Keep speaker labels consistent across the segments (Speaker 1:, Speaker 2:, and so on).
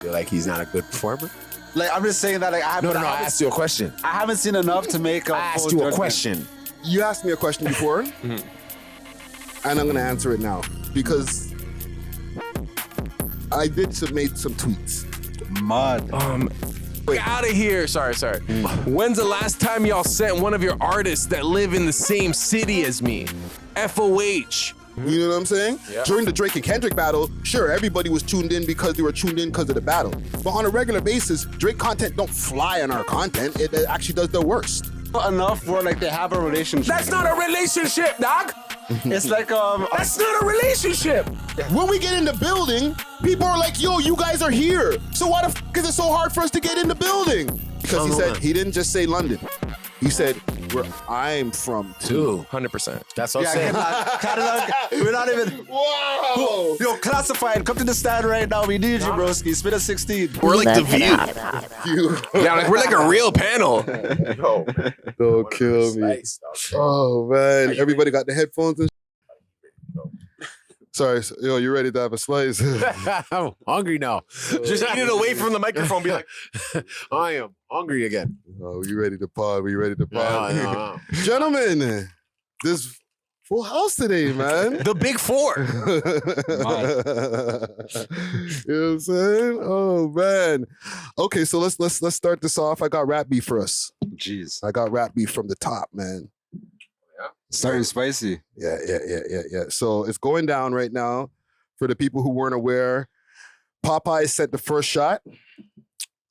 Speaker 1: feel like he's not a good performer?
Speaker 2: Like, I'm just saying that. Like,
Speaker 1: No, I asked you a question.
Speaker 2: I haven't seen enough to make a
Speaker 1: I asked you a question.
Speaker 3: You asked me a question before, and I'm gonna answer it now because I did submit some tweets.
Speaker 4: Get out of here. Sorry. When's the last time y'all sent one of your artists that live in the same city as me? FOH.
Speaker 3: You know what I'm saying?
Speaker 4: Yeah.
Speaker 3: During the Drake and Kendrick battle, sure, everybody was tuned in because they were tuned in because of the battle. But on a regular basis, Drake content don't fly on our content. It actually does the worst.
Speaker 2: Enough where like they have a relationship.
Speaker 1: That's not a relationship, dog.
Speaker 2: It's like
Speaker 1: That's not a relationship.
Speaker 3: When we get in the building, people are like, yo, you guys are here. So why the f is it so hard for us to get in the building? Because he said, he didn't just say London. He said, where I'm from too.
Speaker 4: 100%.
Speaker 1: That's what I'm saying.
Speaker 2: Canada, we're not even.
Speaker 3: Whoa!
Speaker 2: Yo, classified, come to the stand right now. We need you, broski. Spit a 16.
Speaker 4: We're like The View. Yeah, like we're like a real panel.
Speaker 1: Yo,
Speaker 3: Don't kill me.
Speaker 1: Nice, dog.
Speaker 3: Oh, man. Everybody got the headphones and Sorry, yo, you ready to have a slice?
Speaker 1: I'm hungry now. Just eat it away from the microphone. Be like, I am hungry again.
Speaker 3: Oh, you ready to pod? We ready to pod?
Speaker 1: No.
Speaker 3: Gentlemen, this full house today, man.
Speaker 4: The Big Four.
Speaker 3: You know what I'm saying? Oh man. Okay, so let's start this off. I got rap beef for us.
Speaker 2: Jeez.
Speaker 3: I got rap beef from the top, man.
Speaker 2: Starting spicy.
Speaker 3: Yeah. So it's going down right now. For the people who weren't aware, Popeyes sent the first shot.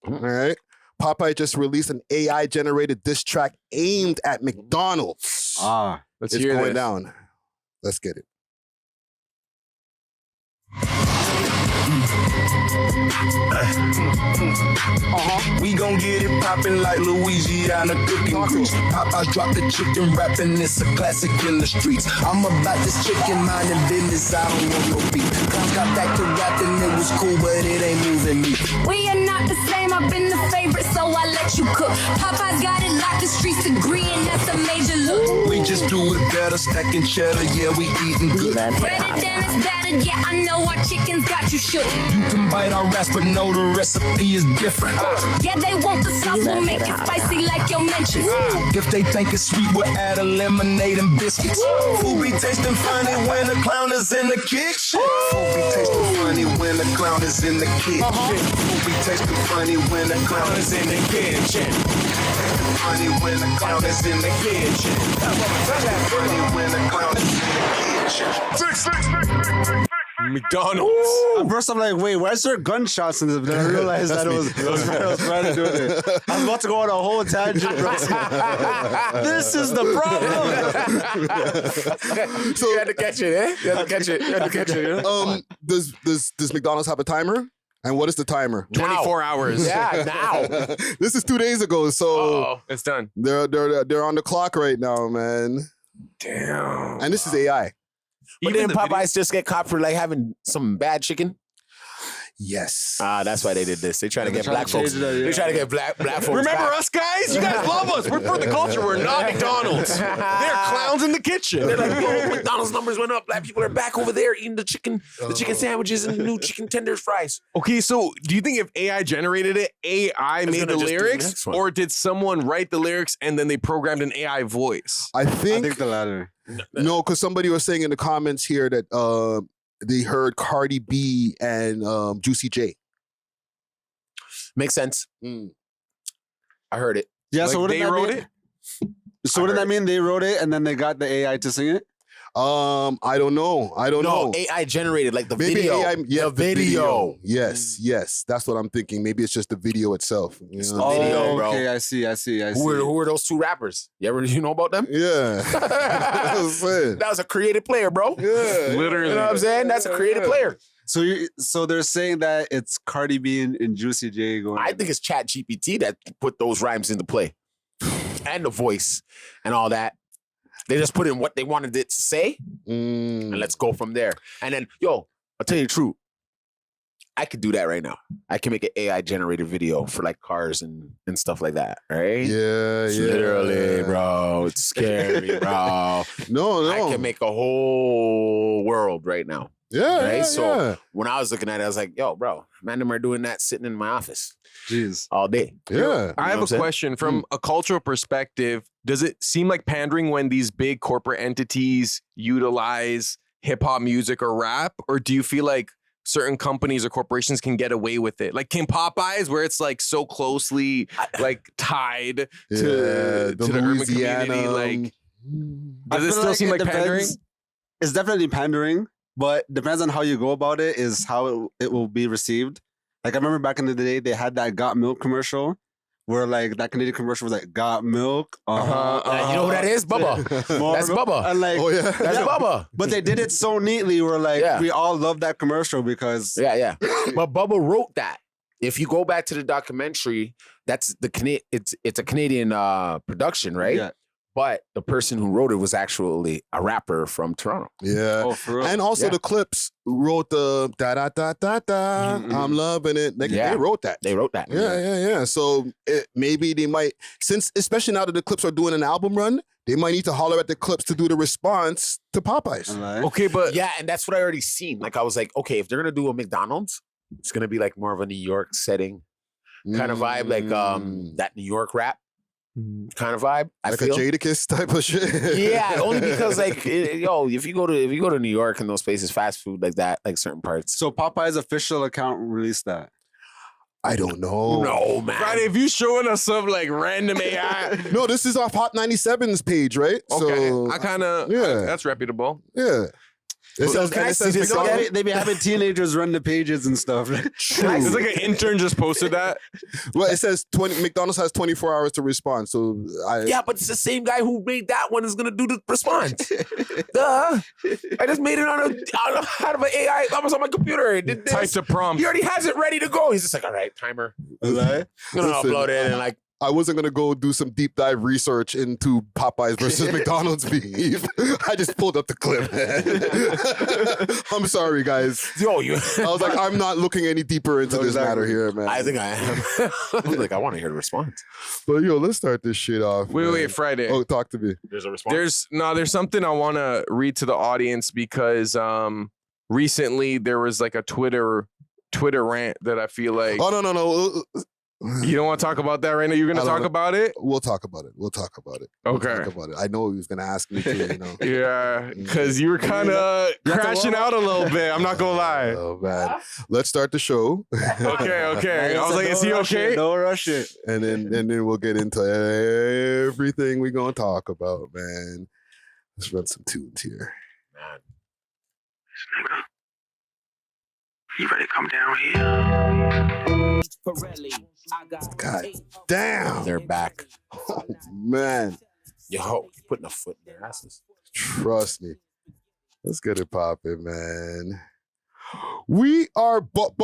Speaker 3: All right. Popeye just released an AI-generated diss track aimed at McDonald's.
Speaker 4: Let's
Speaker 3: It's
Speaker 4: hear
Speaker 3: going
Speaker 4: this.
Speaker 3: down. Let's get it.
Speaker 5: We gon' get it poppin' like Louisiana cooking grease. Popeyes drop the chicken rapping, it's a classic in the streets. I'm about this chicken minding business, I don't want no beef. Clowns got back to rapping, it was cool, but it ain't moving me.
Speaker 6: We are not the same, I've been the favorite, so I let you cook. Popeyes got it like the streets agree, and that's a major look.
Speaker 5: We just do it better, stacking cheddar, yeah, we eating good.
Speaker 6: Breaded than it's better, yeah, I know our chickens got you shook.
Speaker 5: You can bite our raps, but know the recipe is different.
Speaker 6: Yeah, they want the sauce, we'll make it spicy like your mentions.
Speaker 5: If they think it's sweet, we'll add a lemonade and biscuits. Food be tasting funny when the clown is in the kitchen. Food be tasting funny when the clown is in the kitchen. Food be tasting funny when the clown is in the kitchen. Funny when the clown is in the kitchen. Funny when the clown is in the kitchen.
Speaker 4: McDonald's.
Speaker 2: At first, I'm like, wait, why is there gunshots in this? But then I realized that it was Brandon doing it. I was about to go on a whole tangent, bro. This is the problem.
Speaker 1: So you had to catch it, eh? You had to catch it. Yeah?
Speaker 3: Does McDonald's have a timer? And what is the timer?
Speaker 4: 24 hours.
Speaker 1: Yeah, now.
Speaker 3: This is 2 days ago, so
Speaker 4: It's done.
Speaker 3: they're on the clock right now, man.
Speaker 4: Damn.
Speaker 3: And this is AI.
Speaker 1: But
Speaker 4: Even
Speaker 1: didn't
Speaker 4: the
Speaker 1: Popeyes just get caught for like having some bad chicken?
Speaker 3: Yes.
Speaker 1: That's why they did this. They try to get
Speaker 2: trying
Speaker 1: black
Speaker 2: to
Speaker 1: folks.
Speaker 2: change it, yeah.
Speaker 1: They try to get black folks.
Speaker 4: Remember
Speaker 1: back.
Speaker 4: us, guys? You guys love us. We're for the culture. We're not McDonald's. They're clowns in the kitchen.
Speaker 1: They're like, yo, McDonald's numbers went up. Black people are back over there eating the chicken sandwiches and the new chicken tenders fries.
Speaker 4: Okay, so do you think if AI generated it, AI made
Speaker 1: gonna
Speaker 4: the
Speaker 1: just do the
Speaker 4: lyrics,
Speaker 1: next one.
Speaker 4: or did someone write the lyrics and then they programmed an AI voice?
Speaker 3: I
Speaker 2: I
Speaker 3: think
Speaker 2: think the latter.
Speaker 3: no, because somebody was saying in the comments here that they heard Cardi B and Juicy J.
Speaker 1: Makes sense. I heard it.
Speaker 2: Yeah, so
Speaker 4: Like,
Speaker 2: what did
Speaker 4: they
Speaker 2: that
Speaker 4: wrote
Speaker 2: mean?
Speaker 4: it?
Speaker 2: So what did that mean? They wrote it and then they got the AI to sing it?
Speaker 3: I don't know.
Speaker 1: No, AI generated like the
Speaker 3: Maybe
Speaker 1: video.
Speaker 3: AI, yeah,
Speaker 1: the video.
Speaker 3: Yes. That's what I'm thinking. Maybe it's just the video itself. You know?
Speaker 1: the video, bro.
Speaker 2: Okay, I see.
Speaker 1: Who are those two rappers? You know about them?
Speaker 3: Yeah. That's what I'm saying.
Speaker 1: That was a creative player, bro.
Speaker 3: Yeah.
Speaker 4: Literally.
Speaker 1: You know what I'm saying? That's a creative player.
Speaker 2: So they're saying that it's Cardi B and Juicy J going.
Speaker 1: I think it's Chat GPT that put those rhymes into play. And the voice and all that. They just put in what they wanted it to say, and let's go from there. And then, I'll tell you the truth. I could do that right now. I can make an AI-generated video for like cars and stuff like that, right?
Speaker 3: Yeah.
Speaker 1: Literally, bro. It's scary, bro.
Speaker 3: No.
Speaker 1: I can make a whole world right now.
Speaker 3: Yeah,
Speaker 1: Right.
Speaker 3: yeah,
Speaker 1: So
Speaker 3: yeah.
Speaker 1: when I was looking at it, I was like, yo, bro, man, them are doing that sitting in my office
Speaker 2: Jeez.
Speaker 1: all day.
Speaker 3: Yeah.
Speaker 4: I have
Speaker 1: what
Speaker 4: a
Speaker 1: I'm saying?
Speaker 4: question from a cultural perspective. Does it seem like pandering when these big corporate entities utilize hip hop music or rap? Or do you feel like certain companies or corporations can get away with it? Like King Popeyes, where it's like so closely like tied to the urban community. Like, does it
Speaker 2: feel
Speaker 4: still seem like pandering?
Speaker 2: It's definitely pandering, but depends on how you go about it, is how it will be received. Like I remember back in the day, they had that Got Milk commercial where like that Canadian commercial was like, got milk.
Speaker 1: You know who that is? Bubba. That's Bubba.
Speaker 2: And like,
Speaker 3: Oh, yeah.
Speaker 1: That's Bubba.
Speaker 2: but they did it so neatly where like we all love that commercial because
Speaker 1: Yeah. But Bubba wrote that. If you go back to the documentary, that's it's a Canadian production, right?
Speaker 2: Yeah.
Speaker 1: But the person who wrote it was actually a rapper from Toronto.
Speaker 3: Yeah.
Speaker 2: Oh, for real.
Speaker 3: And also the Clipse wrote the da da da da da. I'm loving it. They wrote that.
Speaker 1: They wrote that.
Speaker 3: Yeah. So maybe they might, since especially now that the Clipse are doing an album run, they might need to holler at the Clipse to do the response to Popeyes.
Speaker 4: Okay, but
Speaker 1: Yeah, and that's what I already seen. Like I was like, okay, if they're gonna do a McDonald's, it's gonna be like more of a New York setting kind of vibe, like that New York rap kind of vibe. I
Speaker 3: Like
Speaker 1: feel.
Speaker 3: a Jadakiss type of shit.
Speaker 1: Yeah, only because like if you go to New York and those places, fast food like that, like certain parts.
Speaker 2: So Popeye's official account released that.
Speaker 3: I don't know.
Speaker 1: No, man.
Speaker 4: Friday, if you showing us some like random AI,
Speaker 3: No, this is off Hot 97's page, right?
Speaker 4: okay,
Speaker 3: So,
Speaker 4: I kind of that's reputable.
Speaker 3: yeah. It says,
Speaker 1: Can
Speaker 3: and
Speaker 1: I
Speaker 3: it
Speaker 1: see
Speaker 3: says
Speaker 1: this
Speaker 3: McDonald's-
Speaker 1: again?
Speaker 2: They be having teenagers run the pages and stuff.
Speaker 4: It's like an intern just posted that.
Speaker 3: Well, it says McDonald's has 24 hours to respond. So
Speaker 1: Yeah, but it's the same guy who made that one is gonna do the response. Duh. I just made it out of an AI. I was on my computer. It did this.
Speaker 4: Types a prompt.
Speaker 1: He already has it ready to go. He's just like, all right, timer.
Speaker 2: Like,
Speaker 1: I'm gonna
Speaker 3: Listen,
Speaker 1: upload it and like.
Speaker 3: I wasn't gonna go do some deep dive research into Popeyes versus McDonald's beef. I just pulled up the clip. I'm sorry, guys.
Speaker 1: Yo, you.
Speaker 3: I was like, I'm not looking any deeper into this matter here, man.
Speaker 1: I think I am. I was like, I want to hear the response.
Speaker 3: But yo, let's start this shit off.
Speaker 4: Wait,
Speaker 3: man.
Speaker 4: Friday.
Speaker 3: Oh, talk to me.
Speaker 1: There's a response.
Speaker 4: There's something I want to read to the audience because recently there was like a Twitter rant that I feel like
Speaker 3: Oh no.
Speaker 4: you don't want to talk about that right now. You're gonna
Speaker 3: I don't
Speaker 4: talk
Speaker 3: know.
Speaker 4: about it.
Speaker 3: We'll talk about it. We'll talk about it.
Speaker 4: Okay.
Speaker 3: I know he was gonna ask me to, you know.
Speaker 4: Yeah, because you were kind of crashing out a little bit. I'm not gonna lie.
Speaker 3: Oh man. Let's start the show.
Speaker 4: Okay. I was like, is he okay?
Speaker 2: Don't rush it.
Speaker 3: and then we'll get into everything we're gonna talk about, man. Let's run some tunes here.
Speaker 1: Man.
Speaker 5: You ready to come down here?
Speaker 3: God damn.
Speaker 1: They're back.
Speaker 3: Oh man.
Speaker 1: Yo, you putting a foot in their asses.
Speaker 3: Trust me. Let's get it popping, man. We are Buck,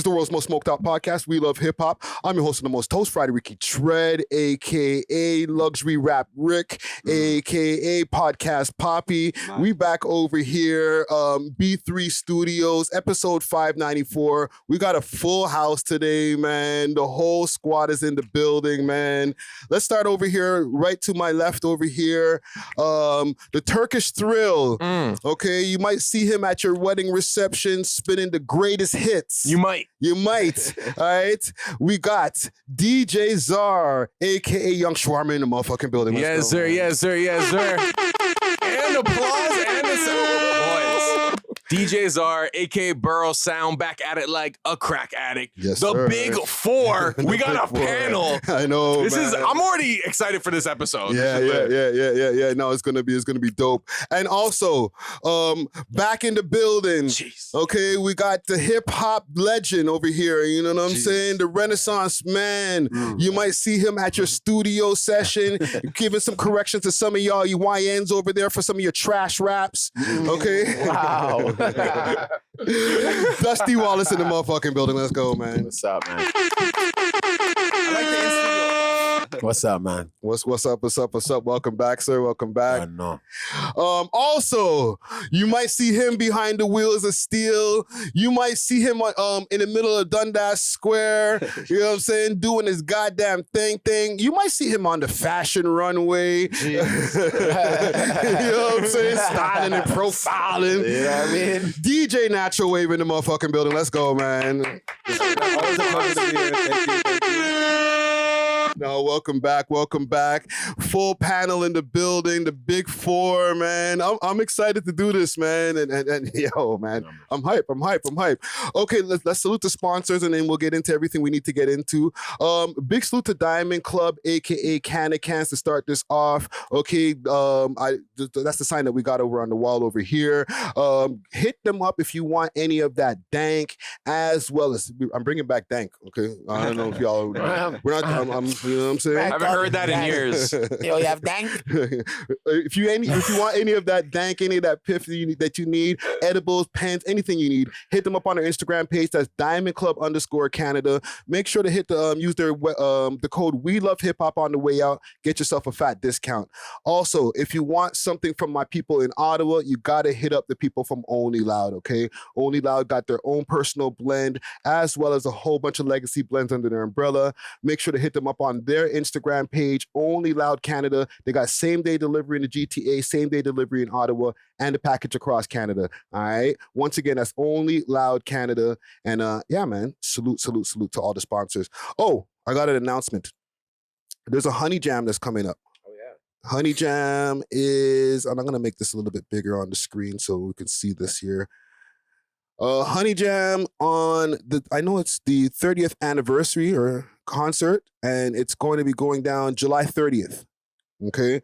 Speaker 3: the world's most smoked out podcast. We love hip hop. I'm your host of the most toast, Friday Ricky Tread, aka Luxury Rap Rick, aka Podcast Poppy.
Speaker 2: Nice.
Speaker 3: We back over here, B3 Studios, episode 594. We got a full house today, man. The whole squad is in the building, man. Let's start over here, right to my left over here. The Turkish Thrill. Okay, you might see him at your wedding reception spinning the greatest hits. You might. All right. We got DJ Czar, aka Young Shawarma in the motherfucking building. Let's go, man.
Speaker 4: Yes, sir. And applause and a boys. DJ Czar, aka Burrow Sound, back at it like a crack addict.
Speaker 3: Yes,
Speaker 4: the
Speaker 3: sir.
Speaker 4: Big Four. We got a
Speaker 3: Big Four.
Speaker 4: panel.
Speaker 3: I know.
Speaker 4: This
Speaker 3: man.
Speaker 4: I'm already excited for this episode.
Speaker 3: Yeah. No, it's gonna be dope. And also, back in the building.
Speaker 4: Jeez.
Speaker 3: Okay, we got the hip hop legend over here. You know what I'm saying? The Renaissance man. You might see him at your studio session, giving some corrections to some of y'all you YNs over there for some of your trash raps. Okay.
Speaker 1: Wow.
Speaker 3: Dusty Wallace in the motherfucking building. Let's go, man.
Speaker 1: What's up, man?
Speaker 2: I like the
Speaker 1: What's up, man?
Speaker 3: What's up? Welcome back, sir. Welcome back.
Speaker 1: I know.
Speaker 3: Also, you might see him behind the wheels of steel. You might see him in the middle of Dundas Square. You know what I'm saying? Doing his goddamn thing. You might see him on the fashion runway. You know what I'm saying? Styling and profiling.
Speaker 1: You know what I mean?
Speaker 3: DJ Natural Wave in the motherfucking building. Let's go, man.
Speaker 2: Always a pleasure to be here. Thank you.
Speaker 3: No, welcome back. Full panel in the building, the big four, man. I'm excited to do this, man. And yo, man, I'm hype. Okay, let's salute the sponsors and then we'll get into everything we need to get into. Big salute to Diamond Club, aka Canna Cans, to start this off. Okay, that's the sign that we got over on the wall over here. Hit them up if you want any of that dank, as well as I'm bringing back dank. Okay, I don't know if y'all we're not. You know what I'm saying?
Speaker 4: I haven't heard that in years.
Speaker 1: Yo, you have dank?
Speaker 3: If you want any of that dank, any of that piff that you need, edibles, pens, anything you need, hit them up on their Instagram page. That's Diamond Club _Canada. Make sure to use their the code welovehiphop on the way out. Get yourself a fat discount. Also, if you want something from my people in Ottawa, you gotta hit up the people from Only Loud. Okay, Only Loud got their own personal blend as well as a whole bunch of legacy blends under their umbrella. Make sure to hit them up on their Instagram page, Only Loud Canada. They got same-day delivery in the GTA, same-day delivery in Ottawa, and a package across Canada. All right? Once again, that's Only Loud Canada. And yeah, man, salute to all the sponsors. Oh, I got an announcement. There's a Honey Jam that's coming up. Oh, yeah. Honey Jam is, and I'm going to make this a little bit bigger on the screen so we can see this here. Honey Jam I know it's the 30th anniversary or concert, and it's going to be going down July 30th. Okay.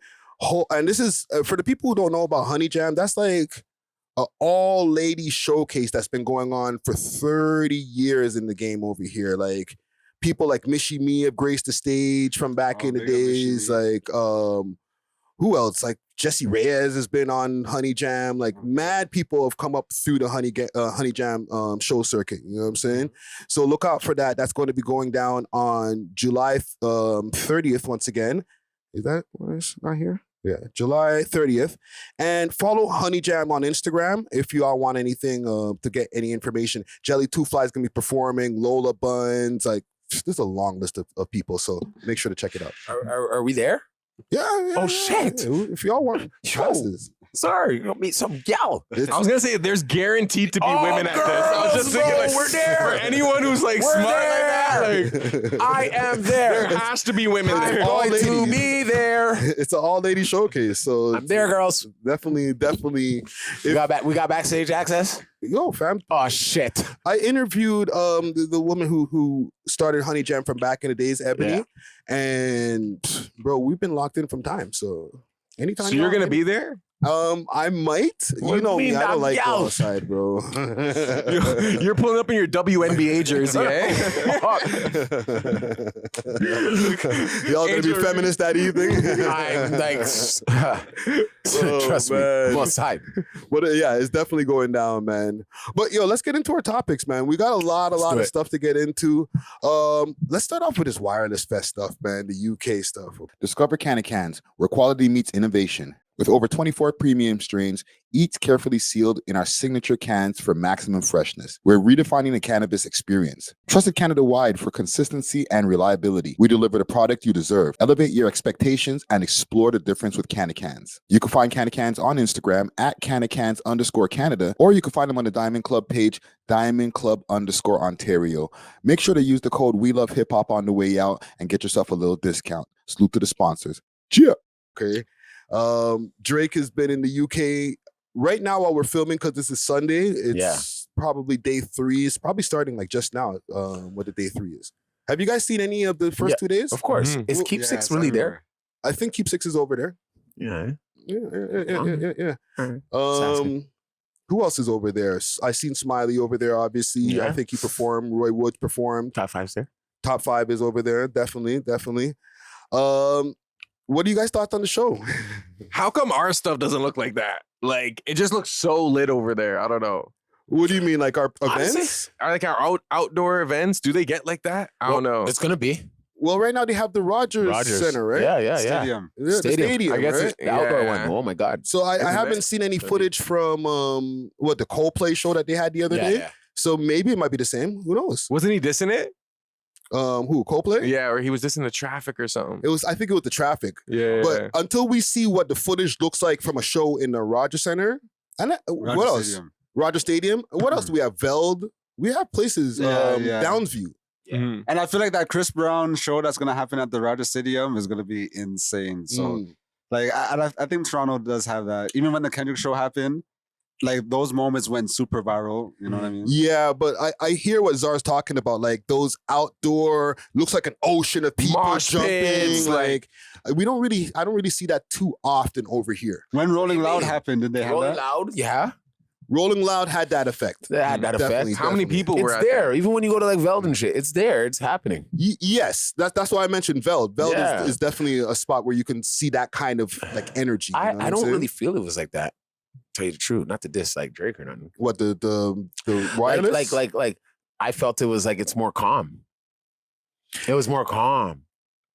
Speaker 3: And this is, for the people who don't know about Honey Jam, that's like an all-lady showcase that's been going on for 30 years in the game over here. Like, people like Mishi Me have graced the stage from back in the days. Like, who else? Like, Jesse Reyes has been on Honey Jam. Like, mad people have come up through the Honey Jam show circuit. You know what I'm saying? So look out for that. That's going to be going down on July 30th once again. Is that what is not here? Yeah, July 30th. And follow Honey Jam on Instagram if you all want anything to get any information. Jelly Two Fly is going to be performing. Lola Buns. Like, there's a long list of people. So make sure to check it out.
Speaker 1: Are we there?
Speaker 3: Yeah.
Speaker 1: Oh, shit.
Speaker 3: Yeah. If y'all want passes.
Speaker 1: Sorry, you're gonna meet some gal.
Speaker 4: I was gonna say there's guaranteed to be women at this. I was just thinking, like,
Speaker 1: we're there.
Speaker 4: For anyone who's like smart
Speaker 1: there.
Speaker 4: like that, like,
Speaker 1: I am there.
Speaker 4: there has to be women
Speaker 1: I'm
Speaker 4: there.
Speaker 1: going to be there.
Speaker 3: It's an all-lady showcase, so
Speaker 1: I'm there, girls.
Speaker 3: Definitely.
Speaker 1: We got backstage access.
Speaker 3: Yo, fam.
Speaker 1: Oh shit.
Speaker 3: I interviewed the woman who started Honey Jam from back in the days, Ebony, and bro, we've been locked in from time. So anytime.
Speaker 4: So you're gonna be there?
Speaker 3: I might. You know me. I don't like go outside, bro.
Speaker 4: You're pulling up in your WNBA jersey, eh?
Speaker 3: Y'all gonna be feminist that evening?
Speaker 1: I'm like, trust me,
Speaker 3: man.
Speaker 1: I'm on side.
Speaker 3: But yeah, it's definitely going down, man. But yo, let's get into our topics, man. We got a lot of stuff to get into. Let's start off with this wireless fest stuff, man. The UK stuff.
Speaker 7: Discover Canna Cans, where quality meets innovation. With over 24 premium strains, each carefully sealed in our signature cans for maximum freshness. We're redefining the cannabis experience. Trusted Canada-wide for consistency and reliability. We deliver the product you deserve. Elevate your expectations and explore the difference with Canna Cans. You can find Canna Cans on Instagram at CannaCans_Canada, or you can find them on the Diamond Club page, Diamond Club _Ontario. Make sure to use the code WeLoveHipHop on the way out and get yourself a little discount. Salute to the sponsors. Cheer.
Speaker 3: Okay. Drake has been in the UK right now while we're filming, because this is Sunday. It's probably day 3. It's probably starting like just now. What the day 3 is. Have you guys seen any of the first 2 days?
Speaker 1: Of course. Is Keep Six really there?
Speaker 3: I think Keep Six is over there.
Speaker 1: Yeah.
Speaker 3: Yeah.
Speaker 1: Right.
Speaker 3: Who else is over there? I seen Smiley over there, obviously.
Speaker 1: Yeah.
Speaker 3: I think he performed. Roy Woods performed.
Speaker 1: Top 5's there.
Speaker 3: Top 5 is over there. Definitely. What do you guys thought on the show?
Speaker 4: How come our stuff doesn't look like that? Like, it just looks so lit over there. I don't know.
Speaker 3: What do you mean, like our events?
Speaker 4: Honestly, like our outdoor events, do they get like that? I don't know.
Speaker 1: It's gonna be.
Speaker 3: Well, right now they have the Rogers Center, right?
Speaker 1: Yeah.
Speaker 2: Stadium.
Speaker 3: The stadium,
Speaker 4: I guess
Speaker 3: right?
Speaker 4: it's
Speaker 1: The outdoor one. Oh my God.
Speaker 3: So I haven't seen any footage from the Coldplay show that they had the other day.
Speaker 1: Yeah.
Speaker 3: So maybe it might be the same. Who knows?
Speaker 4: Wasn't he dissing it?
Speaker 3: Who, Coldplay?
Speaker 4: Yeah, or he was dissing the traffic or something.
Speaker 3: I think it was the traffic.
Speaker 4: Yeah.
Speaker 3: But until we see what the footage looks like from a show in the Rogers Center, and what else?
Speaker 2: Stadium.
Speaker 3: Rogers Stadium. What else do we have? Veld. We have places.
Speaker 2: Yeah.
Speaker 3: Downsview.
Speaker 4: Mhm.
Speaker 2: And I feel like that Chris Brown show that's gonna happen at the Rogers Stadium is gonna be insane. So, like, I think Toronto does have that. Even when the Kendrick show happened, like those moments went super viral. You know what I mean?
Speaker 3: Yeah, but I hear what Czar's talking about. Like those outdoor, looks like an ocean of people
Speaker 4: Mosh
Speaker 3: jumping.
Speaker 4: pits,
Speaker 3: Like I don't really see that too often over here.
Speaker 2: When Rolling Loud happened, did they have
Speaker 1: Rolling
Speaker 2: that?
Speaker 1: Loud, yeah.
Speaker 3: Rolling Loud had that effect.
Speaker 1: They had that
Speaker 3: Definitely,
Speaker 1: effect.
Speaker 4: How many
Speaker 3: definitely.
Speaker 4: people were
Speaker 1: It's
Speaker 4: at
Speaker 1: there.
Speaker 4: that?
Speaker 1: Even when you go to like Veld and shit, it's there. It's happening.
Speaker 3: Yes, that's why I mentioned Veld. Veld
Speaker 1: Yeah.
Speaker 3: is definitely a spot where you can see that kind of like energy. You know what
Speaker 1: I
Speaker 3: I'm
Speaker 1: don't
Speaker 3: saying?
Speaker 1: really feel it was like that. Tell you the truth, not to diss like Drake or nothing.
Speaker 3: What the wireless?
Speaker 1: Like I felt it was like it's more calm. It was more calm.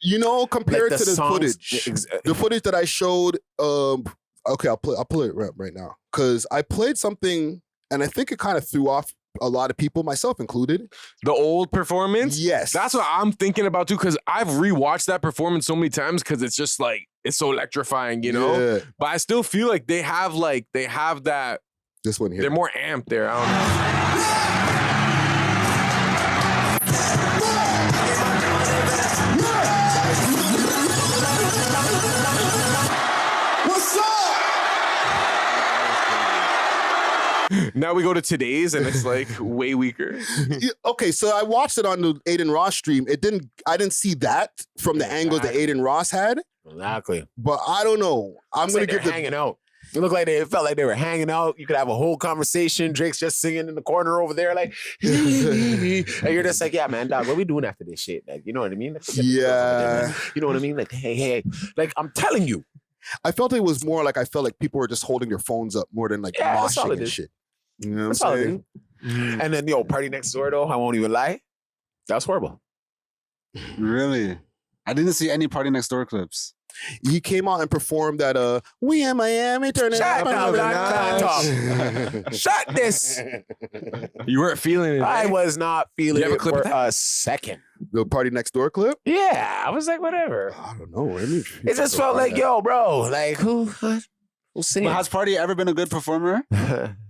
Speaker 3: You know, compared
Speaker 1: Like
Speaker 3: to the
Speaker 1: songs-
Speaker 3: footage, the footage that I showed. Okay, I'll play it right now because I played something and I think it kind of threw off a lot of people, myself included.
Speaker 4: The old performance?
Speaker 3: Yes,
Speaker 4: That's what I'm thinking about too, because I've rewatched that performance so many times because it's just like, it's so electrifying, you know?
Speaker 3: Yeah,
Speaker 4: But I still feel like they have that,
Speaker 3: this one here.
Speaker 4: they're more amped there. I don't know.
Speaker 5: What's up?
Speaker 4: Now we go to today's and it's like way weaker.
Speaker 3: Yeah, okay, so I watched it on the Aiden Ross stream. I didn't see that from the angle that Aiden Ross had,
Speaker 1: Exactly.
Speaker 3: but I don't know. I'm
Speaker 1: It's
Speaker 3: gonna
Speaker 1: like they're
Speaker 3: give the
Speaker 1: hanging out. It looked like it felt like they were hanging out. You could have a whole conversation. Drake's just singing in the corner over there, like, and you're just like, yeah, man, dog, what we doing after this shit? Like, you know what I mean? Like, forget the girls over there,
Speaker 3: Yeah.
Speaker 1: man. You know what I mean? Like, hey, like, I'm telling you.
Speaker 3: I felt it was more like I felt like people were just holding their phones up more than like
Speaker 1: Yeah, that's all
Speaker 3: moshing
Speaker 1: it
Speaker 3: and
Speaker 1: is.
Speaker 3: shit. You know what I'm
Speaker 1: That's all it
Speaker 3: saying?
Speaker 1: is. And then, Party Next Door, though, I won't even lie. That was horrible.
Speaker 2: Really? I didn't see any Party Next Door clips.
Speaker 3: He came out and performed that "We in Miami turning
Speaker 1: Shut
Speaker 3: up
Speaker 1: up,
Speaker 3: another
Speaker 1: Black
Speaker 3: notch."
Speaker 1: Shut this.
Speaker 4: You weren't feeling it.
Speaker 1: I
Speaker 4: right?
Speaker 1: was not feeling
Speaker 4: You have a
Speaker 1: it
Speaker 4: clip
Speaker 1: for
Speaker 4: of that?
Speaker 1: a second.
Speaker 3: The Party Next Door clip.
Speaker 1: Yeah, I was like, whatever.
Speaker 3: I don't know. I mean,
Speaker 1: It just felt like, yo, bro, like, who's singing?
Speaker 2: But has Party ever been a good performer?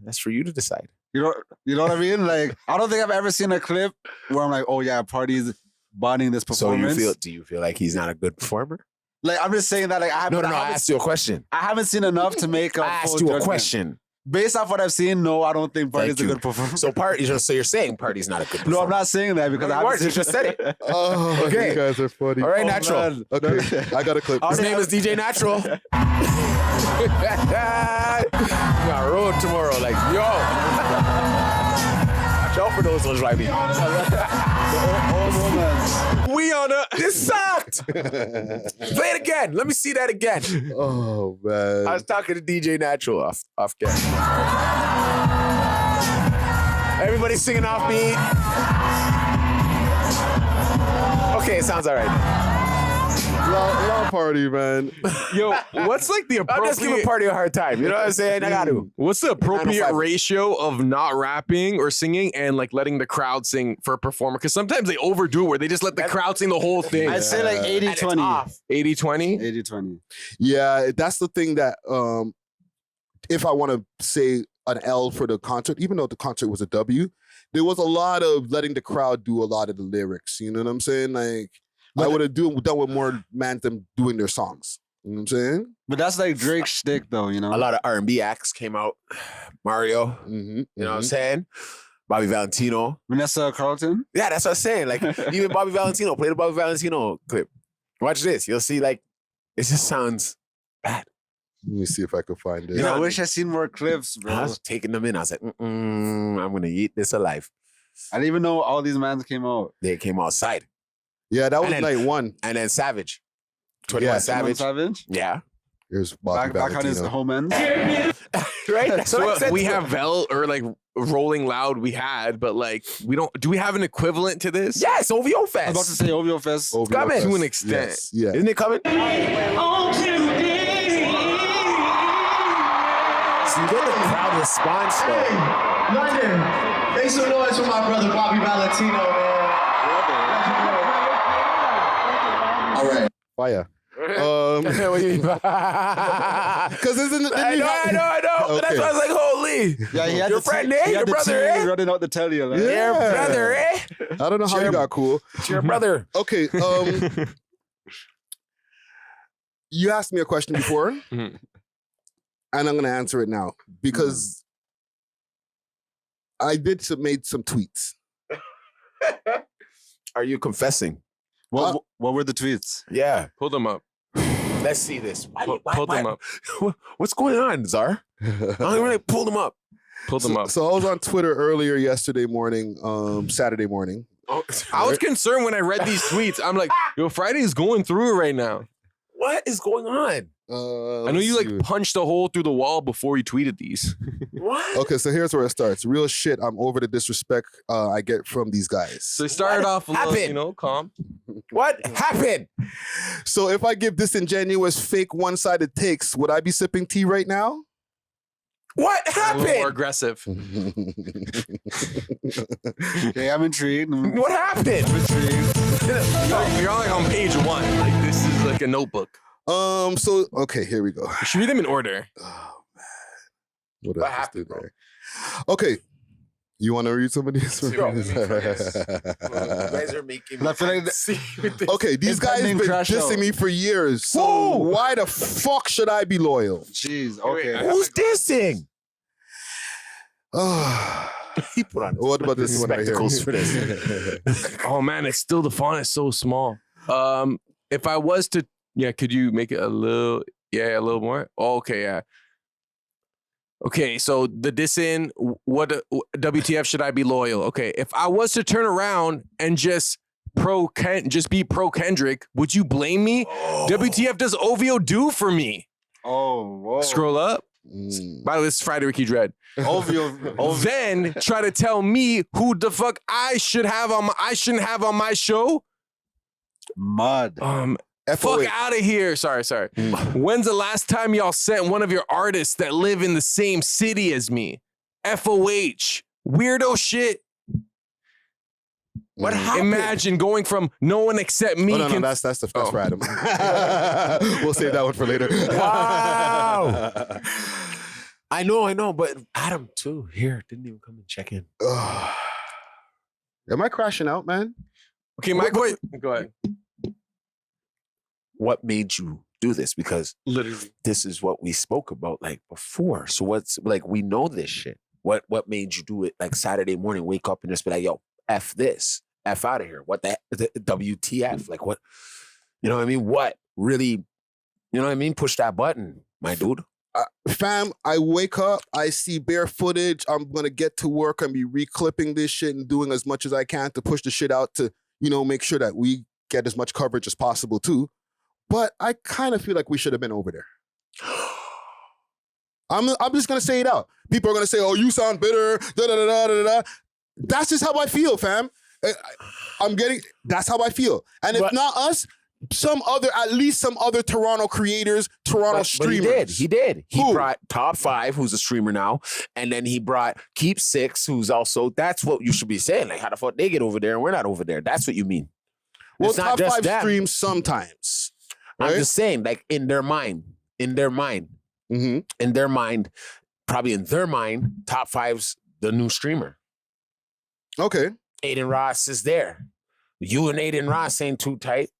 Speaker 1: That's for you to decide.
Speaker 2: You know what I mean? Like, I don't think I've ever seen a clip where I'm like, oh yeah, Party's bodying this
Speaker 1: So
Speaker 2: performance.
Speaker 1: do you feel like he's not a good performer?
Speaker 2: Like, I'm just saying that. Like, I
Speaker 1: No, I
Speaker 2: haven't,
Speaker 1: asked you a question.
Speaker 2: I haven't seen enough to make a
Speaker 1: I
Speaker 2: full
Speaker 1: asked you a
Speaker 2: judgment.
Speaker 1: question.
Speaker 2: Based off what I've seen, no, I don't think Party's
Speaker 1: Thank
Speaker 2: a
Speaker 1: you.
Speaker 2: good performer.
Speaker 1: So you're saying Party's not a good performer?
Speaker 2: No, I'm not saying that because
Speaker 1: No,
Speaker 2: I
Speaker 1: you
Speaker 2: haven't
Speaker 1: weren't. You
Speaker 2: seen
Speaker 1: just said it.
Speaker 3: Oh,
Speaker 1: Okay.
Speaker 3: you guys are funny.
Speaker 1: All right,
Speaker 2: Oh,
Speaker 1: Natural.
Speaker 2: man.
Speaker 3: Okay, I got a clip.
Speaker 1: His name is DJ Natural. Got road tomorrow. Like, yo. Watch out for those ones, right? We on a. This sucked. Play it again. Let me see that again.
Speaker 3: Oh man.
Speaker 1: I was talking to DJ Natural off camera. Everybody singing off beat. Okay, it sounds all right.
Speaker 3: Long party, man.
Speaker 4: Yo, what's like the
Speaker 1: I'm just giving
Speaker 4: appropriate?
Speaker 1: Party a hard time. You know what I'm saying? I got to.
Speaker 4: What's the appropriate
Speaker 1: 905.
Speaker 4: ratio of not rapping or singing and like letting the crowd sing for a performer? Because sometimes they overdo it where they just let the crowd sing the whole thing.
Speaker 2: I'd say like 80-20.
Speaker 4: 80-20?
Speaker 2: 80-20.
Speaker 3: Yeah, that's the thing that if I want to say an L for the concert, even though the concert was a W, there was a lot of letting the crowd do a lot of the lyrics. You know what I'm saying? Like I would have done with more man them doing their songs. You know what I'm saying?
Speaker 2: But that's like Drake's shtick, though, you know?
Speaker 1: A lot of R&B acts came out. Mario,
Speaker 3: Mm-hmm.
Speaker 1: you know what I'm saying? Bobby Valentino.
Speaker 2: Vanessa Carlton?
Speaker 1: Yeah, that's what I'm saying. Like, even Bobby Valentino, play the Bobby Valentino clip. Watch this. You'll see, like, it just sounds bad.
Speaker 3: Let me see if I can find it.
Speaker 2: You know, I wish I seen more clips, bro.
Speaker 1: I was taking them in. I was like, I'm going to eat this alive.
Speaker 2: I didn't even know all these mans came out.
Speaker 1: They came outside.
Speaker 3: Yeah, that was
Speaker 1: And then-
Speaker 3: night one.
Speaker 1: And then Savage. 21
Speaker 3: Yeah.
Speaker 1: Savage.
Speaker 2: Savage?
Speaker 1: Yeah.
Speaker 3: Here's Bobby
Speaker 2: Back on his
Speaker 3: Valentino.
Speaker 2: home end.
Speaker 1: Right? That's what I
Speaker 4: So
Speaker 1: said
Speaker 4: we
Speaker 1: to
Speaker 4: have
Speaker 1: him.
Speaker 4: Vel or like Rolling Loud we had, but like we don't. Do we have an equivalent to this?
Speaker 1: Yes, OVO
Speaker 2: I was about to
Speaker 1: Fest.
Speaker 2: say OVO Fest.
Speaker 3: OVO
Speaker 1: coming.
Speaker 3: Fest.
Speaker 4: To an extent.
Speaker 3: Yes, yeah.
Speaker 1: Isn't it coming? So you get the crowd response though.
Speaker 8: London, make some noise for my brother Bobby Valentino, man. All right.
Speaker 3: Fire.
Speaker 1: What do you mean?
Speaker 3: Because isn't it?
Speaker 1: I know. That's
Speaker 3: Okay.
Speaker 1: why I was like, holy.
Speaker 2: Yeah, he had
Speaker 1: Your
Speaker 2: the
Speaker 1: friend,
Speaker 2: tea-
Speaker 1: eh?
Speaker 2: he
Speaker 1: Your
Speaker 2: had the
Speaker 1: brother,
Speaker 2: tea
Speaker 1: eh?
Speaker 2: running out to tell you. Like.
Speaker 3: Yeah.
Speaker 1: Your brother, eh?
Speaker 3: I don't know how you got cool.
Speaker 1: It's your brother.
Speaker 3: Okay. You asked me a question before,
Speaker 4: Mhm.
Speaker 3: and I'm gonna answer it now because I made some tweets.
Speaker 1: Are you confessing?
Speaker 2: What were the tweets?
Speaker 1: Yeah.
Speaker 4: Pull them up.
Speaker 1: Let's see this.
Speaker 4: Pull them up.
Speaker 1: What's going on, Czar? I'm gonna pull them up.
Speaker 4: Pull them up.
Speaker 3: So I was on Twitter earlier yesterday morning, Saturday morning.
Speaker 4: I was concerned when I read these tweets. I'm like, yo, Friday's going through it right now.
Speaker 1: What is going on?
Speaker 4: I know you like punched a hole through the wall before you tweeted these.
Speaker 1: What?
Speaker 3: Okay, so here's where it starts. Real shit. I'm over the disrespect I get from these guys.
Speaker 4: So they started off a little,
Speaker 1: happened?
Speaker 4: calm.
Speaker 1: What happened?
Speaker 3: So if I give disingenuous, fake, one-sided takes, would I be sipping tea right now?
Speaker 1: What
Speaker 4: A little more
Speaker 1: happened?
Speaker 4: aggressive.
Speaker 2: Okay, I'm intrigued.
Speaker 1: What happened?
Speaker 4: You're like on page 1. Like this is like a notebook.
Speaker 3: So okay, here we go.
Speaker 4: You should read them in order.
Speaker 3: Oh man, what
Speaker 1: What
Speaker 3: else
Speaker 1: happened,
Speaker 3: is there? Okay, you want to read some of these?
Speaker 1: Yo, you guys are making me
Speaker 2: I feel like
Speaker 1: see with this.
Speaker 3: Okay, these guys been
Speaker 2: Impending crash
Speaker 3: dissing
Speaker 2: out.
Speaker 3: me for years. So why the fuck should I be loyal?
Speaker 2: Jeez.
Speaker 4: Wait,
Speaker 2: Okay.
Speaker 1: Who's dissing?
Speaker 3: Oh,
Speaker 1: He put on
Speaker 3: what about this one right here?
Speaker 1: spectacles for this.
Speaker 4: Oh man, it's still the font is so small. If I was to, could you make it a little more? Oh, okay, yeah. Okay, so the dissing, WTF should I be loyal? Okay, if I was to turn around and just be pro Kendrick, would you blame me? WTF does OVO do for me?
Speaker 2: Oh, whoa.
Speaker 4: Scroll up.
Speaker 3: Mm.
Speaker 4: By the way, this is Friday Ricky Dread.
Speaker 2: OVO.
Speaker 4: Then try to tell me who the fuck I shouldn't have on my show.
Speaker 2: Mud.
Speaker 4: Fuck out of here. Sorry. When's the last time y'all sent one of your artists that live in the same city as me? FOH. Weirdo shit.
Speaker 1: What happened?
Speaker 4: Imagine going from no one except me.
Speaker 3: Oh, no, that's for Adam. We'll save that one for later.
Speaker 1: Wow. I know, but Adam too here didn't even come and check in.
Speaker 3: Am I crashing out, man?
Speaker 4: Okay, my question. Go ahead.
Speaker 1: What made you do this? Because
Speaker 4: Literally.
Speaker 1: this is what we spoke about like before. So what's like we know this shit. What made you do it like Saturday morning? Wake up and just be like, yo, F this, F out of here. What the WTF? Like what? You know what I mean? What really? You know what I mean? Push that button, my dude.
Speaker 3: Fam, I wake up, I see bare footage. I'm gonna get to work and be reclipping this shit and doing as much as I can to push the shit out to, make sure that we get as much coverage as possible too. But I kind of feel like we should have been over there. I'm just gonna say it out. People are gonna say, "Oh, you sound bitter." Da da da da da da. That's just how I feel, fam. That's how I feel. And if not us, at least some other Toronto creators, Toronto streamers.
Speaker 1: He did. He
Speaker 3: Who?
Speaker 1: brought Top5, who's a streamer now, and then he brought Keep 6, who's also. That's what you should be saying. Like, how the fuck they get over there and we're not over there? That's what you mean.
Speaker 3: Well,
Speaker 1: It's not just
Speaker 3: Top5
Speaker 1: them.
Speaker 3: streams sometimes.
Speaker 1: I'm
Speaker 3: Right?
Speaker 1: just saying, like in their mind, probably in their mind, Top5's the new streamer.
Speaker 3: Okay.
Speaker 1: Aiden Ross is there. You and Aiden Ross ain't too tight,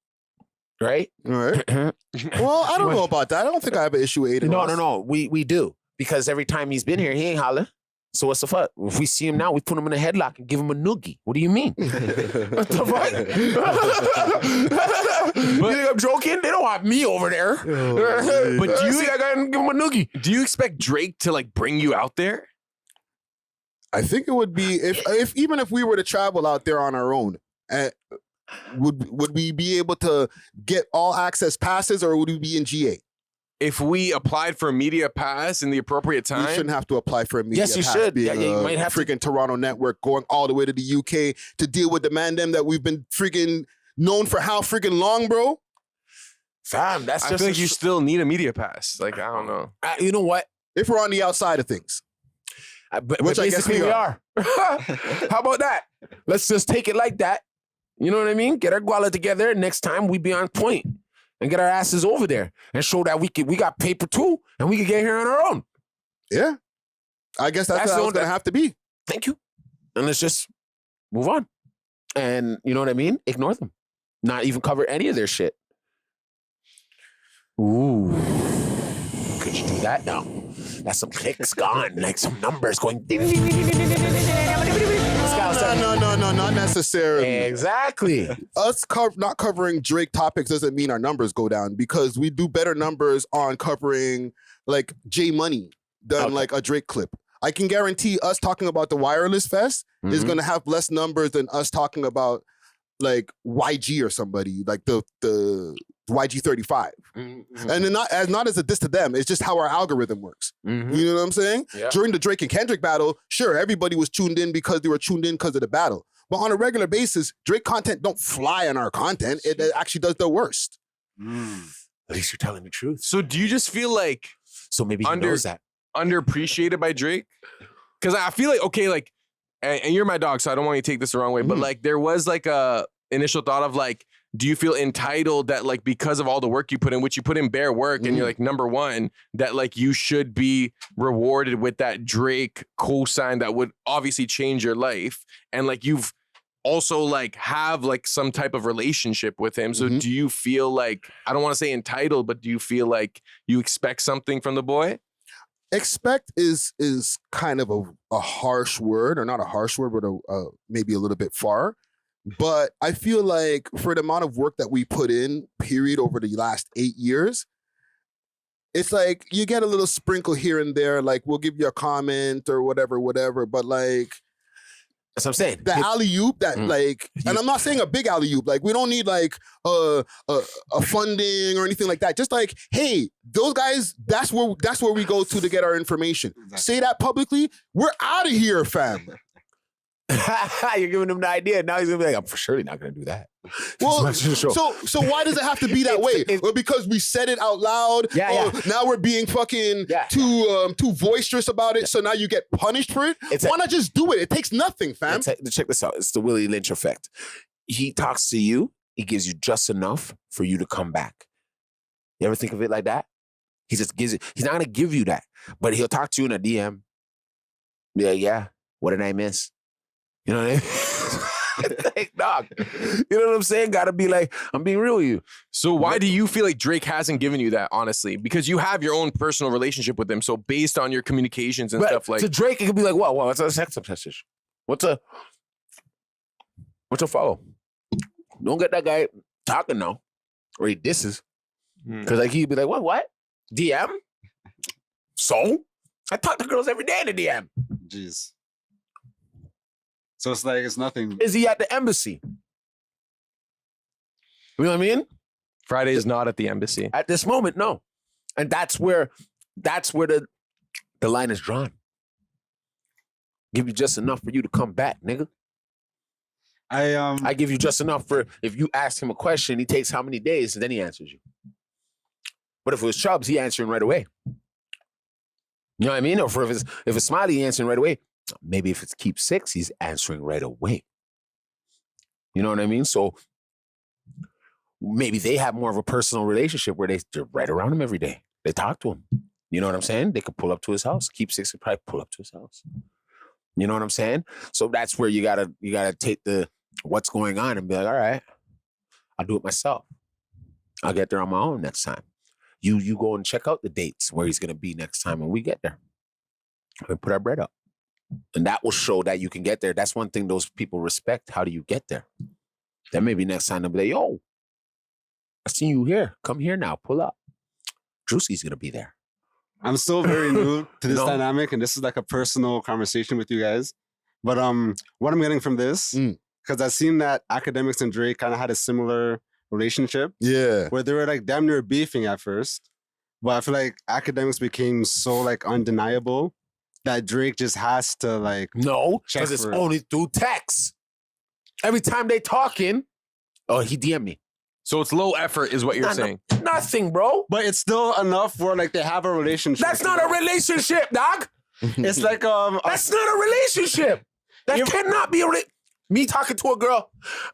Speaker 1: right?
Speaker 3: All right. Well, I don't know about that. I don't think I have an issue with Aiden. Ross.
Speaker 1: No. We do. Because every time he's been here, he ain't holler. So what's the fuck? If we see him now, we put him in a headlock and give him a noogie. What do you mean? What the fuck? You think I'm joking? They don't want me over there.
Speaker 4: But do you
Speaker 1: see that guy and give him a noogie?
Speaker 4: Do you expect Drake to like bring you out there?
Speaker 3: I think it would be if even if we were to travel out there on our own, would we be able to get all access passes or would we be in GA?
Speaker 4: if we applied for a media pass in the appropriate
Speaker 3: You
Speaker 4: time?
Speaker 3: shouldn't have to apply for a media
Speaker 1: Yes, you
Speaker 3: pass
Speaker 1: should.
Speaker 3: being
Speaker 1: Yeah, you
Speaker 3: a
Speaker 1: might have to.
Speaker 3: freaking Toronto network going all the way to the UK to deal with the man them that we've been freaking known for how freaking long, bro.
Speaker 1: Fam, that's
Speaker 4: I
Speaker 1: just
Speaker 4: feel like you still need a media pass. Like, I don't know.
Speaker 1: you know what?
Speaker 3: If we're on the outside of things.
Speaker 1: But
Speaker 3: Which I guess
Speaker 1: basically
Speaker 3: we
Speaker 1: we are. How about that? Let's just take it like that. You know what I mean? Get our guala together. Next time we be on point and get our asses over there and show that we got paper too and we can get here on our own.
Speaker 3: Yeah. I guess that's how it's going to have to be.
Speaker 1: Thank you. And let's just move on. And you know what I mean? Ignore them. Not even cover any of their shit. Ooh. Could you do that now? That's some clicks gone, like some numbers going.
Speaker 3: No, not necessarily.
Speaker 1: Exactly.
Speaker 3: Us not covering Drake topics doesn't mean our numbers go down because we do better numbers on covering like J Money than like a Drake clip. I can guarantee us talking about the Wireless Fest is going to have less numbers than us talking about like YG or somebody like the YG 35. And then not as a diss to them, it's just how our algorithm works. You know what I'm saying?
Speaker 1: Yeah.
Speaker 3: During the Drake and Kendrick battle, sure, everybody was tuned in because they were tuned in because of the battle. But on a regular basis, Drake content don't fly on our content. It actually does the worst.
Speaker 1: At least you're telling the truth.
Speaker 4: So do you just feel like
Speaker 1: So maybe he knows that.
Speaker 4: underappreciated by Drake? Because I feel like, okay, like, and you're my dog, so I don't want you to take this the wrong way, but like there was like a initial thought of like, do you feel entitled that like because of all the work you put in, which you put in bare work and you're like number one, that like you should be rewarded with that Drake cosign that would obviously change your life. And like you've also like have like some type of relationship with him. So do you feel like, I don't want to say entitled, but do you feel like you expect something from the boy?
Speaker 3: Expect is kind of a harsh word, or not a harsh word, but maybe a little bit far. But I feel like for the amount of work that we put in, period, over the last 8 years, it's like you get a little sprinkle here and there, like we'll give you a comment or whatever, but like
Speaker 1: That's what I'm saying.
Speaker 3: the alley-oop that like, and I'm not saying a big alley-oop, like we don't need like a funding or anything like that. Just like, hey, those guys, that's where we go to get our information. Say that publicly, we're out of here, fam.
Speaker 1: You're giving him the idea. Now he's gonna be like, I'm for surely not gonna do that.
Speaker 3: Well, so why does it have to be that way? Well, because we said it out loud.
Speaker 1: Yeah.
Speaker 3: Now we're being fucking too boisterous about it. So now you get punished for it. Why not just do it? It takes nothing, fam.
Speaker 1: Check this out. It's the Willie Lynch effect. He talks to you. He gives you just enough for you to come back. You ever think of it like that? He just gives it. He's not gonna give you that, but he'll talk to you in a DM. Yeah. What did I miss? You know what I mean? Like, dog. You know what I'm saying? Gotta be like, I'm being real with you.
Speaker 4: So why do you feel like Drake hasn't given you that, honestly? Because you have your own personal relationship with him. So based on your communications and stuff like...
Speaker 1: To Drake, it could be like, what? What's a sex message? What's a follow? Don't get that guy talking now. Or he disses. Because like he'd be like, what? DM? So? I talk to girls every day in the DM.
Speaker 2: Jeez. So it's like it's nothing.
Speaker 1: Is he at the embassy? You know what I mean?
Speaker 4: Friday is not at the embassy.
Speaker 1: At this moment, no. And that's where the line is drawn. Give you just enough for you to come back, nigga. I give you just enough for if you ask him a question, he takes how many days, and then he answers you. But if it was Chubbs, he answering right away. You know what I mean? Or if it's Smiley, he answering right away. Maybe if it's Keep Six, he's answering right away. You know what I mean? So maybe they have more of a personal relationship where they're right around him every day. They talk to him. You know what I'm saying? They could pull up to his house. Keep Six could probably pull up to his house. You know what I'm saying? So that's where you gotta take the what's going on and be like, all right, I'll do it myself. I'll get there on my own next time. You go and check out the dates where he's gonna be next time when we get there. We put our bread up. And that will show that you can get there. That's one thing those people respect. How do you get there? Then maybe next time they'll be like, yo, I seen you here. Come here now. Pull up. Juicy's going to be there.
Speaker 2: I'm still very new to this dynamic, and this is like a personal conversation with you guys. But what I'm getting from this, because I've seen that Academics and Drake kind of had a similar relationship.
Speaker 3: Yeah.
Speaker 2: Where they were like damn near beefing at first. But I feel like academics became so like undeniable that Drake just has to like
Speaker 1: No,
Speaker 2: check
Speaker 1: because it's
Speaker 2: for it.
Speaker 1: only through text. Every time they talking, oh, he DM me.
Speaker 4: So it's low effort, is what you're saying.
Speaker 1: Nothing, bro.
Speaker 2: But it's still enough where like they have a relationship.
Speaker 1: That's not a relationship, dog.
Speaker 2: It's like
Speaker 1: That's not a relationship. That cannot be a me talking to a girl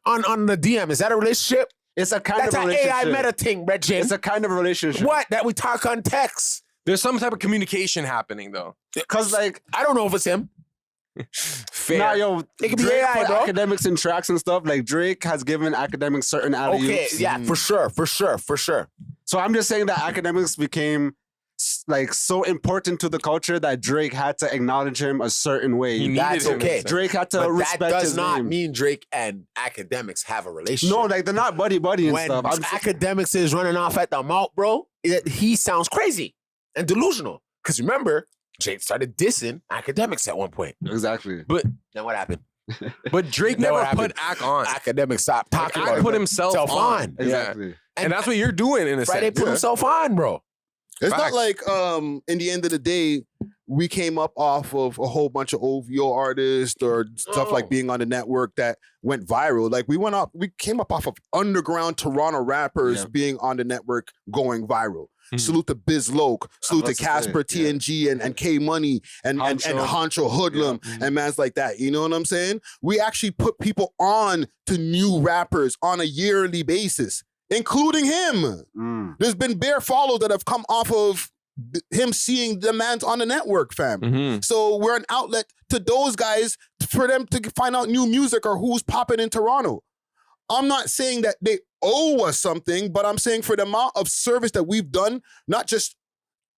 Speaker 1: on the DM. Is that a relationship?
Speaker 2: it's a kind
Speaker 1: That's
Speaker 2: of
Speaker 1: an
Speaker 2: relationship.
Speaker 1: AI meta thing, Reggie.
Speaker 2: It's a kind of relationship.
Speaker 1: What? That we talk on text.
Speaker 4: There's some type of communication happening, though.
Speaker 2: Because like
Speaker 1: I don't know if it's him.
Speaker 4: Fair.
Speaker 2: nah, yo,
Speaker 1: It could be
Speaker 2: Drake
Speaker 1: AI,
Speaker 2: put
Speaker 1: bro.
Speaker 2: academics in tracks and stuff. Like Drake has given academics certain alley-oops.
Speaker 1: Okay, yeah, for sure.
Speaker 2: So I'm just saying that academics became like so important to the culture that Drake had to acknowledge him a certain way.
Speaker 4: He needed
Speaker 1: That's
Speaker 4: him.
Speaker 1: okay.
Speaker 2: Drake had to
Speaker 1: But
Speaker 2: respect
Speaker 1: that does
Speaker 2: his
Speaker 1: not
Speaker 2: name.
Speaker 1: mean Drake and academics have a relationship.
Speaker 2: No, like they're not buddy and
Speaker 1: when
Speaker 2: stuff.
Speaker 1: academics is running off at the mouth, bro, he sounds crazy and delusional. Because remember, Drake started dissing academics at one point.
Speaker 2: Exactly.
Speaker 4: But
Speaker 1: Then what happened?
Speaker 4: Drake
Speaker 1: Then
Speaker 4: never
Speaker 1: what
Speaker 4: put
Speaker 1: happened?
Speaker 4: Ak on.
Speaker 1: Academics stopped talking
Speaker 4: Ak
Speaker 1: about
Speaker 4: put
Speaker 1: it.
Speaker 4: himself
Speaker 1: Self
Speaker 4: on.
Speaker 1: on.
Speaker 2: Exactly.
Speaker 4: And that's what you're doing in a
Speaker 1: Friday
Speaker 4: sense.
Speaker 1: put himself on, bro.
Speaker 3: It's
Speaker 4: Facts.
Speaker 3: not like in the end of the day, we came up off of a whole bunch of OVO artists or stuff like being on the network that went viral. Like we came up off of underground Toronto rappers being on the network going viral. Salute to Biz Loke, salute to Casper TNG and K Money and Honcho Hoodlum and mans like that. You know what I'm saying? We actually put people on to new rappers on a yearly basis, including him. There's been bare follows that have come off of him seeing the man's on the network, fam. So we're an outlet to those guys for them to find out new music or who's popping in Toronto. I'm not saying that they owe us something, but I'm saying for the amount of service that we've done, not just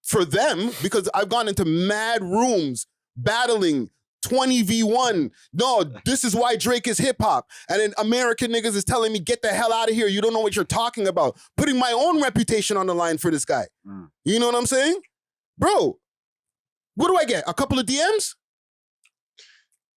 Speaker 3: for them, because I've gone into mad rooms battling 20v1. No, this is why Drake is hip hop. And then American niggas is telling me, get the hell out of here. You don't know what you're talking about. Putting my own reputation on the line for this guy. You know what I'm saying? Bro, what do I get? A couple of DMs?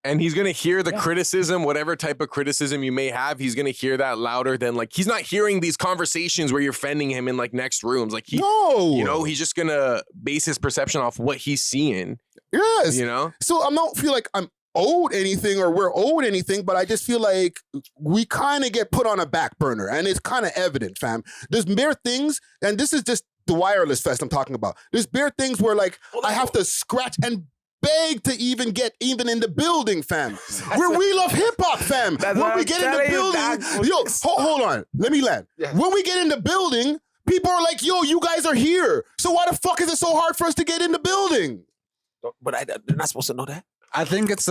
Speaker 4: And he's going to hear the criticism, whatever type of criticism you may have, he's going to hear that louder than like, he's not hearing these conversations where you're fending him in like next rooms. Like
Speaker 3: No.
Speaker 4: you know, he's just going to base his perception off what he's seeing,
Speaker 3: Yes.
Speaker 4: you know?
Speaker 3: So I don't feel like I'm owed anything or we're owed anything, but I just feel like we kind of get put on a back burner and it's kind of evident, fam. There's mere things, and this is just the wireless fest I'm talking about. There's bare things where like I have to scratch and beg to even get even in the building, fam. We love hip hop, fam. When we get in the building, yo, hold on, let me land. When we get in the building, people are like, yo, you guys are here. So why the fuck is it so hard for us to get in the building?
Speaker 1: But they're not supposed to know that.
Speaker 2: I think it's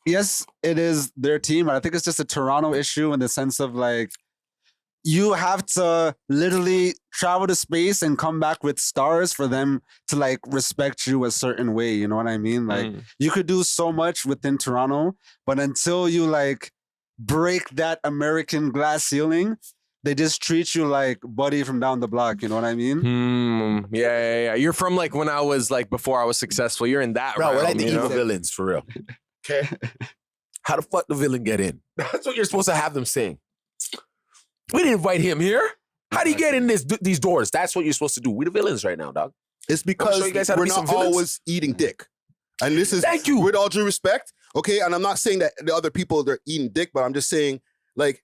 Speaker 2: yes, it is their team, but I think it's just a Toronto issue in the sense of like you have to literally travel to space and come back with stars for them to like respect you a certain way. You know what I mean? Like you could do so much within Toronto, but until you like break that American glass ceiling, they just treat you like buddy from down the block. You know what I mean?
Speaker 4: Yeah. You're from like when I was like, before I was successful, you're in that
Speaker 1: Bro,
Speaker 4: realm,
Speaker 1: we're like the
Speaker 4: you
Speaker 1: evil
Speaker 4: know?
Speaker 1: villains, for real. Okay? How the fuck the villain get in? That's what you're supposed to have them saying. We didn't invite him here. How do you get in these doors? That's what you're supposed to do. We the villains right now, dog.
Speaker 3: It's because
Speaker 1: show you guys how to
Speaker 3: we're
Speaker 1: be some
Speaker 3: not
Speaker 1: villains.
Speaker 3: always eating dick. And this is,
Speaker 1: Thank you.
Speaker 3: with all due respect, okay? And I'm not saying that the other people, they're eating dick, but I'm just saying, like,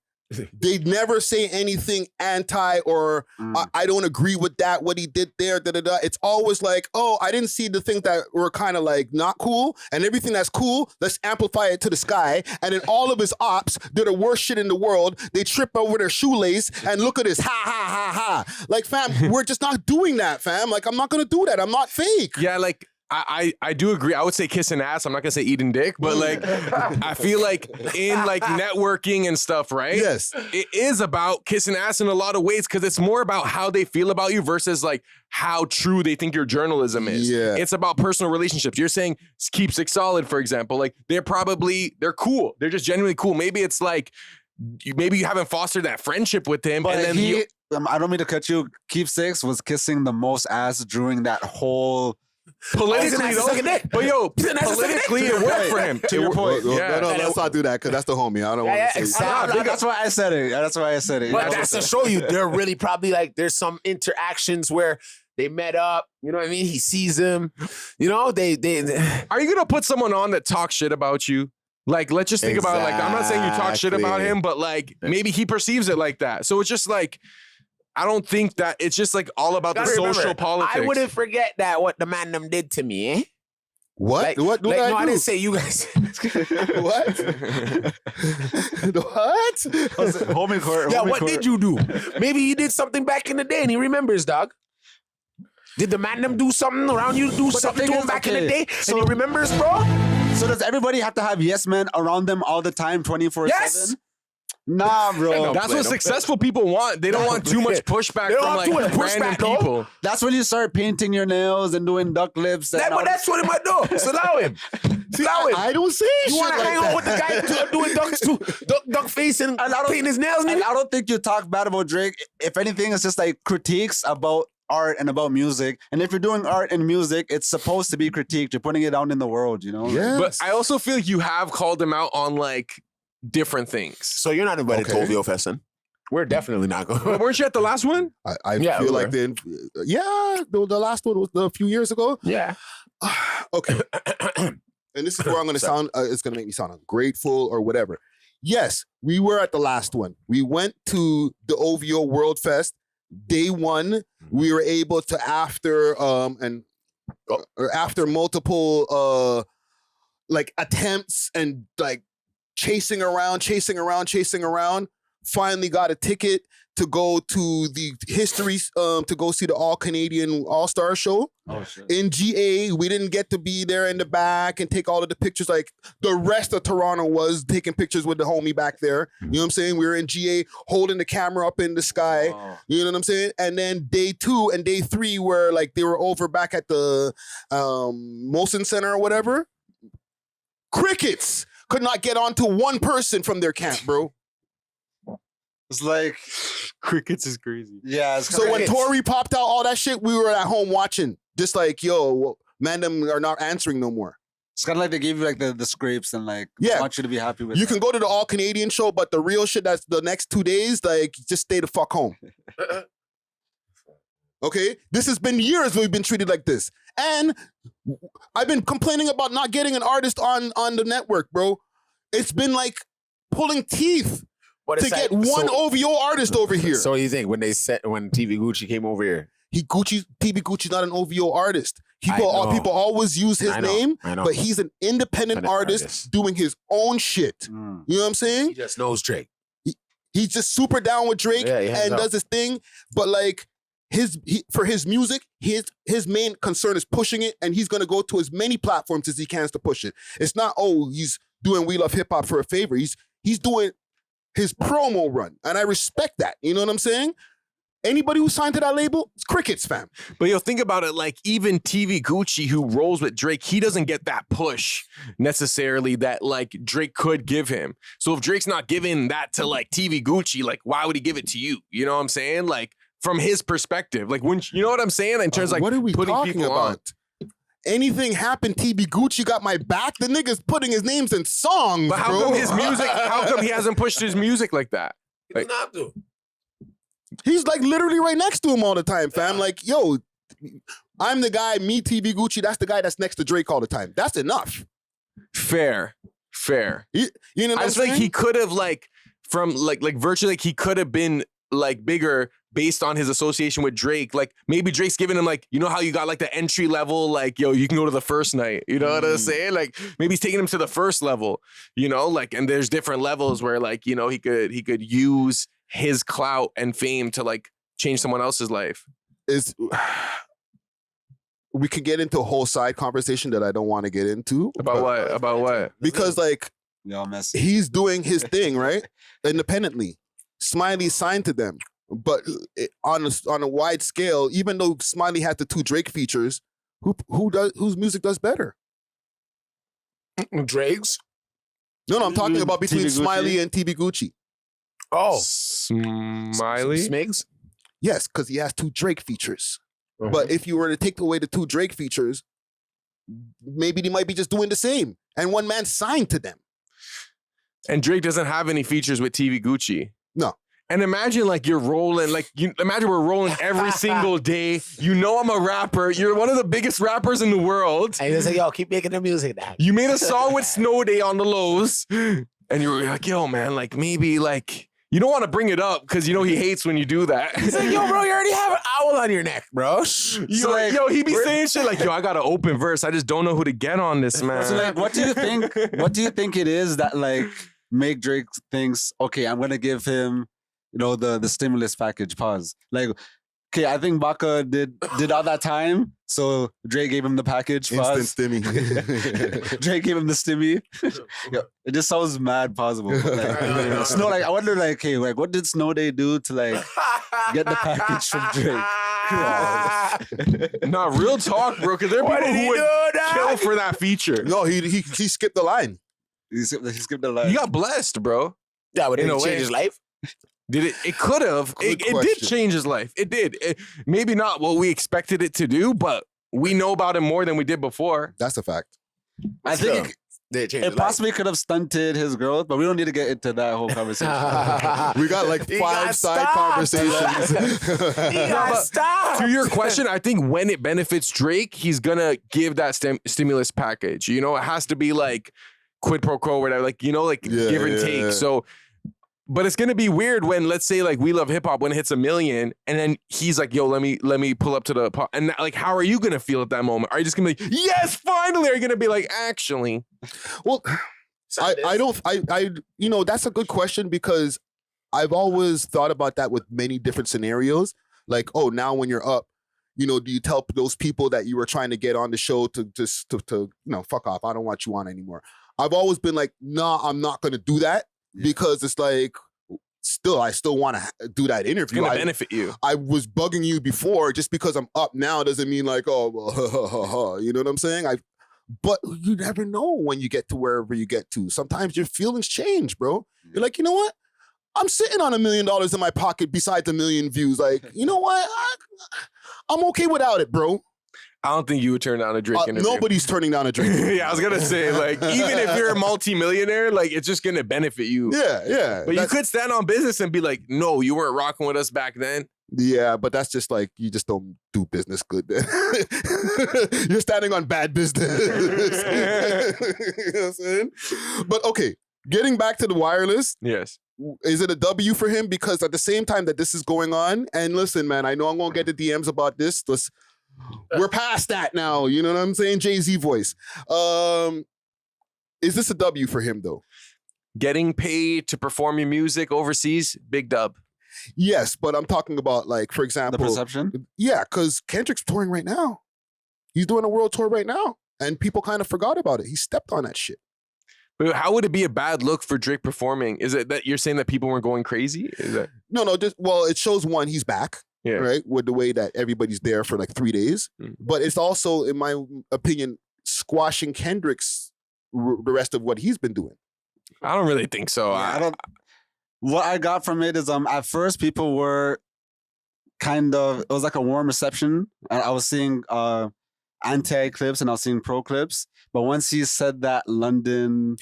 Speaker 3: they never say anything anti or I don't agree with that, what he did there, da-da-da. It's always like, oh, I didn't see the things that were kind of like not cool, and everything that's cool, let's amplify it to the sky. And then all of his ops, they're the worst shit in the world. They trip over their shoelace and look at this, ha, ha, ha, ha. Like, fam, we're just not doing that, fam. Like, I'm not going to do that. I'm not fake.
Speaker 4: Yeah, like I do agree. I would say kissing ass. I'm not gonna say eating dick, but like I feel like in like networking and stuff, right?
Speaker 3: Yes.
Speaker 4: It is about kissing ass in a lot of ways because it's more about how they feel about you versus like how true they think your journalism is.
Speaker 3: Yeah.
Speaker 4: It's about personal relationships. You're saying keep Six Solid, for example. Like they're cool. They're just genuinely cool. Maybe it's like maybe you haven't fostered that friendship with him,
Speaker 2: But
Speaker 4: and then
Speaker 2: I don't mean to cut you. Keep Six was kissing the most ass during that whole.
Speaker 4: politically, but yo, politically it worked for him.
Speaker 2: To your point.
Speaker 3: No, let's not do that because that's the homie. I don't want to say
Speaker 1: exactly.
Speaker 2: That's why I said it. That's why I said it.
Speaker 1: But that's to show you there really probably like there's some interactions where They met up. You know what I mean? He sees him. You know, they
Speaker 4: Are you gonna put someone on that talks shit about you? Like, let's just think about it. Like, I'm not saying you talk shit about him, but like maybe he perceives it like that. So it's just like, I don't think that it's just like all about the social politics.
Speaker 1: I wouldn't forget that what the man them did to me, eh?
Speaker 3: What?
Speaker 1: Like,
Speaker 3: What?
Speaker 1: like, no,
Speaker 3: I
Speaker 1: I didn't say you guys.
Speaker 3: What? What?
Speaker 2: Homie court.
Speaker 1: Yeah, what did you do? Maybe he did something back in the day and he remembers, dog. Did the man them do something around you? Do something to him back in the day?
Speaker 2: So
Speaker 1: and he remembers, bro?
Speaker 2: So does everybody have to have yes men around them all the time, 24/7?
Speaker 1: Yes.
Speaker 2: Nah, bro.
Speaker 4: That's what successful people want. They don't want too much pushback
Speaker 1: They don't
Speaker 4: from
Speaker 1: want
Speaker 4: like
Speaker 1: too much
Speaker 4: random
Speaker 1: pushback, though.
Speaker 4: people.
Speaker 2: That's when you start painting your nails and doing duck lips. And
Speaker 1: But that's what he might do. So allow him. Allow him.
Speaker 3: I don't say
Speaker 1: You
Speaker 3: shit
Speaker 1: want to
Speaker 3: like
Speaker 1: hang out
Speaker 3: that.
Speaker 1: with the guy doing duck face and painting his nails,
Speaker 2: And
Speaker 1: nigga?
Speaker 2: I don't think you talk bad about Drake. If anything, it's just like critiques about art and about music. And if you're doing art and music, it's supposed to be critiqued. You're putting it out in the world, you know?
Speaker 3: Yeah.
Speaker 4: But I also feel like you have called him out on like different things.
Speaker 1: So you're not invited to OVO Festin. We're definitely not going.
Speaker 4: But weren't you at the last one?
Speaker 3: I
Speaker 1: Yeah,
Speaker 3: feel
Speaker 1: we
Speaker 3: like the last one was a few years ago.
Speaker 1: Yeah.
Speaker 3: Okay. And this is where I'm going to sound, it's going to make me sound ungrateful or whatever. Yes, we were at the last one. We went to the OVO World Fest. Day one, we were able to, after multiple like attempts and like chasing around, finally got a ticket to go to the to go see the All Canadian All-Star show.
Speaker 2: Oh, shit.
Speaker 3: In GA. We didn't get to be there in the back and take all of the pictures like the rest of Toronto was taking pictures with the homie back there. You know what I'm saying? We were in GA holding the camera up in the sky.
Speaker 2: Oh.
Speaker 3: You know what I'm saying? And then day 2 and day 3 were like they were over back at the Molson Center or whatever. Crickets could not get onto one person from their camp, bro.
Speaker 2: It's like,
Speaker 4: Crickets is crazy.
Speaker 2: yeah. It's
Speaker 3: So when Tory popped out all that shit, we were at home watching. Just like, yo, man, them are not answering no more.
Speaker 2: it's kind of like they gave you like the scrapes and like,
Speaker 3: Yeah.
Speaker 2: want you to be happy with
Speaker 3: You
Speaker 2: that.
Speaker 3: can go to the All Canadian show, but the real shit that's the next 2 days, like, just stay the fuck home. Okay? This has been years we've been treated like this. And I've been complaining about not getting an artist on the network, bro. It's been like pulling teeth to get one OVO artist over here.
Speaker 1: So you think when TV Gucci came over here?
Speaker 3: TV Gucci's not an OVO artist.
Speaker 1: I know.
Speaker 3: People always use his
Speaker 1: I know,
Speaker 3: name,
Speaker 1: I know.
Speaker 3: but he's an independent artist doing his own shit.
Speaker 2: Mm.
Speaker 3: You know what I'm saying?
Speaker 1: He just knows Drake.
Speaker 3: He's just super down with Drake
Speaker 1: Yeah, he hands
Speaker 3: and
Speaker 1: out.
Speaker 3: does his thing. But like for his music, his main concern is pushing it, and he's gonna go to as many platforms as he can to push it. It's not he's doing We Love Hip Hop for a favor. He's doing his promo run, and I respect that. You know what I'm saying? Anybody who signed to that label, it's crickets, fam.
Speaker 4: But you'll think about it, like even TV Gucci, who rolls with Drake, he doesn't get that push necessarily that like Drake could give him. So if Drake's not giving that to like TV Gucci, like why would he give it to you? You know what I'm saying? Like from his perspective, like when you know what I'm saying in terms of like
Speaker 3: what are we
Speaker 4: putting
Speaker 3: talking
Speaker 4: people on.
Speaker 3: about? Anything happened, TB Gucci got my back. The nigga's putting his names in songs,
Speaker 4: But how
Speaker 3: bro.
Speaker 4: come his music? How come he hasn't pushed his music like that?
Speaker 1: He doesn't have to.
Speaker 3: He's like literally right next to him all the time, fam. Like, yo, I'm the guy, me, TV Gucci, that's the guy that's next to Drake all the time. That's enough.
Speaker 4: Fair.
Speaker 3: You know what
Speaker 4: I
Speaker 3: I'm
Speaker 4: just think
Speaker 3: saying?
Speaker 4: he could have like from like virtually like he could have been like bigger based on his association with Drake. Like maybe Drake's giving him like, you know how you got like the entry level, like, yo, you can go to the first night. You know what I'm saying? Like maybe he's taking him to the first level, you know, like, and there's different levels where like, you know, he could use his clout and fame to like change someone else's life.
Speaker 3: We could get into a whole side conversation that I don't want to get into.
Speaker 4: About what? About what?
Speaker 3: Because like
Speaker 2: Y'all messy.
Speaker 3: he's doing his thing, right? Independently. Smiley signed to them. But on a wide scale, even though Smiley had the 2 Drake features, whose music does better?
Speaker 1: Drake's?
Speaker 3: No, I'm talking about between
Speaker 2: TB Gucci?
Speaker 3: Smiley and TB Gucci.
Speaker 1: Oh.
Speaker 4: Smiley?
Speaker 1: Smigs?
Speaker 3: Yes, because he has 2 Drake features.
Speaker 1: Uh-huh.
Speaker 3: But if you were to take away the 2 Drake features, maybe they might be just doing the same. And one man signed to them.
Speaker 4: And Drake doesn't have any features with TV Gucci.
Speaker 3: No.
Speaker 4: And imagine like you're rolling, imagine we're rolling every single day. You know I'm a rapper. You're one of the biggest rappers in the world.
Speaker 1: And he's like, yo, keep making the music now.
Speaker 4: You made a song with Snow Day on the lows. And you were like, yo, man, like maybe like, you don't want to bring it up because you know he hates when you do that.
Speaker 1: He's like, yo, bro, you already have an owl on your neck, bro.
Speaker 4: Yo, he be saying shit like, yo, I got an open verse. I just don't know who to get on this, man.
Speaker 2: So like, what do you think it is that like make Drake thinks, okay, I'm gonna give him, you know, the stimulus package, pause. Like, okay, I think Baka did all that time, so Drake gave him the package, pause.
Speaker 3: Instant stimmy.
Speaker 2: Drake gave him the stimmy. Yeah, it just sounds mad possible. Like, Snow, like, I wonder, like, hey, like, what did Snow Day do to like get the package from Drake?
Speaker 4: Nah, real talk, bro, because there are people who would kill for that feature.
Speaker 3: No, he skipped the line.
Speaker 2: He skipped the line.
Speaker 4: He got blessed, bro.
Speaker 1: Yeah, but it
Speaker 4: In a
Speaker 1: change
Speaker 4: way.
Speaker 1: his life.
Speaker 4: Did it? It could have. It did
Speaker 3: question.
Speaker 4: change his life. It did. Maybe not what we expected it to do, but we know about him more than we did before.
Speaker 3: That's a fact.
Speaker 2: I think it possibly could have stunted his growth, but we don't need to get into that whole conversation.
Speaker 3: We got like
Speaker 1: He
Speaker 3: 5
Speaker 1: got
Speaker 3: side
Speaker 1: stopped.
Speaker 3: conversations.
Speaker 4: To your question, I think when it benefits Drake, he's gonna give that stimulus package. You know, it has to be like quid pro quo or whatever, like, you know, like give and take.
Speaker 3: Yeah.
Speaker 4: So, but it's gonna be weird when, let's say, like We Love Hip Hop, when it hits 1 million, and then he's like, "Yo, let me pull up to the pop," and like, how are you gonna feel at that moment? Are you just gonna be like, "Yes, finally"? Or are you gonna be like, "Actually"?
Speaker 3: Well, I you know, that's a good question because I've always thought about that with many different scenarios. Like, oh, now when you're up, you know, do you tell those people that you were trying to get on the show to just to you know, fuck off, I don't want you on anymore? I've always been like, nah, I'm not gonna do that because it's like, I still want to do that interview.
Speaker 4: It's gonna benefit you.
Speaker 3: I was bugging you before. Just because I'm up now doesn't mean like, oh, well, you know what I'm saying? But you never know when you get to wherever you get to. Sometimes your feelings change, bro. You're like, you know what? I'm sitting on $1 million in my pocket besides 1 million views. Like, you know what? I'm okay without it, bro.
Speaker 4: I don't think you would turn down a Drake interview.
Speaker 3: Nobody's turning down a Drake interview.
Speaker 4: Yeah, I was gonna say, like, even if you're a multimillionaire, like, it's just gonna benefit you.
Speaker 3: Yeah.
Speaker 4: But you could stand on business and be like, no, you weren't rocking with us back then.
Speaker 3: Yeah, but that's just like, you just don't do business good then. You're standing on bad business. You know what I'm saying? But okay, getting back to the wireless.
Speaker 4: Yes.
Speaker 3: Is it a W for him? Because at the same time that this is going on, and listen, man, I know I'm gonna get the DMs about this. We're past that now. You know what I'm saying? Jay-Z voice. Is this a W for him though?
Speaker 4: Getting paid to perform your music overseas, big dub.
Speaker 3: Yes, but I'm talking about, like, for example,
Speaker 2: The perception?
Speaker 3: Yeah, because Kendrick's touring right now. He's doing a world tour right now, and people kind of forgot about it. He stepped on that shit.
Speaker 4: But how would it be a bad look for Drake performing? Is it that you're saying that people weren't going crazy? Is that
Speaker 3: No, well, it shows one, he's back,
Speaker 4: yeah?
Speaker 3: right? With the way that everybody's there for like 3 days. But it's also, in my opinion, squashing Kendrick's the rest of what he's been doing.
Speaker 4: I don't really think so.
Speaker 2: I don't. What I got from it is, at first people were kind of, it was like a warm reception. And I was seeing anti-Clipse and I was seeing pro-Clipse. But once he said that London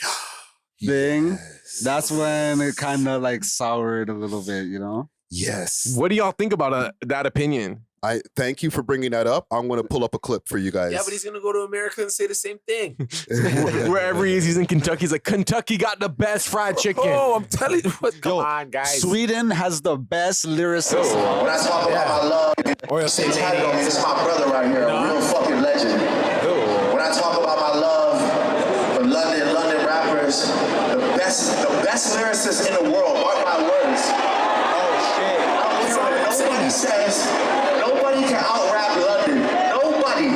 Speaker 2: thing, that's when it kind of like soured a little bit, you know?
Speaker 3: Yes.
Speaker 4: What do y'all think about that opinion?
Speaker 3: I thank you for bringing that up. I'm going to pull up a clip for you guys.
Speaker 1: Yeah, but he's gonna go to America and say the same thing.
Speaker 4: Wherever he is, he's in Kentucky. He's like, Kentucky got the best fried chicken.
Speaker 1: Oh, I'm telling you, come on, guys.
Speaker 2: Sweden has the best lyricists.
Speaker 8: When I talk about my love,
Speaker 1: Or he'll say
Speaker 8: it's my brother right here, a real fucking legend. When I talk about my love for London rappers, the best lyricists in the world, mark my words. Oh shit. Nobody says, nobody can out-rap London. Nobody.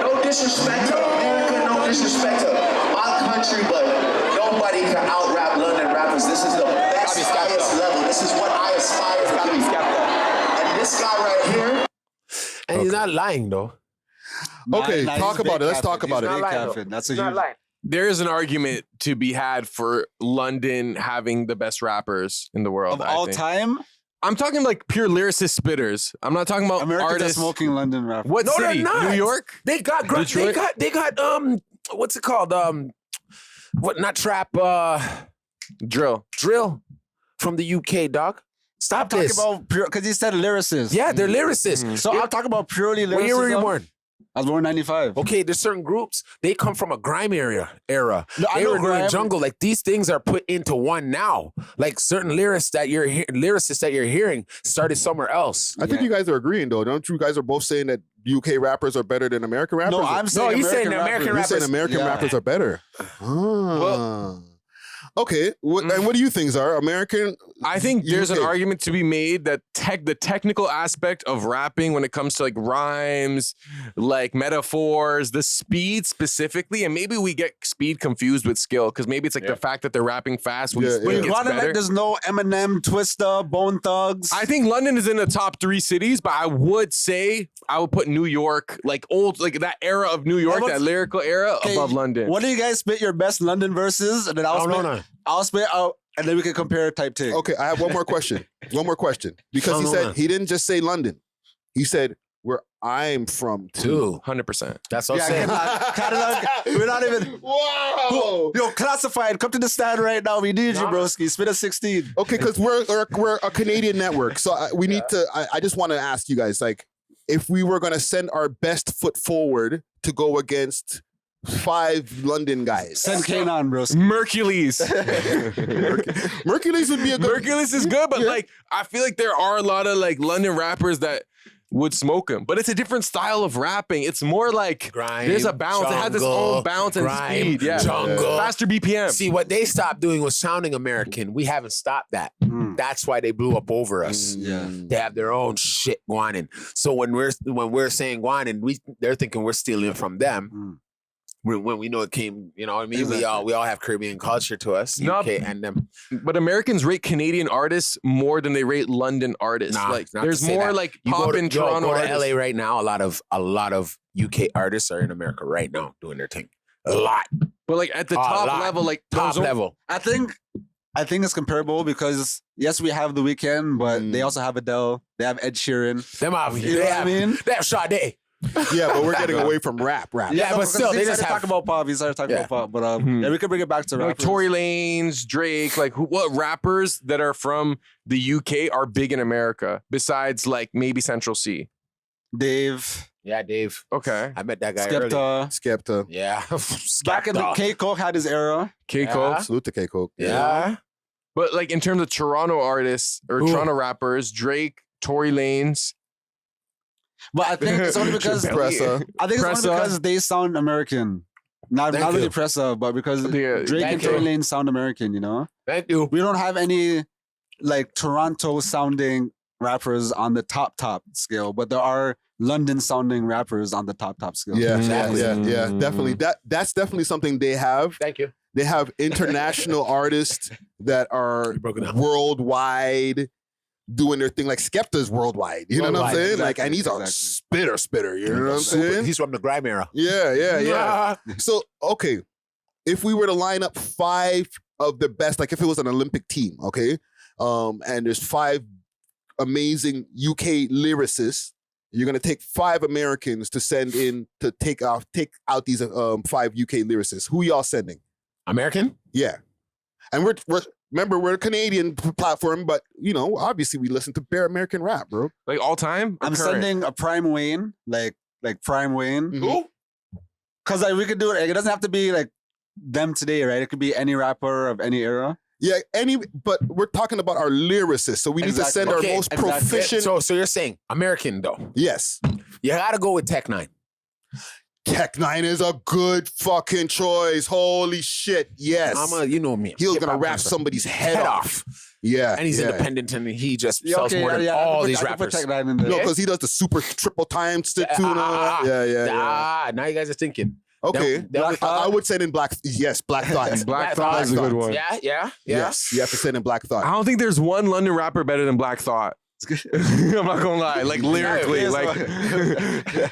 Speaker 8: No disrespect to America, no disrespect to my country, but nobody can out-rap London rappers. This is the best, highest level. This is what I aspire to be. And this guy right here.
Speaker 1: And he's not lying, though.
Speaker 3: Okay,
Speaker 2: Nah,
Speaker 3: talk
Speaker 2: he's
Speaker 3: about
Speaker 2: big
Speaker 3: it. Let's
Speaker 2: caffeine.
Speaker 3: talk about
Speaker 2: He's
Speaker 3: it.
Speaker 2: big
Speaker 1: lying, though.
Speaker 2: caffeine. That's a
Speaker 1: He's not
Speaker 2: huge.
Speaker 1: lying.
Speaker 4: There is an argument to be had for London having the best rappers in the world.
Speaker 2: Of
Speaker 4: I
Speaker 2: all
Speaker 4: think.
Speaker 2: time,
Speaker 4: I'm talking like pure lyricist spitters. I'm not talking about
Speaker 2: America's a
Speaker 4: artists.
Speaker 2: smoking London rapper.
Speaker 4: What
Speaker 1: No,
Speaker 4: city?
Speaker 1: they're not.
Speaker 4: New York?
Speaker 1: They got
Speaker 4: Detroit?
Speaker 1: they got what's it called? What, not trap,
Speaker 4: Drill.
Speaker 1: drill from the UK, dog. Stop
Speaker 2: Talking
Speaker 1: this.
Speaker 2: about because he said lyricist.
Speaker 1: Yeah, they're lyricists.
Speaker 2: So I'll talk about purely lyricism.
Speaker 1: When year were you born?
Speaker 2: I was born in 95.
Speaker 1: Okay, there's certain groups, they come from a grime era.
Speaker 2: No, I
Speaker 1: They
Speaker 2: know
Speaker 1: were doing
Speaker 2: grime.
Speaker 1: jungle. Like these things are put into one now. Like certain lyricists that you're hearing started somewhere else.
Speaker 3: I think you guys are agreeing though. Don't you guys are both saying that UK rappers are better than American rappers?
Speaker 2: No, I'm saying
Speaker 1: he's saying the American
Speaker 3: You're
Speaker 1: rappers.
Speaker 3: saying American
Speaker 2: Yeah.
Speaker 3: rappers are better. Okay, and what do you think, Zara? American?
Speaker 4: I think there's an
Speaker 3: UK.
Speaker 4: argument to be made that the technical aspect of rapping when it comes to like rhymes, like metaphors, the speed specifically, and maybe we get speed confused with skill because maybe it's like the fact that they're rapping fast when
Speaker 3: Yeah,
Speaker 4: you
Speaker 3: yeah.
Speaker 4: think
Speaker 2: You
Speaker 4: it's
Speaker 2: want to
Speaker 4: better.
Speaker 2: like there's no Eminem, Twista, Bone Thugs.
Speaker 4: I think London is in the top 3 cities, but I would say I would put New York, like old, like that era of New York,
Speaker 2: How about-
Speaker 4: that lyrical era,
Speaker 2: Okay,
Speaker 4: above London.
Speaker 2: What do you guys spit your best London verses? And then I'll spit out, and then we can compare type take.
Speaker 3: Okay, I have one more question. Because he
Speaker 1: No,
Speaker 3: said
Speaker 1: no.
Speaker 3: he didn't just say London. He said where I'm from too.
Speaker 4: 100%.
Speaker 1: That's what I'm saying.
Speaker 2: Catalog. We're not even.
Speaker 3: Wow.
Speaker 2: Yo, classified. Come to the stand right now. We need you, broski. Spit a 16.
Speaker 3: Okay, because we're a Canadian network, so we need to. I just want to ask you guys, like, if we were gonna send our best foot forward to go against 5 London guys,
Speaker 2: Send Kanon, broski.
Speaker 4: Mercules.
Speaker 3: Mercules would be a good.
Speaker 4: Mercules is good, but like I feel like there are a lot of like London rappers that would smoke him, but it's a different style of rapping. It's more like
Speaker 1: Grime,
Speaker 4: there's a bounce. It has its
Speaker 1: jungle,
Speaker 4: own bounce and
Speaker 1: grime,
Speaker 4: speed. Yeah,
Speaker 1: jungle.
Speaker 4: faster BPM.
Speaker 1: See, what they stopped doing was sounding American. We haven't stopped that. That's why they blew up over us.
Speaker 2: Yeah.
Speaker 1: They have their own shit going in. So when we're saying guanin, they're thinking we're stealing from them. When we know it came, you know what I mean?
Speaker 2: Exactly.
Speaker 1: We all have Caribbean culture to us,
Speaker 4: No,
Speaker 1: UK and them.
Speaker 4: But Americans rate Canadian artists more than they rate London artists.
Speaker 1: Nah,
Speaker 4: like
Speaker 1: not to
Speaker 4: there's
Speaker 1: say
Speaker 4: more
Speaker 1: that.
Speaker 4: like
Speaker 1: You
Speaker 4: pop in Toronto
Speaker 1: go to
Speaker 4: artists.
Speaker 1: LA right now. A lot of UK artists are in America right now doing their thing. A lot.
Speaker 4: But like at the
Speaker 1: A
Speaker 4: top
Speaker 1: lot.
Speaker 4: level, like
Speaker 1: Top
Speaker 4: those-
Speaker 1: level.
Speaker 2: I think it's comparable because yes, we have The Weeknd, but they also have Adele. They have Ed Sheeran.
Speaker 1: Them out.
Speaker 2: You know what I mean?
Speaker 1: They have Sade.
Speaker 3: Yeah, but we're getting away from rap.
Speaker 1: Yeah, but still, they just
Speaker 2: talk
Speaker 1: have.
Speaker 2: about pop. He started talking
Speaker 1: Yeah.
Speaker 2: about pop, but yeah, we could bring it back to
Speaker 4: like
Speaker 2: rappers.
Speaker 4: Tory Lanez, Drake, like what rappers that are from the UK are big in America besides like maybe Central C?
Speaker 2: Dave,
Speaker 1: Yeah, Dave.
Speaker 4: Okay.
Speaker 1: I met that guy earlier.
Speaker 2: Skepta.
Speaker 3: Skepta.
Speaker 1: Yeah.
Speaker 2: Back in the K. Cole had his era.
Speaker 4: K-Cole.
Speaker 1: Yeah.
Speaker 3: Salute to K. Coke.
Speaker 1: Yeah.
Speaker 4: But like in terms of Toronto artists or
Speaker 1: Who?
Speaker 4: Toronto rappers, Drake, Tory Lanez.
Speaker 2: But I think it's only because
Speaker 3: Pressa.
Speaker 2: I think it's
Speaker 4: Pressa.
Speaker 2: only because they sound American. Not
Speaker 1: Thank
Speaker 2: really
Speaker 1: you.
Speaker 2: Pressa, but because
Speaker 4: Yeah,
Speaker 2: Drake and
Speaker 1: thank you.
Speaker 2: Tory Lanez sound American, you know?
Speaker 1: Thank you.
Speaker 2: We don't have any like Toronto sounding rappers on the top scale, but there are London sounding rappers on the top scale.
Speaker 3: Yeah,
Speaker 1: Exactly.
Speaker 3: yeah, definitely. That's definitely something they have.
Speaker 1: Thank you.
Speaker 3: They have international artists that are
Speaker 1: You broke it down.
Speaker 3: worldwide doing their thing. Like Skepta's worldwide. You know what I'm
Speaker 1: Worldwide,
Speaker 3: saying? Like,
Speaker 2: exactly,
Speaker 3: and he's a
Speaker 2: exactly.
Speaker 3: spitter. You know what I'm saying?
Speaker 1: He's from the grime era.
Speaker 3: Yeah. So, okay, if we were to line up 5 of the best, like if it was an Olympic team, okay, and there's 5 amazing UK lyricists, you're gonna take 5 Americans to send in to take out these 5 UK lyricists. Who y'all sending?
Speaker 1: American?
Speaker 3: Yeah, and we're remember we're a Canadian platform, but you know obviously we listen to bare American rap, bro.
Speaker 4: Like all time? Or
Speaker 2: I'm
Speaker 4: current?
Speaker 2: sending a Prime Wayne, like Prime Wayne.
Speaker 3: Mhm.
Speaker 1: Who?
Speaker 2: Cause like we could do it. Like, it doesn't have to be like them today, right? It could be any rapper of any era.
Speaker 3: Yeah, but we're talking about our lyricists, so we need to
Speaker 2: Exactly.
Speaker 3: send our
Speaker 1: Okay,
Speaker 3: most
Speaker 2: exactly.
Speaker 3: proficient.
Speaker 1: So you're saying American though?
Speaker 3: Yes.
Speaker 1: You gotta go with Tech 9.
Speaker 3: Tech 9 is a good fucking choice. Holy shit. Yes.
Speaker 1: You know me.
Speaker 3: He's gonna
Speaker 1: Hip-hop
Speaker 3: rap
Speaker 1: person.
Speaker 3: somebody's head off. Yeah.
Speaker 1: And he's
Speaker 3: yeah.
Speaker 1: independent and he just sells more than
Speaker 2: I
Speaker 1: all
Speaker 2: could
Speaker 1: these
Speaker 2: put
Speaker 1: rappers.
Speaker 2: Tech Nine in there.
Speaker 3: No, because he does the super triple time stick tune. Yeah.
Speaker 1: Now you guys are thinking.
Speaker 3: Okay.
Speaker 1: Then
Speaker 2: Black
Speaker 3: I
Speaker 2: Thought?
Speaker 3: would send in Black Thought.
Speaker 4: Black Thought is a good one.
Speaker 1: Yeah.
Speaker 3: Yes. You have to send in Black
Speaker 4: I
Speaker 3: Thought.
Speaker 4: don't think there's one London rapper better than Black Thought. I'm not gonna lie. Like lyrically,
Speaker 2: Yeah,
Speaker 4: like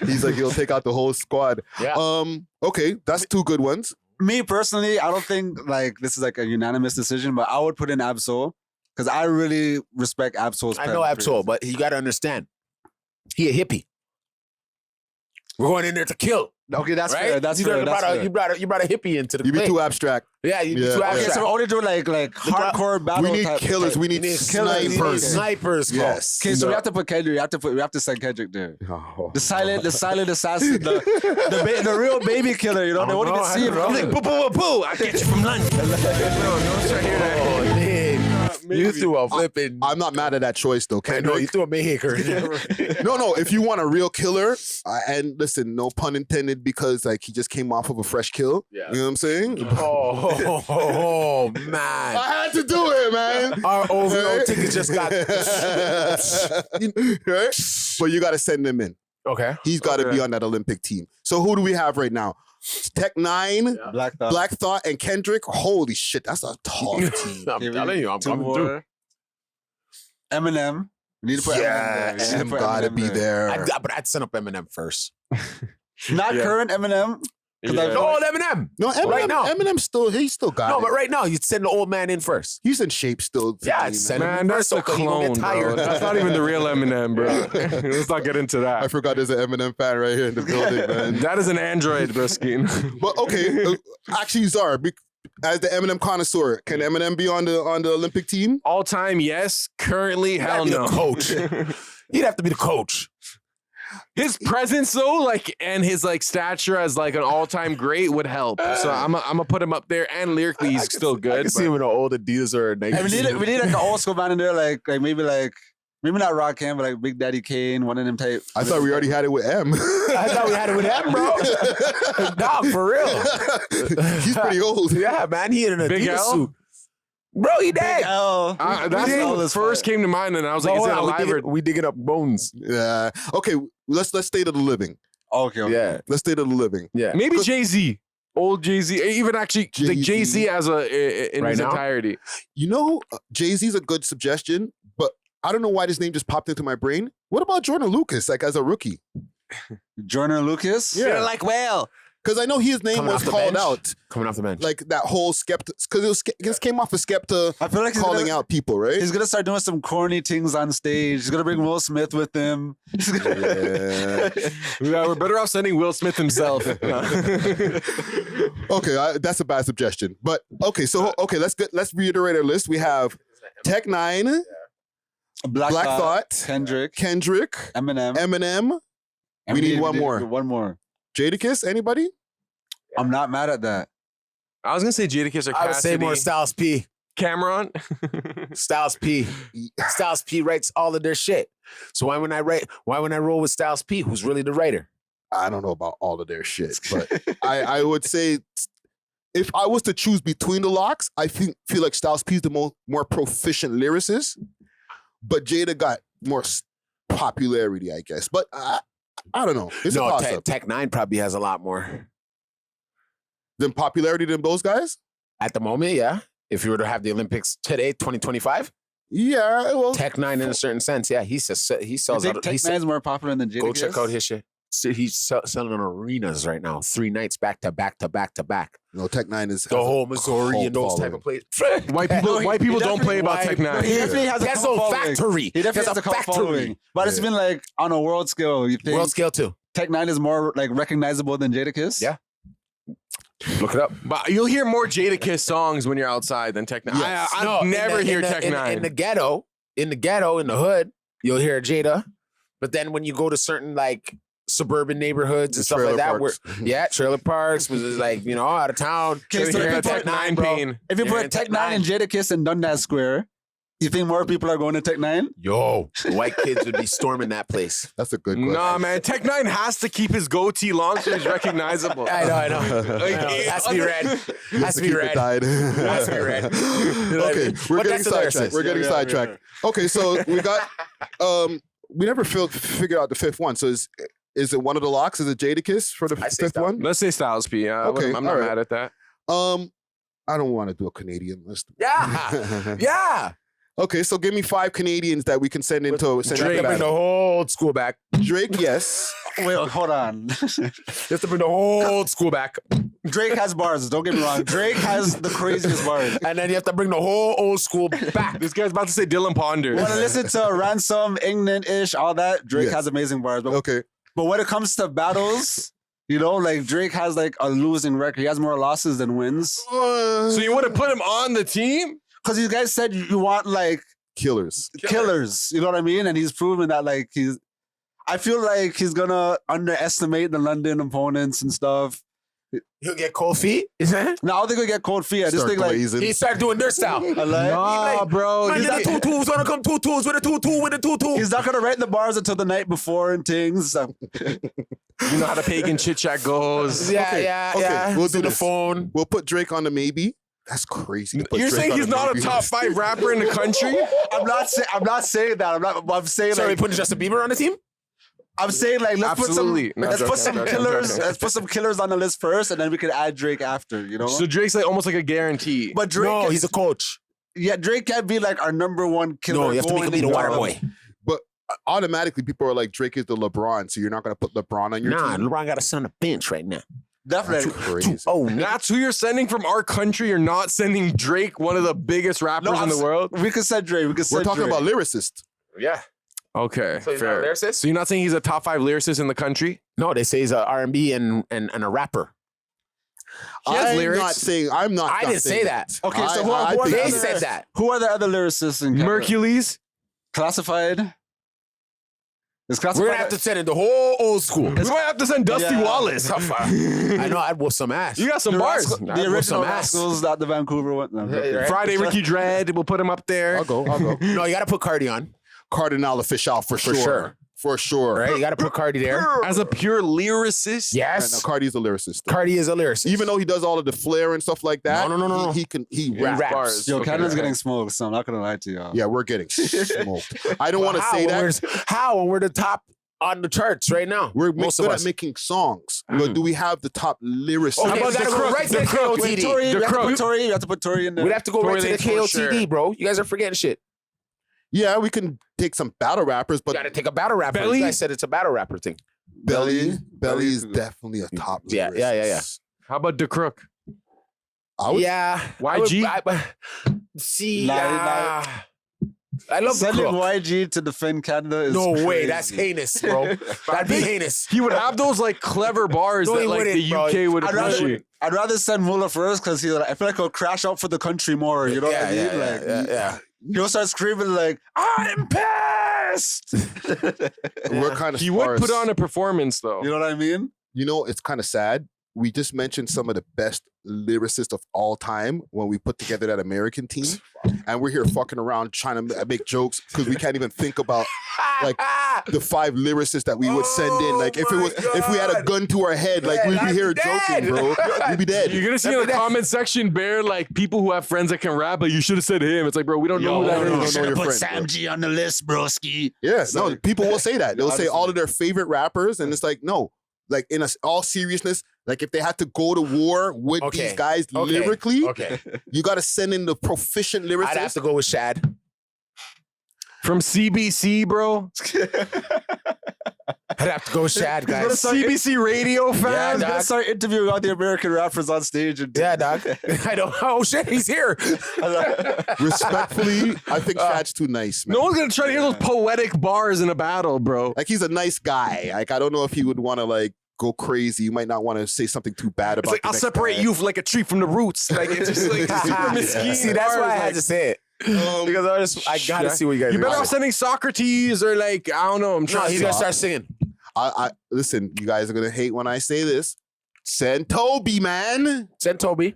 Speaker 3: He's like, he'll take out the whole squad.
Speaker 1: Yeah.
Speaker 3: Okay, that's 2 good ones.
Speaker 2: Me personally, I don't think like this is like a unanimous decision, but I would put in Ab-Soul because I really respect Ab-Soul's.
Speaker 1: I know Ab.O.L, but you gotta understand. He a hippie. We're going in there to kill.
Speaker 2: Okay, that's
Speaker 1: right?
Speaker 2: fair. That's
Speaker 1: you
Speaker 2: fair.
Speaker 1: brought
Speaker 2: That's
Speaker 1: a,
Speaker 2: fair.
Speaker 1: you brought a hippie into the
Speaker 3: You be
Speaker 1: clique.
Speaker 3: too abstract.
Speaker 1: Yeah, you be
Speaker 3: Yeah,
Speaker 1: too
Speaker 3: yeah.
Speaker 2: Okay,
Speaker 1: abstract.
Speaker 2: so we only do like hardcore battle.
Speaker 3: We need
Speaker 2: type
Speaker 3: killers.
Speaker 2: thing.
Speaker 3: We need
Speaker 2: killers.
Speaker 1: You need
Speaker 3: snipers.
Speaker 1: snipers. Smoke.
Speaker 3: Yes.
Speaker 2: Okay, so we have to put Kendrick. We have to send Kendrick there.
Speaker 3: Oh.
Speaker 2: The silent assassin, the real baby killer. You know, they won't even see him.
Speaker 1: know.
Speaker 2: Like,
Speaker 4: Boo, boo, boo, I get you from London. No, don't try to hear that.
Speaker 1: Oh, man. You threw a flipping.
Speaker 3: I'm not mad at that choice though.
Speaker 1: I know you threw a maker.
Speaker 3: No. If you want a real killer, and listen, no pun intended, because like he just came off of a fresh kill.
Speaker 1: Yeah.
Speaker 3: You know what I'm saying?
Speaker 1: Oh, man.
Speaker 3: I had to do it, man.
Speaker 1: Our OVO tickets just got.
Speaker 3: Right? But you got to send him in.
Speaker 1: Okay.
Speaker 3: He's got to be on that Olympic team. So who do we have right now? Tech Nine,
Speaker 2: Black Thought.
Speaker 3: Black Thought, and Kendrick. Holy shit, that's a tall team.
Speaker 1: I'm telling you, I'm coming through.
Speaker 2: Eminem. We need to put Eminem
Speaker 3: Yeah,
Speaker 2: there. We need to
Speaker 3: M
Speaker 2: put
Speaker 3: gotta
Speaker 2: Eminem
Speaker 3: be there.
Speaker 1: But I'd send up Eminem first.
Speaker 2: Not current Eminem.
Speaker 4: Yeah.
Speaker 1: No, old Eminem.
Speaker 3: No, Eminem,
Speaker 1: Right now.
Speaker 3: Eminem he's still got
Speaker 1: No,
Speaker 3: it.
Speaker 1: but right now, you'd send the old man in first.
Speaker 3: He's in shape still.
Speaker 1: Yeah,
Speaker 3: today,
Speaker 1: I'd send
Speaker 3: man.
Speaker 1: him
Speaker 4: Man, that's a
Speaker 1: first, so he gonna
Speaker 4: clone,
Speaker 1: get
Speaker 4: bro.
Speaker 1: tired.
Speaker 4: That's not even the real Eminem, bro. Let's not get into
Speaker 3: I
Speaker 4: that.
Speaker 3: forgot there's an Eminem fan right here in the building, man.
Speaker 4: That is an android, Briskin.
Speaker 3: But okay, actually, Czar, as the Eminem connoisseur, can Eminem be on the Olympic team?
Speaker 4: All time, yes. Currently, hell
Speaker 1: He'd be
Speaker 4: no.
Speaker 1: the coach. He'd have to be the coach.
Speaker 4: His presence though, like, and his like stature as like an all-time great would help. So I'm gonna put him up there, and lyrically he's still
Speaker 1: I
Speaker 4: good.
Speaker 1: can see him in an old Adidas or a Nike.
Speaker 2: And we need like an old school man in there, maybe not Rakim, but like Big Daddy Kane, one of them type.
Speaker 3: I thought we already had it with M.
Speaker 1: I thought we had it with him, bro. Dog, for real.
Speaker 3: He's pretty old.
Speaker 1: Yeah, man. He in an
Speaker 4: Big
Speaker 1: Adidas
Speaker 4: L?
Speaker 1: suit. Bro, he dead.
Speaker 2: L.
Speaker 4: That's
Speaker 2: Big L
Speaker 4: what
Speaker 2: is
Speaker 4: first
Speaker 2: fire.
Speaker 4: came to mind, and I was like, is it alive or?
Speaker 1: we digging up bones.
Speaker 3: Yeah. Okay, let's stay to the living.
Speaker 2: Okay.
Speaker 1: Yeah,
Speaker 3: Let's stay to the living.
Speaker 1: yeah.
Speaker 4: Maybe Jay-Z. Old Jay-Z. Even actually like
Speaker 3: Jay-Z.
Speaker 4: Jay-Z as in
Speaker 1: Right
Speaker 4: his
Speaker 1: now?
Speaker 4: entirety.
Speaker 3: You know, Jay-Z's a good suggestion, but I don't know why this name just popped into my brain. What about Jordan Lucas, like as a rookie?
Speaker 2: Jordan Lucas.
Speaker 3: Yeah.
Speaker 1: like well.
Speaker 3: Because I know his name
Speaker 1: Coming
Speaker 3: was
Speaker 1: off the
Speaker 3: called
Speaker 1: bench?
Speaker 3: out,
Speaker 1: Coming off the bench.
Speaker 3: like that whole Skepta, because it just came off of Skepta
Speaker 2: I feel like he's
Speaker 3: calling
Speaker 2: gonna,
Speaker 3: out people, right?
Speaker 2: He's gonna start doing some corny things on stage. He's gonna bring Will Smith with him.
Speaker 3: Yeah.
Speaker 4: Yeah, we're better off sending Will Smith himself.
Speaker 3: Okay, that's a bad suggestion. But okay, so let's reiterate our list. We have Tech Nine,
Speaker 2: Black
Speaker 3: Thought,
Speaker 2: Kendrick,
Speaker 3: Eminem,
Speaker 2: and
Speaker 3: We need one more.
Speaker 2: One more.
Speaker 3: Jadakiss, anybody?
Speaker 2: I'm not mad at that.
Speaker 4: I was gonna say Jadakiss or
Speaker 1: I would say
Speaker 4: Cassidy.
Speaker 1: more Styles P.
Speaker 4: Cameron.
Speaker 1: Styles P. Styles P writes all of their shit. So why when I roll with Styles P, who's really the writer?
Speaker 3: I don't know about all of their shit, but I would say if I was to choose between the locks, I feel like Styles P is the more proficient lyricist, but Jada got more popularity, I guess. But I don't know. It's a
Speaker 1: No,
Speaker 3: toss-up.
Speaker 1: Tech 9 probably has a lot more.
Speaker 3: Than popularity than those guys?
Speaker 1: At the moment, yeah. If you were to have the Olympics today, 2025,
Speaker 3: Yeah, well,
Speaker 1: Tech 9 in a certain sense, yeah. He sells
Speaker 2: You think
Speaker 1: out.
Speaker 2: Tech Nine's more popular than Jadakiss?
Speaker 1: Go check out his shit. So he's selling in arenas right now, 3 nights back to back to back to back.
Speaker 3: no, Tech Nine is
Speaker 1: The whole Missouri
Speaker 3: cult
Speaker 1: and those
Speaker 3: following.
Speaker 1: type of places.
Speaker 4: White people don't play about Tech
Speaker 2: He
Speaker 4: Nine.
Speaker 2: definitely has a
Speaker 1: That's
Speaker 2: cult
Speaker 1: no
Speaker 2: following.
Speaker 1: factory.
Speaker 2: He definitely
Speaker 1: That's
Speaker 2: has a
Speaker 1: a
Speaker 2: cult
Speaker 1: factory.
Speaker 2: following. But it's been like on a world scale. You think
Speaker 1: World scale too.
Speaker 2: Tech Nine is more like recognizable than Jadakiss?
Speaker 1: Yeah. Look it up.
Speaker 4: But you'll hear more Jadakiss songs when you're outside than Tech Nine.
Speaker 3: Yes.
Speaker 4: I never hear Tech Nine.
Speaker 1: In the ghetto, in the hood, you'll hear Jada. But then when you go to certain like suburban neighborhoods and
Speaker 3: The
Speaker 1: stuff like
Speaker 3: trailer
Speaker 1: that,
Speaker 3: parks.
Speaker 1: trailer parks was just like, out of town.
Speaker 2: Okay,
Speaker 1: You'll
Speaker 2: so
Speaker 1: hear
Speaker 2: if you
Speaker 1: Tech
Speaker 2: put
Speaker 1: 9, bro.
Speaker 4: pain.
Speaker 2: If you
Speaker 1: You're
Speaker 2: put
Speaker 1: in
Speaker 2: Tech Nine and Jadakiss in Dundas Square, you think more people are going to Tech Nine?
Speaker 1: Yo, the white kids would be storming that place.
Speaker 3: That's a good question.
Speaker 4: Nah, man. Tech Nine has to keep his goatee long so he's recognizable.
Speaker 1: I know.
Speaker 4: Like,
Speaker 1: Has to be red.
Speaker 3: You have
Speaker 1: Has to be
Speaker 3: keep it
Speaker 1: red.
Speaker 3: dyed.
Speaker 1: Has to be red.
Speaker 3: Okay, we're
Speaker 1: But
Speaker 3: getting
Speaker 1: that's the
Speaker 3: sidetracked.
Speaker 1: lyricist.
Speaker 3: We're getting sidetracked. Okay, so we got we never figured out the fifth one. So is it one of the locks? Is it Jadakiss for the
Speaker 1: I say
Speaker 3: fifth
Speaker 1: stop.
Speaker 3: one?
Speaker 4: Let's say Styles P.
Speaker 3: Okay,
Speaker 4: I'm not
Speaker 3: all right.
Speaker 4: mad at that.
Speaker 3: I don't want to do a Canadian list.
Speaker 1: Yeah. Yeah.
Speaker 3: Okay, so give me 5 Canadians that we can send into
Speaker 1: You have to bring the
Speaker 3: battle.
Speaker 1: whole old school back.
Speaker 3: Drake, yes.
Speaker 2: Wait, hold on.
Speaker 1: You have to bring the whole old school back.
Speaker 2: Drake has bars. Don't get me wrong. Drake has the craziest bars.
Speaker 1: And then you have to bring the whole old school back.
Speaker 4: This guy's about to say Dylan Ponder.
Speaker 2: Want to listen to Ransom, England-ish, all that? Drake
Speaker 3: Yes.
Speaker 2: has amazing bars. But,
Speaker 3: Okay.
Speaker 2: but when it comes to battles, You know, like Drake has like a losing record. He has more losses than wins.
Speaker 4: So you wouldn't put him on the team?
Speaker 2: Because you guys said you want like
Speaker 3: Killers.
Speaker 2: killers. You know what I mean? And he's proven that like I feel like he's gonna underestimate the London opponents and stuff.
Speaker 1: He'll get cold feet. Is that?
Speaker 2: No, I don't think we get cold feet. I just
Speaker 3: Start
Speaker 2: think like
Speaker 3: glazing.
Speaker 1: He started doing their style.
Speaker 2: I like,
Speaker 4: Nah, bro.
Speaker 1: Man, that 2-2's gonna come 2-2's with a 2-2 with a 2-2.
Speaker 2: he's not gonna write the bars until the night before and things. So.
Speaker 4: You know how the pagan chit chat goes.
Speaker 1: Yeah,
Speaker 3: Okay,
Speaker 1: yeah,
Speaker 3: okay,
Speaker 1: yeah.
Speaker 3: we'll
Speaker 1: To
Speaker 3: do
Speaker 1: the
Speaker 3: this.
Speaker 1: phone.
Speaker 3: We'll put Drake on the maybe. That's crazy. to put
Speaker 4: You're
Speaker 3: Drake
Speaker 4: saying
Speaker 3: on
Speaker 4: he's not a
Speaker 3: maybe.
Speaker 4: top 5 rapper in the country?
Speaker 2: I'm not saying that. I'm saying
Speaker 1: So we
Speaker 2: like
Speaker 1: putting Justin Bieber on the team?
Speaker 2: I'm saying like
Speaker 4: Absolutely. No,
Speaker 2: let's put some
Speaker 4: joking,
Speaker 2: killers.
Speaker 4: joking.
Speaker 2: Let's put some killers on the list first, and then we can add Drake after. You know.
Speaker 4: So Drake's like almost like a guarantee.
Speaker 2: But Drake,
Speaker 1: No, he's a coach.
Speaker 2: yeah, Drake can't be like our number one killer.
Speaker 1: No, you have to make him be the water boy.
Speaker 3: But automatically, people are like, Drake is the LeBron, so you're not going to put LeBron on your
Speaker 1: Nah,
Speaker 3: team.
Speaker 1: LeBron got to sit on the bench right now.
Speaker 2: Definitely.
Speaker 3: Crazy.
Speaker 1: Oh,
Speaker 4: That's who you're sending from our country. You're not sending Drake, one of the biggest rappers in the world.
Speaker 2: We could send Drake. We could
Speaker 3: We're
Speaker 2: send
Speaker 3: talking
Speaker 2: Drake.
Speaker 3: about lyricists.
Speaker 1: yeah.
Speaker 4: Okay,
Speaker 1: So he's not
Speaker 4: fair.
Speaker 1: a lyricist?
Speaker 4: So you're not saying he's a top 5 lyricist in the country?
Speaker 1: No, they say he's a R&B and a rapper.
Speaker 4: He has
Speaker 3: I'm
Speaker 4: lyrics.
Speaker 3: not saying. I'm not.
Speaker 1: I
Speaker 3: not
Speaker 1: didn't
Speaker 3: saying
Speaker 1: say that.
Speaker 2: Okay, so
Speaker 3: I-
Speaker 2: who
Speaker 3: I
Speaker 2: are
Speaker 3: think
Speaker 1: They
Speaker 3: that-
Speaker 1: said that.
Speaker 2: Who are the other lyricists in Canada?
Speaker 4: Mercules?
Speaker 2: Classified. Is Classified?
Speaker 1: We're gonna have to send in the whole old school.
Speaker 4: We might have to send Dusty
Speaker 2: Yeah.
Speaker 4: Wallace.
Speaker 1: I know I'd whoop some ass.
Speaker 4: You got some
Speaker 2: the,
Speaker 4: bars.
Speaker 2: Rascal- the original Rascals that the Vancouver one. No,
Speaker 1: Yeah, right.
Speaker 4: Friday, Ricky Dredd. We'll put him up there.
Speaker 3: I'll go.
Speaker 1: No, you gotta put Cardi on.
Speaker 3: Cardinal official for sure.
Speaker 1: sure.
Speaker 3: For sure.
Speaker 1: Right? You gotta put Cardi there.
Speaker 4: As a pure lyricist?
Speaker 3: Right,
Speaker 1: Yes.
Speaker 3: now, Cardi's a lyricist.
Speaker 1: Cardi is a lyricist.
Speaker 3: Even though he does all of the flair and stuff like that.
Speaker 1: No.
Speaker 3: He
Speaker 1: raps.
Speaker 3: raps.
Speaker 4: Bars.
Speaker 2: Yo,
Speaker 4: Okay,
Speaker 2: Canada's
Speaker 4: right.
Speaker 2: getting smoked, so I'm not gonna lie to y'all.
Speaker 3: Yeah, we're getting smoked. I don't want to
Speaker 1: How?
Speaker 3: say
Speaker 1: When
Speaker 3: that.
Speaker 1: How? When we're the top on the charts right now.
Speaker 3: We're
Speaker 1: most
Speaker 3: good
Speaker 1: of
Speaker 3: at
Speaker 1: us.
Speaker 3: making songs. But do we have the top lyricists?
Speaker 1: Okay,
Speaker 4: How
Speaker 1: we
Speaker 4: about
Speaker 1: gotta
Speaker 4: the
Speaker 1: go
Speaker 4: crook?
Speaker 1: right to
Speaker 4: The
Speaker 1: the
Speaker 4: crook.
Speaker 2: Wait,
Speaker 1: KOTD.
Speaker 2: Tory,
Speaker 4: The
Speaker 2: you have to
Speaker 4: Crook.
Speaker 2: put Tory. You have to put Tory in there.
Speaker 1: We'd have to go
Speaker 4: Tory
Speaker 1: right to the
Speaker 4: Lanez for
Speaker 1: KOTD,
Speaker 4: sure.
Speaker 1: bro. You guys are forgetting shit.
Speaker 3: Yeah, we can take some battle rappers,
Speaker 1: You
Speaker 3: but
Speaker 1: gotta take a battle rapper.
Speaker 4: Belly?
Speaker 1: You guys said it's a battle rapper thing.
Speaker 3: Belly
Speaker 2: Belly
Speaker 3: is
Speaker 2: is-
Speaker 3: definitely a top
Speaker 1: Yeah,
Speaker 3: lyricist.
Speaker 1: yeah.
Speaker 4: How about the crook?
Speaker 3: I would,
Speaker 1: Yeah.
Speaker 4: YG?
Speaker 1: See,
Speaker 2: Nah,
Speaker 1: I love the
Speaker 2: Sending
Speaker 1: crook.
Speaker 2: YG to defend Canada is
Speaker 1: No way,
Speaker 2: crazy.
Speaker 1: that's heinous, bro. That'd be heinous.
Speaker 4: He would have those like clever bars
Speaker 1: No,
Speaker 4: that
Speaker 1: he
Speaker 4: like the
Speaker 1: wouldn't, bro.
Speaker 4: UK would
Speaker 2: I'd rather,
Speaker 4: appreciate.
Speaker 2: I'd rather send Muller first because I feel like he'll crash out for the country more. You know what I mean? Like he'll start screaming like, "I'm pissed."
Speaker 3: we're kind of
Speaker 4: He would put on a performance though.
Speaker 2: You know what I mean?
Speaker 3: You know, it's kind of sad. We just mentioned some of the best lyricists of all time when we put together that American team, and we're here fucking around trying to make jokes because we can't even think about like the 5 lyricists that we would send in. Like if we had a gun to our head, like we'd be
Speaker 1: I'd
Speaker 3: here
Speaker 1: be
Speaker 3: joking,
Speaker 1: dead.
Speaker 3: bro. We'd be dead.
Speaker 4: You're gonna see in the comment section, Bear, like people who have friends that can rap, but you should have said him. It's like, bro, we don't know who that
Speaker 3: no,
Speaker 4: is.
Speaker 3: no, no, your
Speaker 2: Put
Speaker 3: friend,
Speaker 2: Sam
Speaker 3: bro.
Speaker 2: G on the list, broski.
Speaker 3: Yeah, no, people will say that. They'll say
Speaker 2: Honestly.
Speaker 3: all of their favorite rappers, and it's like, no, like in all seriousness, like if they had to go to war with these guys lyrically,
Speaker 1: Okay.
Speaker 3: you got to send in the proficient lyricists.
Speaker 1: I'd have to go with Shad.
Speaker 4: From CBC, bro.
Speaker 1: I'd have to go with Shad, guys.
Speaker 4: CBC radio fan.
Speaker 1: Yeah,
Speaker 2: I'm
Speaker 1: dog.
Speaker 2: gonna start interviewing all the American rappers on stage. And
Speaker 1: Yeah, dog. I don't. Oh shit, he's here.
Speaker 3: Respectfully, I think Shad's too nice, man.
Speaker 4: No one's gonna try to hear those poetic bars in a battle, bro.
Speaker 3: Like he's a nice guy. Like I don't know if he would want to like go crazy. You might not want to say something too bad
Speaker 4: It's
Speaker 3: about.
Speaker 4: like
Speaker 3: the
Speaker 4: I'll
Speaker 3: next
Speaker 4: separate
Speaker 3: guy.
Speaker 4: you like a tree from the roots. Like it's just like super mesquite.
Speaker 1: See, that's why I had to say it. Because I gotta see what you guys.
Speaker 4: You
Speaker 1: are
Speaker 4: better
Speaker 1: doing.
Speaker 4: off sending Socrates or like I don't know. I'm
Speaker 1: No,
Speaker 4: trying.
Speaker 1: he's
Speaker 4: to
Speaker 1: gonna start singing.
Speaker 3: I listen. You guys are gonna hate when I say this. Send Toby, man.
Speaker 1: Send Toby.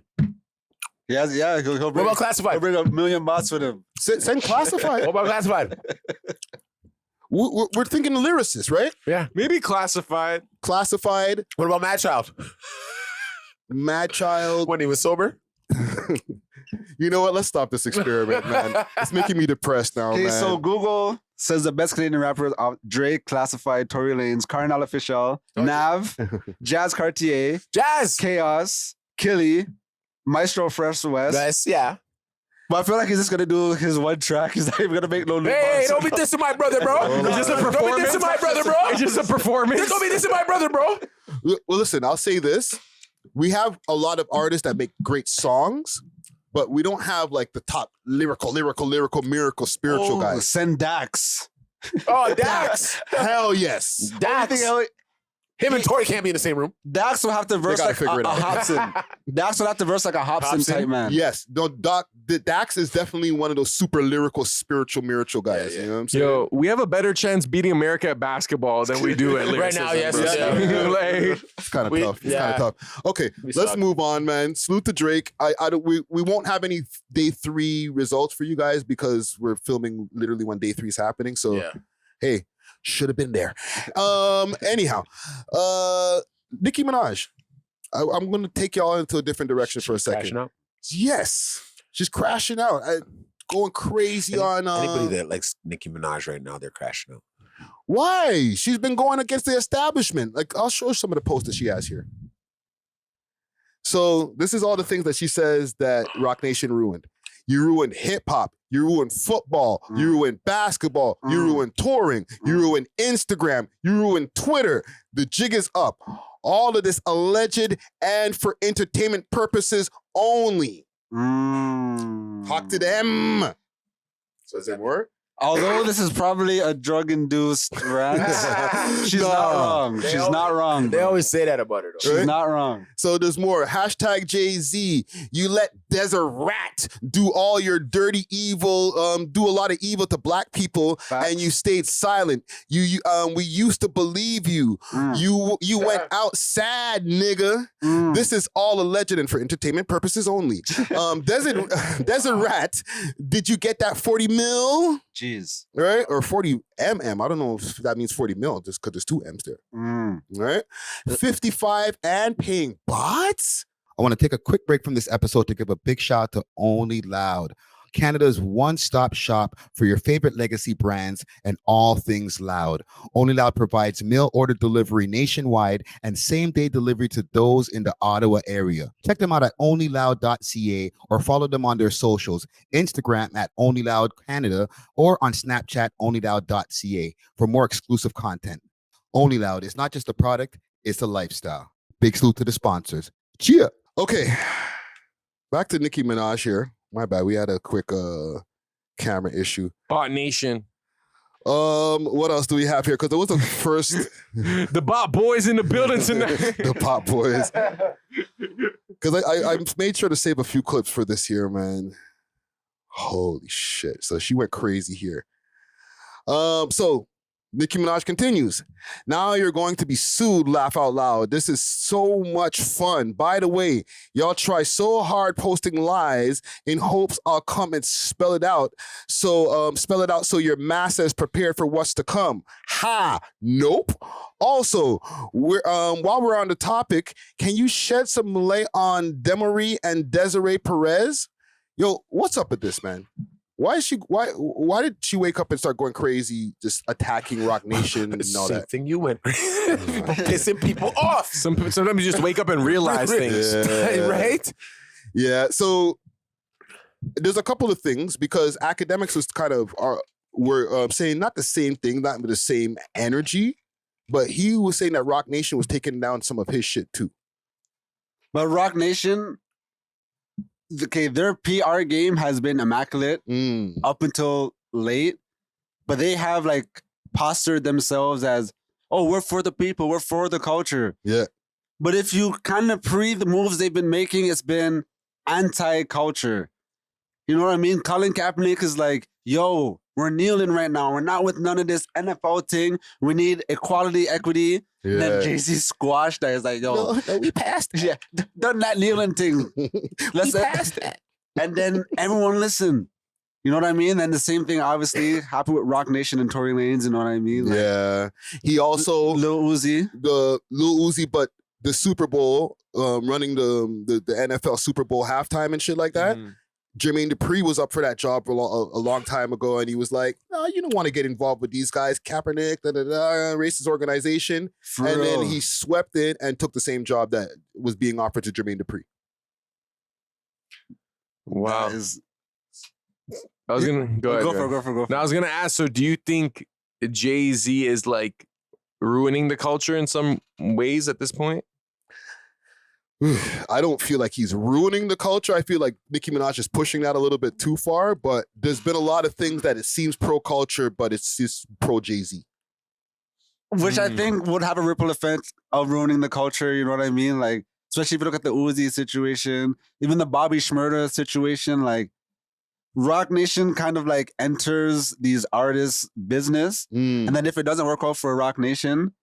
Speaker 2: he'll
Speaker 1: What
Speaker 2: bring,
Speaker 1: about Classified?
Speaker 2: he'll bring a million bots with him.
Speaker 3: Send Classified.
Speaker 1: What about Classified?
Speaker 3: We're thinking the lyricist, right?
Speaker 4: maybe classified.
Speaker 3: Classified,
Speaker 1: What about Mad Child?
Speaker 3: Mad Child.
Speaker 1: When he was sober?
Speaker 3: You know what? Let's stop this experiment, man. It's making me depressed now,
Speaker 2: Okay,
Speaker 3: man.
Speaker 2: so Google says the best Canadian rappers are Drake, Classified, Tory Lanez, Carnal Official, Nav, Jazz Cartier,
Speaker 1: Jazz.
Speaker 2: Chaos, Killy, Maestro Fresh West.
Speaker 1: Yes, yeah.
Speaker 2: But I feel like he's just gonna do his one track. He's not even gonna make no new
Speaker 1: Hey,
Speaker 2: bars.
Speaker 1: don't be dissing my brother, bro.
Speaker 4: It's just a
Speaker 1: Don't be
Speaker 4: performance.
Speaker 1: dissing my brother, bro.
Speaker 4: It's just a performance.
Speaker 1: Don't be dissing my brother, bro.
Speaker 3: Well, listen, I'll say this. We have a lot of artists that make great songs, but we don't have like the top lyrical, miracle, spiritual
Speaker 2: Oh,
Speaker 3: guys.
Speaker 2: send Dax.
Speaker 1: Oh, Dax.
Speaker 3: Hell yes.
Speaker 1: Dax. Him and Tory can't be in the same room.
Speaker 2: Dax will have to verse
Speaker 3: gotta
Speaker 2: like
Speaker 3: figure it
Speaker 2: a
Speaker 3: out.
Speaker 2: Hobson. Dax will have to verse like a Hobson type man.
Speaker 3: Yes. No, Dax is definitely one of those super lyrical, spiritual guys. You know what I'm saying?
Speaker 4: Yo, we have a better chance beating America at basketball than we do at lyricism.
Speaker 1: Right now, yes,
Speaker 4: bro.
Speaker 1: we do.
Speaker 4: Like,
Speaker 3: It's kind of
Speaker 1: We-
Speaker 3: tough. It's
Speaker 1: yeah.
Speaker 3: kind of tough. Okay,
Speaker 1: We
Speaker 3: let's
Speaker 1: suck.
Speaker 3: move on, man. Salute to Drake. We won't have any day 3 results for you guys because we're filming literally when day 3 is happening. So
Speaker 1: Yeah.
Speaker 3: hey, should have been there. Anyhow, Nicki Minaj. I'm gonna take y'all into a different direction for a second.
Speaker 1: Crashing out.
Speaker 3: Yes, she's crashing out, going crazy on.
Speaker 1: Anybody that likes Nicki Minaj right now, they're crashing out.
Speaker 3: Why? She's been going against the establishment. Like, I'll show some of the posts that she has here. So this is all the things that she says that Rock Nation ruined. You ruined hip hop. You ruined football. You ruined basketball. You ruined touring. You ruined Instagram. You ruined Twitter. The jig is up. All of this alleged and for entertainment purposes only. Talk to them. So is there more?
Speaker 2: Although this is probably a drug-induced rant, she's not wrong.
Speaker 1: They
Speaker 2: She's
Speaker 1: always-
Speaker 2: not wrong.
Speaker 1: They
Speaker 2: bro.
Speaker 1: always say that about her, though.
Speaker 2: She's
Speaker 3: Right?
Speaker 2: not wrong.
Speaker 3: So there's more. Hashtag Jay-Z. You let Desert do all your dirty evil, do a lot of evil to black people,
Speaker 2: Facts.
Speaker 3: and you stayed silent. We used to believe you. You went out sad, nigga. This is all alleged and for entertainment purposes only. Desert Rat, did you get that 40 mil?
Speaker 2: Jeez.
Speaker 3: Right? Or 40 mm. I don't know if that means 40 mil, just because there's 2 M's there. Right? 55 and paying bots?
Speaker 7: I want to take a quick break from this episode to give a big shout out to Only Loud, Canada's one-stop shop for your favorite legacy brands and all things loud. Only Loud provides mail order delivery nationwide and same-day delivery to those in the Ottawa area. Check them out at onlyloud.ca or follow them on their socials, Instagram at onlyloudcanada or on Snapchat onlyloud.ca for more exclusive content. Only Loud is not just a product, it's a lifestyle. Big salute to the sponsors. Cheer!
Speaker 3: Okay. Back to Nicki Minaj here. My bad. We had a quick camera issue.
Speaker 4: Bot Nation.
Speaker 3: What else do we have here? Because there was a first
Speaker 4: The Bot Boys in the building tonight.
Speaker 3: the Pop Boys. Because I made sure to save a few clips for this here, man. Holy shit. So she went crazy here. So Nicki Minaj continues. Now you're going to be sued, laugh out loud. This is so much fun. By the way, y'all try so hard posting lies in hopes I'll come and spell it out. So so your massa is prepared for what's to come. Ha! Nope. Also, while we're on the topic, can you shed some light on Demery and Desiree Perez? Yo, what's up with this, man? Why did she wake up and start going crazy, just attacking Rock Nation and all
Speaker 1: Same
Speaker 3: that?
Speaker 1: thing you went. Pissing people off.
Speaker 4: Sometimes you just wake up and realize things.
Speaker 3: Yeah.
Speaker 1: Right?
Speaker 3: Yeah. So there's a couple of things because academics was kind of were saying not the same thing, not with the same energy, but he was saying that Rock Nation was taking down some of his shit too.
Speaker 2: But Rock Nation, okay, their PR game has been immaculate up until late, but they have like postured themselves as, oh, we're for the people, we're for the culture.
Speaker 3: Yeah.
Speaker 2: But if you kind of pre the moves they've been making, it's been anti-culture. You know what I mean? Colin Kaepernick is like, yo, we're kneeling right now. We're not with none of this NFL thing. We need equality, equity. And then Jay-Z squashed that. It's like, yo,
Speaker 3: No, we passed that.
Speaker 2: yeah, done that kneeling thing. Let's
Speaker 3: passed that.
Speaker 2: And then everyone listen. You know what I mean? And the same thing, obviously, happened with Rock Nation and Tory Lanez. You know what I mean? Like,
Speaker 3: Yeah. He also
Speaker 2: Lil Uzi.
Speaker 3: the Lil Uzi, but the Super Bowl, running the NFL Super Bowl halftime and shit like that. Jermaine Dupri was up for that job a long time ago, and he was like, "No, you don't want to get involved with these guys." Kaepernick, racist organization,
Speaker 2: For
Speaker 3: and then
Speaker 2: real.
Speaker 3: he swept in and took the same job that was being offered to Jermaine Dupri.
Speaker 4: Wow.
Speaker 2: That is-
Speaker 4: I was gonna go ahead.
Speaker 2: Go for it.
Speaker 4: Now I was gonna ask. So, do you think Jay-Z is like ruining the culture in some ways at this point?
Speaker 3: I don't feel like he's ruining the culture. I feel like Nicki Minaj is pushing that a little bit too far, but there's been a lot of things that it seems pro-culture, but it's just pro-Jay-Z.
Speaker 2: which I think would have a ripple effect of ruining the culture. You know what I mean? Like, especially if you look at the Uzi situation, even the Bobby Shmurda situation, like Rock Nation kind of like enters these artists' business. And then if it doesn't work out for Rock Nation,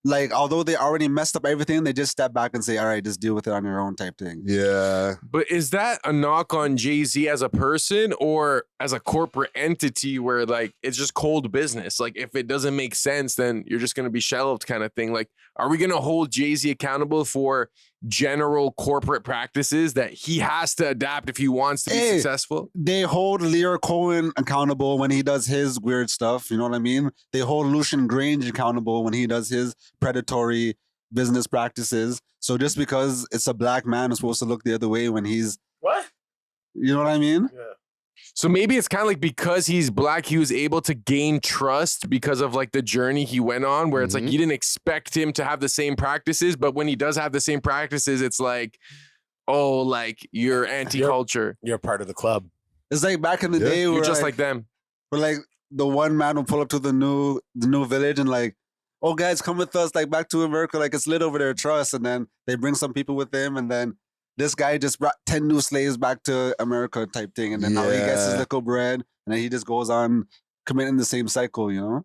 Speaker 2: like, although they already messed up everything, they just step back and say, all right, just deal with it on your own type thing.
Speaker 3: Yeah.
Speaker 4: But is that a knock on Jay-Z as a person or as a corporate entity where like it's just cold business? Like if it doesn't make sense, then you're just going to be shelved kind of thing. Like, are we going to hold Jay-Z accountable for general corporate practices that he has to adapt if he wants to be successful?
Speaker 2: They hold Lear Cohen accountable when he does his weird stuff. You know what I mean? They hold Lucian Grange accountable when he does his predatory business practices. So just because it's a black man who's supposed to look the other way when he's
Speaker 1: What?
Speaker 2: You know what I mean?
Speaker 1: Yeah.
Speaker 4: So maybe it's kind of like because he's black, he was able to gain trust because of like the journey he went on, where it's like you didn't expect him to have the same practices, but when he does have the same practices, it's like, oh, like you're anti-culture.
Speaker 1: You're part of the club.
Speaker 2: It's like back in the day where
Speaker 4: You're just like them.
Speaker 2: where like the one man will pull up to the new village and like, oh guys, come with us, like back to America, like it's lit over there, trust. And then they bring some people with them, and then this guy just brought 10 new slaves back to America type thing. And then now he gets his little bread, and then he just goes on committing the same cycle, you know?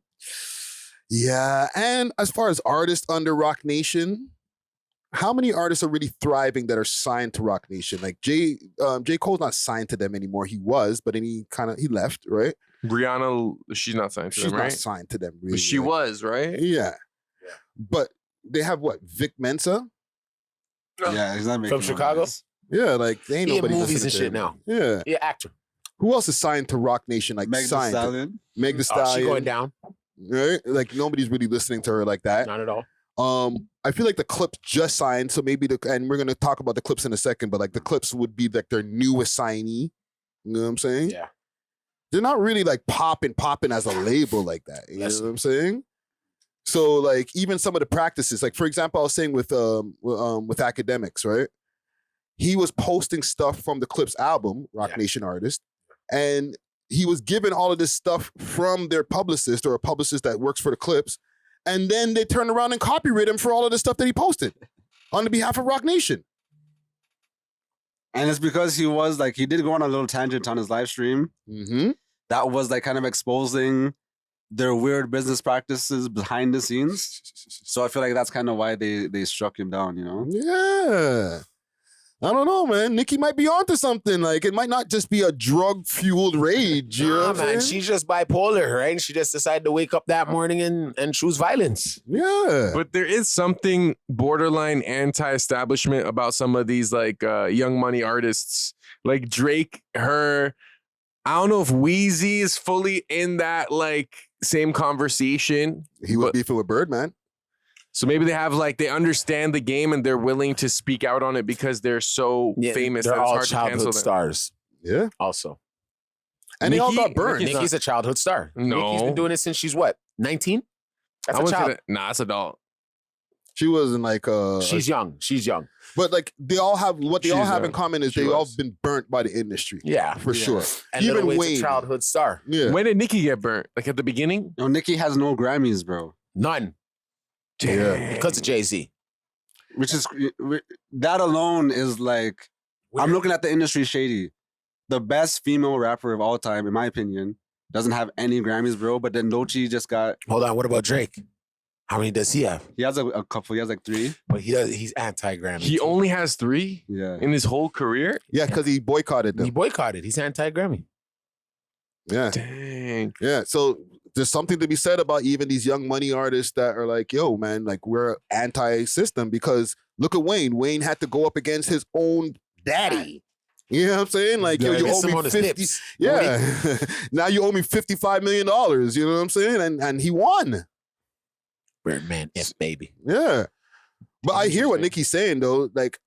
Speaker 3: Yeah. And as far as artists under Rock Nation, how many artists are really thriving that are signed to Rock Nation? Like J. Cole's not signed to them anymore. He was, but then he left, right?
Speaker 4: Rihanna, she's not signed to
Speaker 3: She's
Speaker 4: them,
Speaker 3: not
Speaker 4: right?
Speaker 3: signed to them, really.
Speaker 4: But she was, right?
Speaker 3: Yeah. But they have what? Vic Mensa?
Speaker 2: Yeah, he's not making
Speaker 1: From Chicago?
Speaker 2: noise.
Speaker 3: Yeah, like they ain't
Speaker 1: He in
Speaker 3: nobody
Speaker 1: movies
Speaker 3: listening
Speaker 1: and
Speaker 3: to
Speaker 1: shit
Speaker 3: him.
Speaker 1: now.
Speaker 3: Yeah.
Speaker 1: Yeah, actor.
Speaker 3: Who else is signed to Rock Nation? Like
Speaker 2: Meg Thee
Speaker 3: signed to
Speaker 2: Stallion.
Speaker 3: Meg Thee
Speaker 1: Oh,
Speaker 3: Stallion.
Speaker 1: she going down?
Speaker 3: Right? Like nobody's really listening to her like that.
Speaker 1: Not at all.
Speaker 3: I feel like the Clipse just signed, so maybe and we're gonna talk about the Clipse in a second, but like the Clipse would be like their newest signee. You know what I'm saying?
Speaker 1: Yeah.
Speaker 3: They're not really like popping as a label like that. You
Speaker 1: Yes.
Speaker 3: know what I'm saying? So like even some of the practices, like for example, I was saying with Academics, right? He was posting stuff from the Clipse album, Rock Nation artist, and he was given all of this stuff from their publicist or a publicist that works for the Clipse, and then they turned around and copyrighted him for all of the stuff that he posted on the behalf of Rock Nation.
Speaker 2: And it's because he did go on a little tangent on his live stream.
Speaker 3: Mm-hmm.
Speaker 2: That was like kind of exposing their weird business practices behind the scenes. So I feel like that's kind of why they struck him down, you know?
Speaker 3: Yeah. I don't know, man. Nicki might be onto something. Like, it might not just be a drug-fueled rage. You know
Speaker 1: Nah,
Speaker 3: what I'm
Speaker 1: man,
Speaker 3: saying?
Speaker 1: she's just bipolar, right? And she just decided to wake up that morning and choose violence.
Speaker 3: Yeah.
Speaker 4: But there is something borderline anti-establishment about some of these like Young Money artists, like Drake. I don't know if Wheezy is fully in that like same conversation.
Speaker 3: He would beef it with Birdman.
Speaker 4: So maybe they understand the game and they're willing to speak out on it because they're so famous
Speaker 1: They're
Speaker 4: that it's
Speaker 1: all
Speaker 4: hard to cancel
Speaker 1: childhood
Speaker 4: them.
Speaker 1: stars.
Speaker 3: Yeah.
Speaker 1: Also.
Speaker 3: And they all
Speaker 4: Nicki-
Speaker 3: got burned.
Speaker 4: Nicki's
Speaker 1: Nicki's a childhood star.
Speaker 4: No.
Speaker 1: Nicki's been doing it since she's what? 19? That's
Speaker 4: I
Speaker 1: a
Speaker 4: wouldn't say
Speaker 1: child.
Speaker 4: that- Nah, that's adult.
Speaker 3: She wasn't like
Speaker 1: She's young. She's young.
Speaker 3: but like they all have what they all have in common is
Speaker 4: She
Speaker 3: they all
Speaker 4: was.
Speaker 3: been burnt by the industry.
Speaker 1: Yeah.
Speaker 3: For sure.
Speaker 1: And
Speaker 3: Even
Speaker 1: Lil Wayne's
Speaker 3: Wayne.
Speaker 1: a childhood star.
Speaker 3: Yeah.
Speaker 4: When did Nicki get burnt? Like at the beginning?
Speaker 2: No, Nicki has no Grammys, bro.
Speaker 1: None.
Speaker 3: Yeah.
Speaker 1: Because of Jay-Z.
Speaker 2: Which is, that alone is like, I'm looking at the industry shady. The best female rapper of all time, in my opinion, doesn't have any Grammys, bro. But then Doechii just got,
Speaker 1: Hold on. What about Drake? How many does he have?
Speaker 2: he has a couple, he has like 3.
Speaker 1: But he's anti-Grammy.
Speaker 4: He only has 3
Speaker 2: Yeah.
Speaker 4: in his whole career?
Speaker 3: Yeah, because he boycotted
Speaker 1: He
Speaker 3: them.
Speaker 1: boycotted. He's anti-Grammy.
Speaker 3: Yeah.
Speaker 4: Dang.
Speaker 3: Yeah. So there's something to be said about even these Young Money artists that are like, yo, man, like we're anti-system because look at Wayne. Wayne had to go up against his own daddy. You know what I'm saying? Like, yo, you
Speaker 1: Miss
Speaker 3: owe
Speaker 1: him
Speaker 3: me
Speaker 1: on his
Speaker 3: 50.
Speaker 1: nips.
Speaker 3: Yeah. Now you owe me $55 million. You know what I'm saying? And he won.
Speaker 1: Birdman, if baby.
Speaker 3: Yeah. But I hear what Nicki's saying though. Like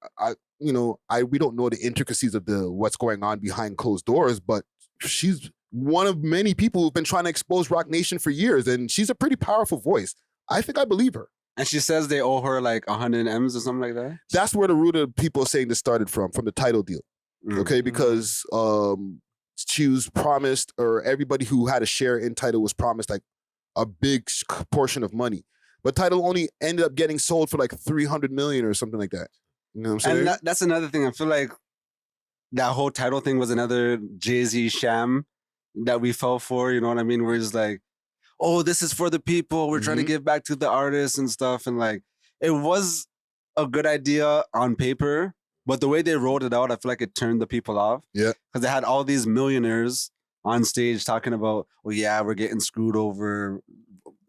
Speaker 3: we don't know the intricacies of what's going on behind closed doors, but she's one of many people who've been trying to expose Rock Nation for years, and she's a pretty powerful voice. I think I believe her.
Speaker 2: And she says they owe her like 100 M's or something like that.
Speaker 3: That's where the root of people saying this started from the title deal. Okay, because she was promised, or everybody who had a share in title was promised like a big portion of money. but Tidal only ended up getting sold for like 300 million or something like that. You know what I'm saying?
Speaker 2: And that's another thing. I feel like that whole Tidal thing was another Jay-Z sham that we fell for. You know what I mean? Where it's like, oh, this is for the people. We're trying to give back to the artists and stuff. And like, it was a good idea on paper, but the way they rolled it out, I feel like it turned the people off.
Speaker 3: Yeah.
Speaker 2: Because they had all these millionaires on stage talking about, oh yeah, we're getting screwed over.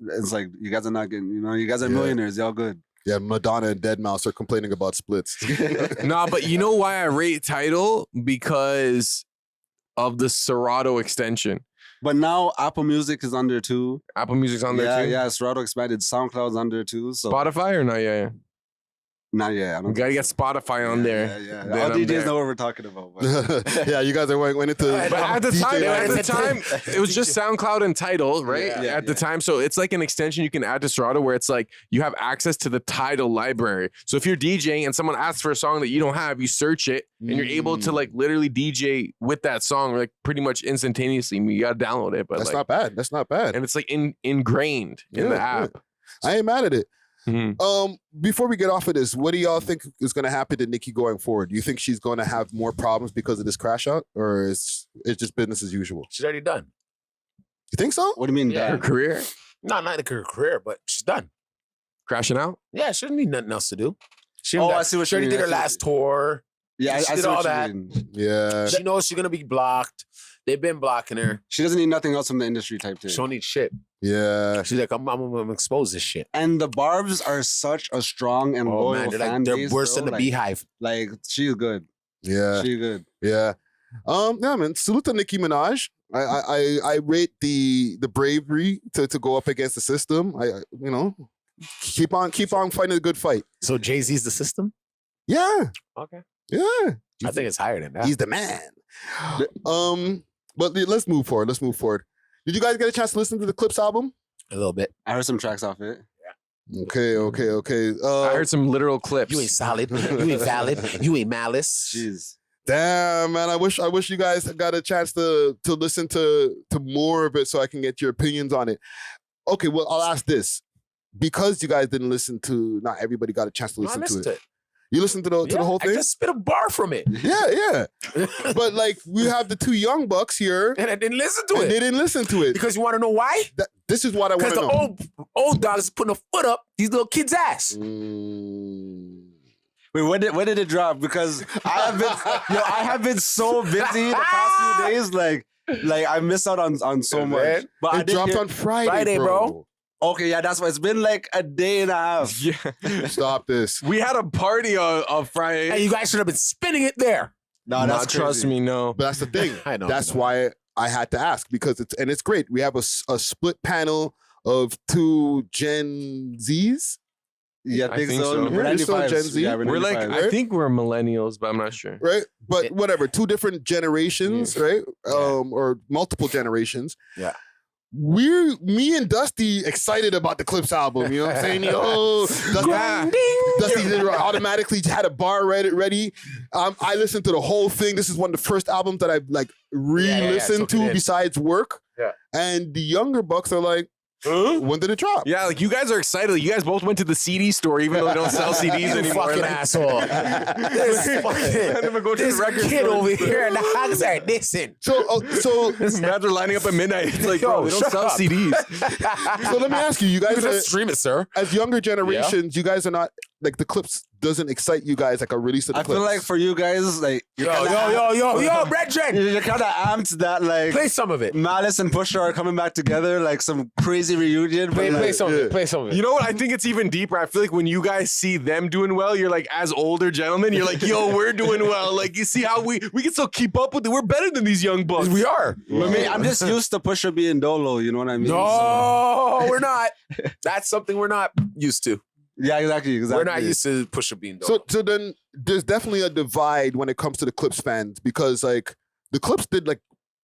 Speaker 2: It's like, you guys are not getting, you guys are millionaires. Y'all good.
Speaker 3: Yeah, Madonna and Deadmau5 are complaining about splits.
Speaker 4: Nah, but you know why I rate Tidal? Because of the Serato extension.
Speaker 2: But now Apple Music is under too.
Speaker 4: Apple Music's on there too?
Speaker 2: Yeah, Serato expanded. SoundCloud's under too. So
Speaker 4: Spotify or not yet?
Speaker 2: not yet. I don't
Speaker 4: You gotta get Spotify on there.
Speaker 2: Yeah.
Speaker 4: Then
Speaker 2: All
Speaker 4: I'm
Speaker 2: DJs
Speaker 4: there.
Speaker 2: know what we're talking about. But
Speaker 3: Yeah, you guys are went into.
Speaker 4: But at the
Speaker 3: DJ
Speaker 4: time, it was just SoundCloud and Tidal, right?
Speaker 2: Yeah,
Speaker 4: At the time. So it's like an extension you can add to Serato where it's like you have access to the Tidal library. So if you're DJing and someone asks for a song that you don't have, you search it and you're able to like literally DJ with that song like pretty much instantaneously. You gotta download it, but
Speaker 3: That's
Speaker 4: like,
Speaker 3: not bad. That's not bad.
Speaker 4: and it's like ingrained in the
Speaker 3: Yeah,
Speaker 4: app.
Speaker 3: I ain't mad at it.
Speaker 4: Mhm.
Speaker 3: Before we get off of this, what do y'all think is going to happen to Nicki going forward? Do you think she's going to have more problems because of this crash out, or is it just business as usual?
Speaker 1: She's already done.
Speaker 3: You think so?
Speaker 2: what do you mean?
Speaker 1: Yeah.
Speaker 4: Her career
Speaker 1: No, not in her career, but she's done.
Speaker 4: crashing out.
Speaker 1: Yeah, she doesn't need nothing else to do. She
Speaker 2: Oh,
Speaker 1: done-
Speaker 2: I see what
Speaker 1: she
Speaker 2: you
Speaker 1: already
Speaker 2: mean.
Speaker 1: did her
Speaker 2: I see what
Speaker 1: last tour.
Speaker 2: Yeah,
Speaker 1: She
Speaker 2: I
Speaker 1: did
Speaker 2: see
Speaker 1: all
Speaker 2: what you
Speaker 1: that.
Speaker 2: mean.
Speaker 3: Yeah.
Speaker 1: She knows she's gonna be blocked. They've been blocking her.
Speaker 2: She doesn't need nothing else from the industry type thing.
Speaker 1: She don't need shit.
Speaker 3: Yeah.
Speaker 1: She's like, I'm gonna expose this shit.
Speaker 2: And the Barbs are such a strong and
Speaker 1: Oh
Speaker 2: loyal
Speaker 1: man, they're
Speaker 2: fan
Speaker 1: like they're
Speaker 2: base.
Speaker 1: worse than
Speaker 2: bro.
Speaker 1: the beehive.
Speaker 2: Like she's good.
Speaker 3: Yeah.
Speaker 2: She's good.
Speaker 3: Yeah. Yeah, man. Salute to Nicki Minaj. I rate the bravery to go up against the system. Keep on fighting a good fight.
Speaker 1: So Jay-Z's the system?
Speaker 3: Yeah.
Speaker 1: Okay.
Speaker 3: Yeah.
Speaker 1: I think it's higher than that.
Speaker 3: He's the man. But let's move forward. Did you guys get a chance to listen to the Clipse album?
Speaker 1: A little bit.
Speaker 2: I heard some tracks off it.
Speaker 3: Okay.
Speaker 4: I heard some literal clips.
Speaker 1: You ain't solid. You ain't valid. You ain't malice.
Speaker 2: Jeez.
Speaker 3: Damn, man. I wish you guys got a chance to listen to more of it so I can get your opinions on it. Okay, well, I'll ask this. Because you guys didn't listen to, not everybody got a chance to
Speaker 1: No, I
Speaker 3: listen
Speaker 1: listened
Speaker 3: to
Speaker 1: to
Speaker 3: it.
Speaker 1: it.
Speaker 3: You listened to the whole thing?
Speaker 1: I just spit a bar from it.
Speaker 3: Yeah. But like, we have the two young bucks here.
Speaker 1: And I didn't listen to
Speaker 3: And
Speaker 1: it.
Speaker 3: they didn't listen to it.
Speaker 1: Because you want to know why?
Speaker 3: This is what I want
Speaker 1: Because
Speaker 3: to
Speaker 1: the
Speaker 3: know.
Speaker 1: old dogs is putting a foot up these little kids' ass.
Speaker 2: Wait, when did it drop? Because I have been so busy the past few days. Like I missed out on so much.
Speaker 1: man.
Speaker 2: But I
Speaker 3: It
Speaker 2: did
Speaker 3: dropped
Speaker 2: hear-
Speaker 3: on Friday,
Speaker 1: Friday,
Speaker 3: bro.
Speaker 2: Okay, yeah, that's why it's been like a day and a half.
Speaker 4: Yeah.
Speaker 3: Stop this.
Speaker 4: We had a party on Friday.
Speaker 1: And you guys should have been spinning it there.
Speaker 2: No, that's
Speaker 4: Not trust
Speaker 2: crazy.
Speaker 4: me, no.
Speaker 3: But that's the thing.
Speaker 1: I know.
Speaker 3: That's why I had to ask, because it's great. We have a split panel of two Gen Zs.
Speaker 2: Yeah,
Speaker 4: I think so.
Speaker 2: We're
Speaker 3: You're still
Speaker 2: 95s.
Speaker 3: Gen Z?
Speaker 2: Yeah,
Speaker 4: We're like,
Speaker 2: 95s.
Speaker 4: I think we're millennials, but I'm not sure.
Speaker 3: Right, but whatever, two different generations, right? Or multiple generations.
Speaker 1: Yeah.
Speaker 3: Me and Dusty excited about the Clipse album. You know what I'm saying? Yo, Dusty automatically had a bar ready. I listened to the whole thing. This is one of the first albums that I've like re-listened
Speaker 1: took it
Speaker 3: to
Speaker 1: in.
Speaker 3: besides work.
Speaker 1: Yeah.
Speaker 3: And the younger bucks are like, when did it drop?
Speaker 4: Yeah, like you guys are excited. You guys both went to the CD store, even though they don't sell CDs
Speaker 1: You
Speaker 4: anymore.
Speaker 1: fucking
Speaker 4: Like,
Speaker 1: asshole. This
Speaker 4: record
Speaker 1: kid
Speaker 4: store.
Speaker 1: over here in the house are listen.
Speaker 3: So
Speaker 4: Imagine lining up at midnight. It's like,
Speaker 1: Yo,
Speaker 4: bro, they don't
Speaker 1: shut
Speaker 4: sell
Speaker 1: up.
Speaker 4: CDs.
Speaker 3: let me ask you, you guys are,
Speaker 1: stream it, sir.
Speaker 3: as younger generations, you guys are not like the Clipse doesn't excite you guys like a release of the
Speaker 2: I
Speaker 3: Clipse.
Speaker 2: feel like for you guys, like
Speaker 1: Yo, Brethren.
Speaker 2: you're kind of amped that like
Speaker 1: Play some of it.
Speaker 2: Malice and Pusha are coming back together, like some crazy reunion. but, like,
Speaker 1: Play some of it. Play some of it.
Speaker 4: You know what? I think it's even deeper. I feel like when you guys see them doing well, you're like, as older gentlemen, you're like, yo, we're doing well. Like, you see how we can still keep up with it. We're better than these young bucks.
Speaker 1: We are.
Speaker 2: I mean, I'm just used to Pusha being Dolo. You know what I mean?
Speaker 1: No, we're not. That's something we're not used to.
Speaker 2: Yeah, exactly.
Speaker 1: We're not used to Pusha being dope.
Speaker 3: So then there's definitely a divide when it comes to the Clipse fans, because like the Clipse did, like,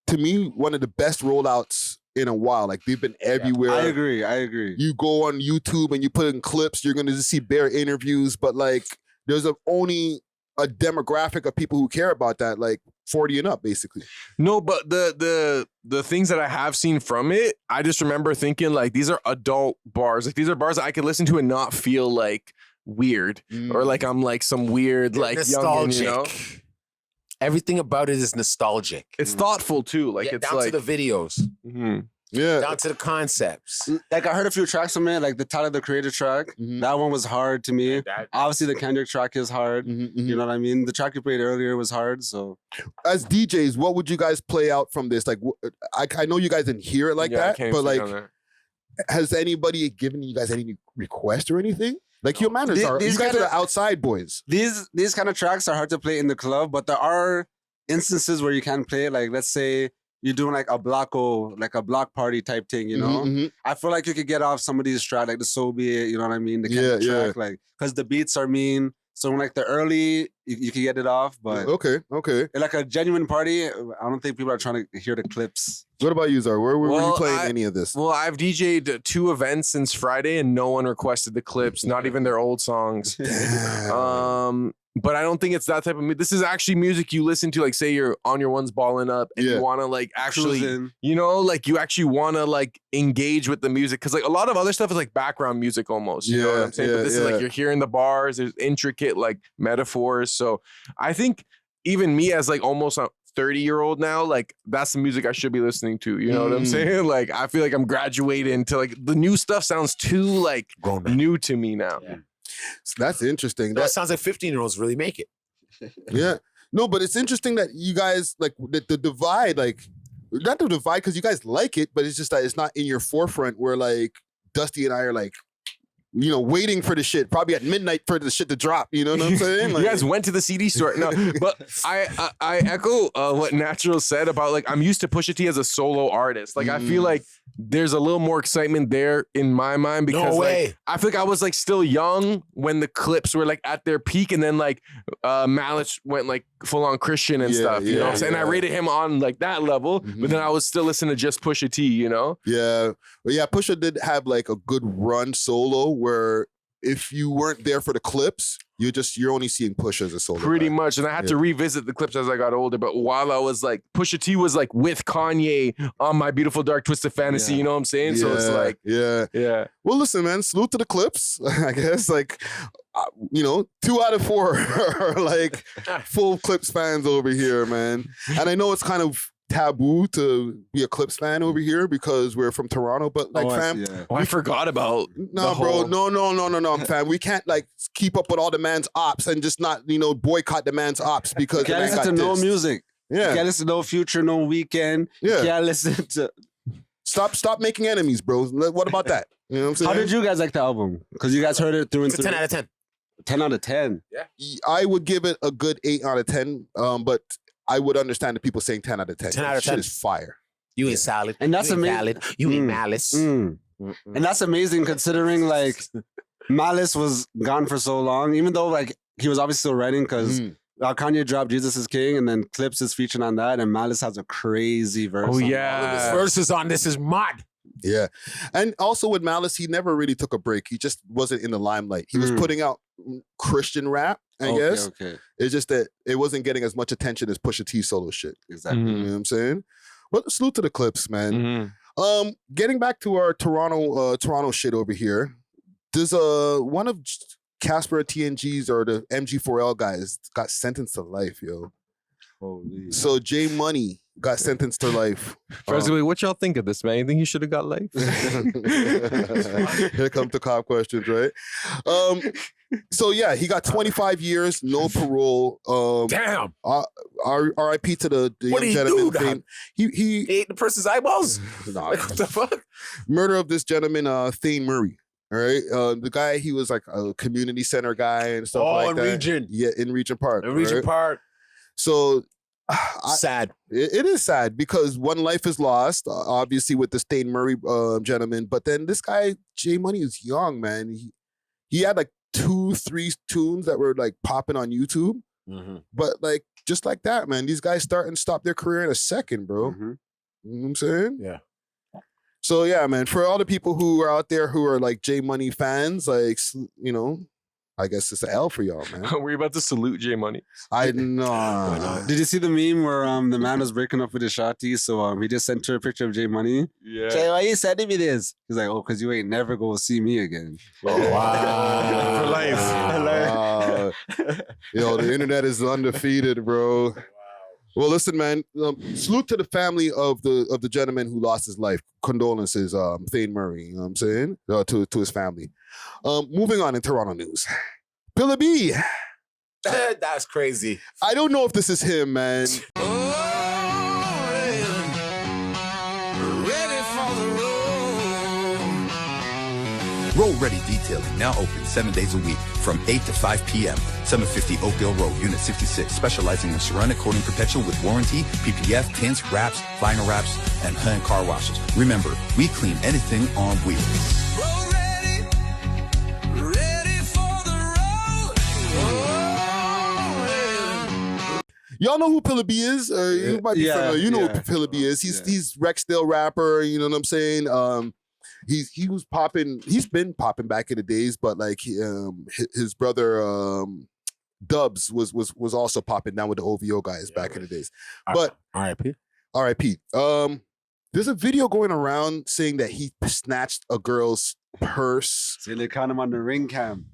Speaker 3: to me, one of the best rollouts in a while. Like, they've been everywhere.
Speaker 2: I agree.
Speaker 3: You go on YouTube and you put in clips, you're gonna just see bare interviews, but like there's only a demographic of people who care about that. Like 40 and up, basically.
Speaker 4: No, but the things that I have seen from it, I just remember thinking like these are adult bars. Like these are bars that I could listen to and not feel like weird or like I'm like some weird like
Speaker 1: nostalgic.
Speaker 4: youngin, you know?
Speaker 1: Everything about it is nostalgic.
Speaker 4: It's thoughtful too. Like it's
Speaker 1: down
Speaker 4: like
Speaker 1: to the videos,
Speaker 3: Yeah.
Speaker 1: down to the concepts.
Speaker 2: Like I heard a few tracks from it, like the Tyler the Creator track. That one was hard to me. Obviously, the Kendrick track is hard. You know what I mean? The track you played earlier was hard. So,
Speaker 3: As DJs, what would you guys play out from this? Like, I know you guys didn't hear it like
Speaker 4: Yeah, I
Speaker 3: that,
Speaker 4: can't
Speaker 3: but
Speaker 4: speak
Speaker 3: like,
Speaker 4: on that.
Speaker 3: has anybody given you guys any request or anything? Like your manners are,
Speaker 2: These
Speaker 3: you guys are
Speaker 2: kinda-
Speaker 3: the outside boys.
Speaker 2: these kind of tracks are hard to play in the club, but there are instances where you can play it. Like, let's say you're doing like a block party type thing, you know? I feel like you could get off some of these tracks, like the So Be It, you know what I mean? The Kendrick track, like, because the beats are mean. So when like the early, you can get it off, but
Speaker 3: Okay.
Speaker 2: like a genuine party, I don't think people are trying to hear the clips.
Speaker 3: What about you, Zar? Where were you
Speaker 4: Well,
Speaker 3: playing any of this?
Speaker 4: Well, I've DJ'd 2 events since Friday and no one requested the clips, not even their old songs. But I don't think it's that type of music. This is actually music you listen to, like say you're on your ones balling up and you want to like actually,
Speaker 2: Cruising.
Speaker 4: you know, like you actually want to like engage with the music. Cause like a lot of other stuff is like background music almost, you know what I'm saying? But this is like, you're hearing the bars, there's intricate like metaphors. So I think even me as like almost a 30-year-old now, like that's the music I should be listening to. You know what I'm saying? Like I feel like I'm graduating to like the new stuff sounds too like new to me now.
Speaker 1: Yeah.
Speaker 3: That's interesting.
Speaker 1: No, it sounds like 15-year-olds really make it.
Speaker 3: Yeah. No, but it's interesting that you guys like the divide, like not the divide because you guys like it, but it's just that it's not in your forefront where like Dusty and I are like, you know, waiting for the shit, probably at midnight for the shit to drop. You know what I'm saying? Like,
Speaker 4: you guys went to the CD store. No, but I echo what Natural said about like I'm used to Pusha T as a solo artist. Like I feel like there's a little more excitement there in my mind because like, I feel like I was like still young when the Clipse were like at their peak, and then like Malice went like full on Christian and stuff. You know what I'm saying? I rated him on like that level, but then I was still listening to just Pusha T. You know?
Speaker 3: Yeah, but yeah, Pusha did have like a good run solo where if you weren't there for the Clipse, you're only seeing Pusha as a solo.
Speaker 4: Pretty
Speaker 3: guy.
Speaker 4: much. And I had to revisit the Clipse as I got older. But while I was like, Pusha T was like with Kanye on My Beautiful Dark Twisted Fantasy, you know what I'm saying? So it's like, yeah.
Speaker 3: Well, listen, man, salute to the Clipse. I guess like, you know, 2 out of 4 are like full Clipse fans over here, man. And I know it's kind of taboo to be a Clipse fan over here because we're from Toronto, but like
Speaker 4: I forgot about
Speaker 3: no, fam. We can't like keep up with all the man's ops and just not, you know, boycott the man's ops because
Speaker 2: you can't listen to no music.
Speaker 3: Yeah.
Speaker 2: You can't listen to no Future, no Weekend.
Speaker 3: Yeah.
Speaker 2: You can't listen to
Speaker 3: Stop making enemies, bro. What about that? You know what I'm saying?
Speaker 2: How did you guys like the album? Because you guys heard it through and
Speaker 1: It's a
Speaker 2: through.
Speaker 1: 10 out of 10.
Speaker 2: 10 out of 10.
Speaker 1: Yeah.
Speaker 3: I would give it a good 8 out of 10. But I would understand the people saying 10 out of 10.
Speaker 1: 10 out of 10
Speaker 3: Shit is fire.
Speaker 1: You ain't solid.
Speaker 2: And that's
Speaker 1: you ain't
Speaker 2: amazing.
Speaker 1: valid. You ain't malice.
Speaker 2: And that's amazing considering like Malice was gone for so long, even though like he was obviously still writing because Kanye dropped Jesus is King and then Clipse is featured on that and Malice has a crazy verse.
Speaker 4: Oh
Speaker 2: on
Speaker 4: yeah.
Speaker 1: This verses on this is mad.
Speaker 3: Yeah. And also with Malice, he never really took a break. He just wasn't in the limelight. He was putting out Christian rap, I guess.
Speaker 2: Okay.
Speaker 3: It's just that it wasn't getting as much attention as Pusha T solo shit.
Speaker 2: Exactly.
Speaker 3: You know what I'm saying? But salute to the Clipse, man. Getting back to our Toronto shit over here, does one of Casper TNG's or the MG4L guys got sentenced to life, yo.
Speaker 2: Holy.
Speaker 3: So J Money got sentenced to life.
Speaker 4: Firstly, what y'all think of this, man? You think he should have got life?
Speaker 3: Here come the cop questions, right? So yeah, he got 25 years, no parole.
Speaker 1: Damn.
Speaker 3: R.I.P. to the
Speaker 1: What
Speaker 3: young
Speaker 1: did he
Speaker 3: gentleman.
Speaker 1: do, dog?
Speaker 3: He
Speaker 1: Ate the person's eyeballs?
Speaker 3: nah,
Speaker 1: Like, what the fuck?
Speaker 3: murder of this gentleman, Thane Murray. All right, the guy, he was like a community center guy and stuff like
Speaker 1: in
Speaker 3: that.
Speaker 1: Region.
Speaker 3: Yeah, in Regent Park.
Speaker 1: In Regent
Speaker 3: right?
Speaker 1: Park.
Speaker 3: So
Speaker 1: Sad.
Speaker 3: it is sad because one life is lost, obviously with the Thane Murray gentleman. But then this guy, J Money, is young, man. He had like 2-3 tunes that were like popping on YouTube. But like just like that, man, these guys start and stop their career in a second, bro. You know what I'm saying?
Speaker 1: Yeah.
Speaker 3: So yeah, man, for all the people who are out there who are like J Money fans, like, you know, I guess it's an L for y'all, man.
Speaker 4: We're about to salute J Money.
Speaker 3: I know.
Speaker 2: Did you see the meme where the man was breaking up with his shawty? So he just sent her a picture of J Money.
Speaker 4: Yeah.
Speaker 2: Say, why you sending me this? He's like, oh, because you ain't never gonna see me again.
Speaker 3: Oh, wow.
Speaker 4: For life.
Speaker 3: Wow. Yo, the internet is undefeated, bro. Well, listen, man. Salute to the family of the gentleman who lost his life. Condolences, Thane Murray. You know what I'm saying? To his family. Moving on in Toronto news. Pilla B.
Speaker 1: That's crazy.
Speaker 3: I don't know if this is him, man.
Speaker 9: Road Ready Detailing, now open 7 days a week from 8 to 5 p.m. 750 Oakdale Road, Unit 66, specializing in ceramic coating protection with warranty, PPF, tints, wraps, vinyl wraps, and hand car washes. Remember, we clean anything on wheels.
Speaker 5: Road ready, ready for the road.
Speaker 3: Y'all know who Pilla B is? You might be familiar. You know who Pilla B is. He's Rexdale rapper. You know what I'm saying? He was popping. He's been popping back in the days, but like his brother Dubs was also popping down with the OVO guys back in the days. But
Speaker 1: R.I.P.
Speaker 3: R.I.P. There's a video going around saying that he snatched a girl's purse.
Speaker 2: So they caught him on the ring cam.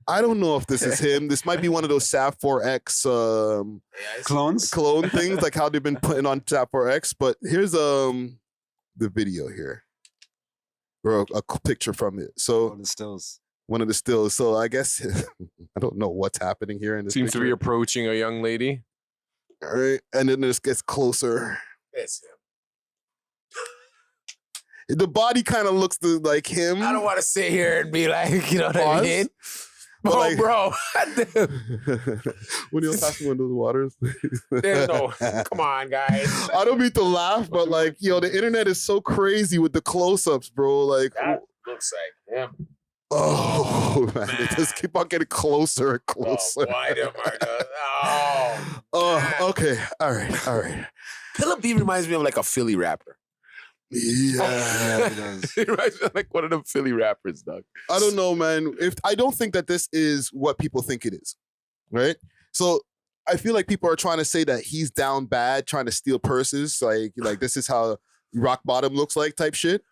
Speaker 3: I don't know if this is him. This might be one of those Sav 4X
Speaker 2: Clones?
Speaker 3: clone things, like how they've been putting on Sav 4X. But here's the video here. Or a picture from it. So
Speaker 2: One of the stills.
Speaker 3: One of the stills. So I guess I don't know what's happening here in this.
Speaker 4: Seems to be
Speaker 3: picture.
Speaker 4: approaching a young lady.
Speaker 3: All right, and then this gets closer.
Speaker 1: It's him.
Speaker 3: The body kind of looks like him.
Speaker 1: I don't want to sit here and be like, you know what I
Speaker 3: Pause.
Speaker 1: mean?
Speaker 3: But
Speaker 1: Oh,
Speaker 3: like-
Speaker 1: bro.
Speaker 3: When you'll pass me one of those waters.
Speaker 1: There's no. Come on, guys.
Speaker 3: I don't mean to laugh, but like, yo, the internet is so crazy with the close-ups, bro. Like,
Speaker 1: That looks like him.
Speaker 3: oh man, they just keep on getting closer and closer.
Speaker 1: Oh, boy, them are just, oh.
Speaker 3: Oh, okay. All right.
Speaker 1: Pilla B reminds me of like a Philly rapper.
Speaker 3: Yeah.
Speaker 2: He does.
Speaker 1: He reminds me of like one of them Philly rappers, dog.
Speaker 3: I don't know, man. I don't think that this is what people think it is, right? So I feel like people are trying to say that he's down bad, trying to steal purses, like this is how rock bottom looks like, type shit.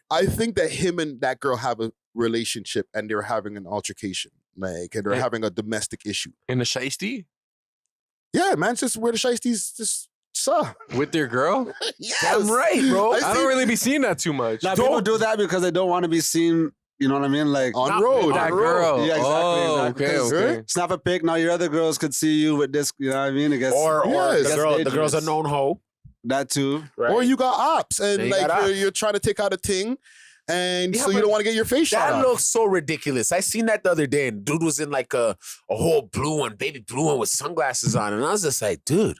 Speaker 3: I think that him and that girl have a relationship, and they're having an altercation, and they're having a domestic issue.
Speaker 4: In the shiesty?
Speaker 3: Yeah, man, it's just where the shiesties just saw.
Speaker 4: With their girl?
Speaker 3: Yes.
Speaker 1: Damn right, bro.
Speaker 3: I
Speaker 4: I don't really be seeing that too much.
Speaker 2: Now, people do that because they don't want to be seen, you know what I mean? Like,
Speaker 3: On
Speaker 1: Not
Speaker 3: road.
Speaker 1: with
Speaker 4: that
Speaker 1: on
Speaker 4: girl.
Speaker 2: Yeah, exactly,
Speaker 4: Oh,
Speaker 2: exactly.
Speaker 4: okay,
Speaker 2: Because-
Speaker 4: okay.
Speaker 2: snap a pic. Now your other girls could see you with this, you know what I mean? I guess
Speaker 1: Or
Speaker 3: Yes.
Speaker 1: the girl's a
Speaker 2: Dangerous.
Speaker 1: known hoe.
Speaker 2: that too.
Speaker 1: Right?
Speaker 3: Or you got ops, and
Speaker 1: Yeah, you
Speaker 3: like
Speaker 1: got ops.
Speaker 3: you're trying to take out a ting, and
Speaker 1: Yeah,
Speaker 3: so you
Speaker 1: but
Speaker 3: don't want to get your face shot
Speaker 1: That
Speaker 3: off.
Speaker 1: looks so ridiculous. I seen that the other day, and dude was in like a whole blue one, baby blue one with sunglasses on, and I was just like, dude,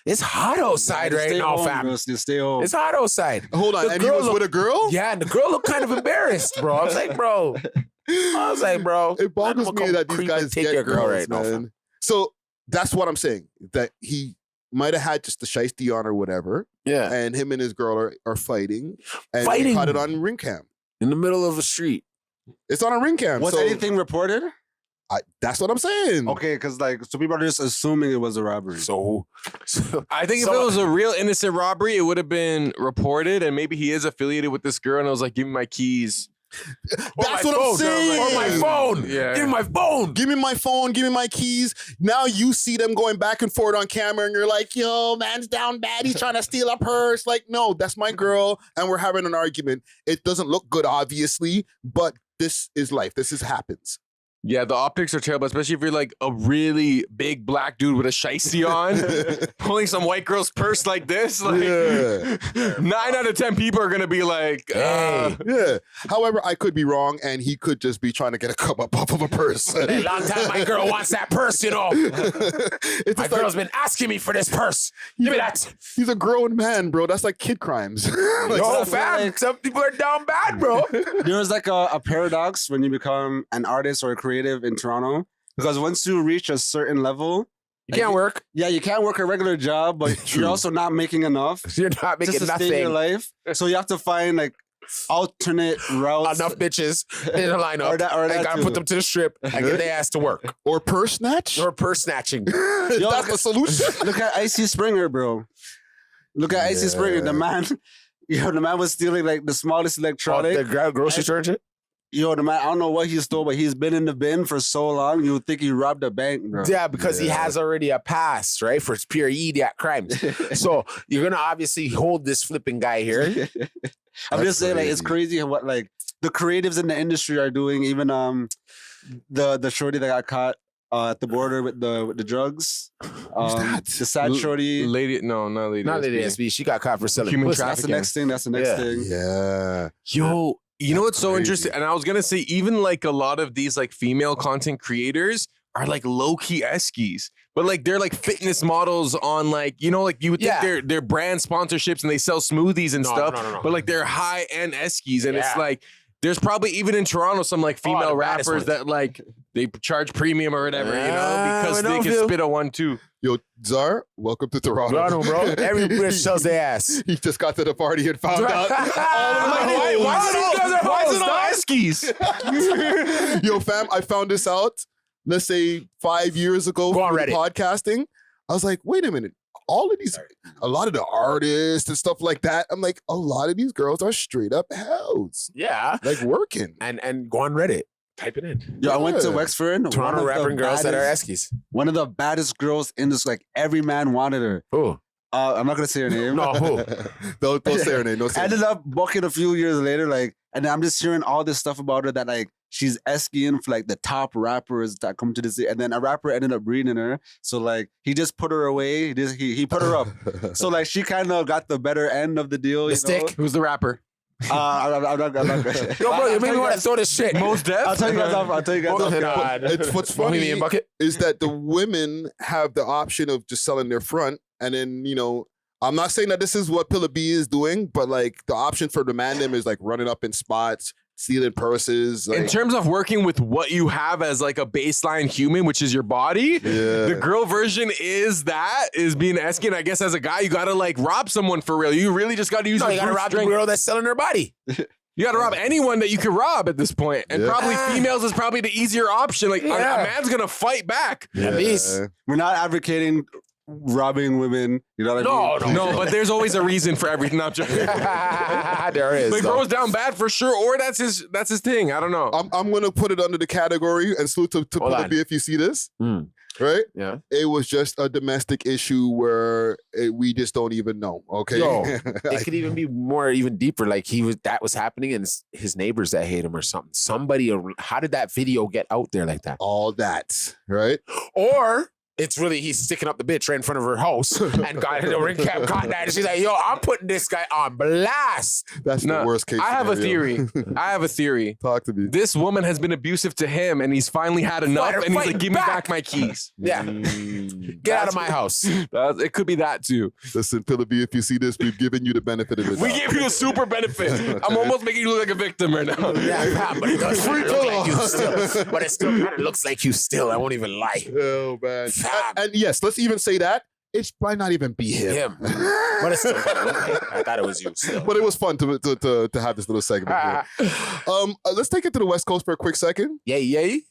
Speaker 1: it's hot outside right
Speaker 2: Stay
Speaker 1: now,
Speaker 2: home,
Speaker 1: fam.
Speaker 2: girls. Just stay home.
Speaker 1: It's hot outside.
Speaker 3: Hold on,
Speaker 1: The
Speaker 3: and he
Speaker 1: girl
Speaker 3: was
Speaker 1: look-
Speaker 3: with a girl?
Speaker 1: Yeah, and the girl looked kind of embarrassed, bro. I was like, bro.
Speaker 3: It bothers
Speaker 1: I'ma
Speaker 3: me
Speaker 1: come
Speaker 3: that these
Speaker 1: creep and
Speaker 3: guys
Speaker 1: take
Speaker 3: get
Speaker 1: your girl
Speaker 3: girls,
Speaker 1: right now,
Speaker 3: man.
Speaker 1: fam.
Speaker 3: So that's what I'm saying. That he might have had just the shiesty on or whatever,
Speaker 1: Yeah.
Speaker 3: and him and his girl are fighting, and
Speaker 1: Fighting?
Speaker 3: they caught it on ring cam.
Speaker 1: In the middle of a street.
Speaker 3: It's on a ring cam.
Speaker 2: Was
Speaker 3: so
Speaker 2: anything reported?
Speaker 3: that's what I'm saying.
Speaker 2: Okay, because like, so people are just assuming it was a robbery.
Speaker 1: So
Speaker 4: I think if
Speaker 1: So-
Speaker 4: it was a real innocent robbery, it would have been reported, and maybe he is affiliated with this girl, and I was like, give me my keys.
Speaker 3: That's
Speaker 1: my
Speaker 3: what I'm
Speaker 1: phone,
Speaker 3: saying.
Speaker 1: Or my phone.
Speaker 4: Yeah.
Speaker 1: Give me my phone.
Speaker 3: Give me my phone, give me my keys. Now you see them going back and forth on camera, and you're like, yo, man's down bad. He's trying to steal a purse. Like, no, that's my girl, and we're having an argument. It doesn't look good, obviously, but this is life. This happens.
Speaker 4: Yeah, the optics are terrible, especially if you're like a really big black dude with a shiesty on, pulling some white girl's purse like this. Like,
Speaker 3: Yeah.
Speaker 4: 9 out of 10 people are gonna be like,
Speaker 3: Yeah. However, I could be wrong, and he could just be trying to get a come up off of a purse.
Speaker 1: A long time my girl wants that purse, you know.
Speaker 3: It's
Speaker 1: My
Speaker 3: just
Speaker 1: girl's
Speaker 3: like,
Speaker 1: been asking me for this purse. Give me that.
Speaker 3: he's a grown man, bro. That's like kid crimes. Like,
Speaker 1: Yo,
Speaker 2: stuff
Speaker 1: fam.
Speaker 2: like-
Speaker 1: Some people are down bad, bro.
Speaker 2: There's like a paradox when you become an artist or a creative in Toronto, because once you reach a certain level,
Speaker 1: You can't work.
Speaker 2: yeah, you can't work a regular job, but
Speaker 3: True.
Speaker 2: you're also not making enough
Speaker 1: You're not
Speaker 2: to
Speaker 1: making
Speaker 2: sustain your
Speaker 1: nothing.
Speaker 2: life. So you have to find like alternate routes.
Speaker 1: Enough bitches in the lineup.
Speaker 2: or that
Speaker 1: I gotta
Speaker 2: too.
Speaker 1: put them to the strip and get their ass to work.
Speaker 3: Or purse snatch?
Speaker 1: Or purse snatching.
Speaker 2: Yo,
Speaker 3: That's the solution.
Speaker 2: Look at Icy Springer, bro. Look at Icy Springer. The man, the man was stealing like the smallest electronic.
Speaker 1: The grocery store and shit?
Speaker 2: Yo, the man, I don't know what he stole, but he's been in the bin for so long, you would think he robbed a bank, bro.
Speaker 1: Yeah, because he has already a past, right, for pure idiot crimes. So you're gonna obviously hold this flipping guy here.
Speaker 2: I'm just saying, like, it's crazy what like the creatives in the industry are doing. Even the shorty that got caught at the border with the drugs. The sad shorty.
Speaker 4: Lady, no, not Lady.
Speaker 1: Not Lady
Speaker 4: SB.
Speaker 1: SB. She got caught for selling
Speaker 4: Human
Speaker 1: pussy.
Speaker 2: That's the next thing. That's the next thing.
Speaker 3: Yeah.
Speaker 4: Yo, you know what's so interesting? And I was gonna say, even like a lot of these like female content creators are like low-key eskies. But like they're like fitness models on like, you know, like you would think they're brand sponsorships and they sell smoothies and stuff.
Speaker 1: No.
Speaker 4: But like they're high-end eskies. And it's like there's probably even in Toronto some like female rappers that like they charge premium or whatever, you know, because they can spit a 1-2.
Speaker 3: Yo, Czar, welcome to Toronto.
Speaker 1: Toronto, bro. Every bitch sells their ass.
Speaker 3: He just got to the party and found out.
Speaker 4: Why is it all eskies?
Speaker 3: Yo, fam, I found this out, let's say 5 years ago
Speaker 1: Go on
Speaker 3: through
Speaker 1: Reddit.
Speaker 3: podcasting. I was like, wait a minute. All of these, a lot of the artists and stuff like that, I'm like, a lot of these girls are straight up hells.
Speaker 1: Yeah.
Speaker 3: Like working.
Speaker 1: And go on Reddit. Type it in.
Speaker 2: Yo, I went to Wexford.
Speaker 1: Toronto rapping girls that are eskies.
Speaker 2: One of the baddest girls in this, like every man wanted her.
Speaker 1: Who?
Speaker 2: I'm not gonna say her name.
Speaker 1: No, who?
Speaker 3: Don't say her name. Don't say her name.
Speaker 2: Ended up booking a few years later, like, and I'm just hearing all this stuff about her that like she's eskying for like the top rappers that come to the city, and then a rapper ended up breeding her. So like he just put her away. He put her up. So like she kind of got the better end of the deal.
Speaker 1: The
Speaker 2: you
Speaker 1: stick?
Speaker 2: know?
Speaker 4: Who's the rapper?
Speaker 2: I'm not
Speaker 1: Yo, bro, you made me want to throw this shit.
Speaker 4: Most Def?
Speaker 2: I'll tell you guys off.
Speaker 3: It's what's funny is that the women have the option of just selling their front, and then, you know, I'm not saying that this is what Pilla B is doing, but like the option for the man them is like running up in spots, stealing purses. Like,
Speaker 4: in terms of working with what you have as like a baseline human, which is your body, the girl version is being esky. And I guess as a guy, you gotta like rob someone for real. You really just gotta use
Speaker 1: you gotta rob the girl that's selling her body.
Speaker 4: You gotta rob anyone that you can rob at this point. And probably females is probably the easier option. Like a man's gonna fight back.
Speaker 1: At least.
Speaker 2: We're not advocating robbing women. You know what I mean?
Speaker 4: No, but there's always a reason for everything. Not just
Speaker 1: there is.
Speaker 4: But it goes down bad for sure, or that's his thing. I don't know.
Speaker 3: I'm gonna put it under the category and salute to Pilla B if you see this. Right?
Speaker 1: Yeah.
Speaker 3: It was just a domestic issue where we just don't even know. Okay.
Speaker 1: Yo, it could even be even deeper. Like that was happening, and his neighbors that hate him or something. Somebody. How did that video get out there like that?
Speaker 3: All that, right?
Speaker 1: Or it's really he's sticking up the bitch right in front of her house and got the ring cam caught that, and she's like, "Yo, I'm putting this guy on blast."
Speaker 3: That's the worst case.
Speaker 4: I have a
Speaker 3: scenario.
Speaker 4: theory. I have a theory.
Speaker 3: Talk to me.
Speaker 4: This woman has been abusive to him, and he's finally had enough, and he's like, "Give me back my keys."
Speaker 1: Yeah, get out of my house.
Speaker 4: It could be that too.
Speaker 3: Listen, Pilla B, if you see this, we've given you the benefit of it.
Speaker 4: We gave you a super benefit. I'm almost making you look like a victim right now.
Speaker 1: Yeah, but it does look like you still. But it still kind of looks like you still. I won't even lie.
Speaker 3: Oh man. And yes, let's even say that it might not even be him.
Speaker 1: But it's still kind of like, I thought it was you still.
Speaker 3: But it was fun to have this little segment here. Let's take it to the West Coast for a quick second.
Speaker 1: Yay.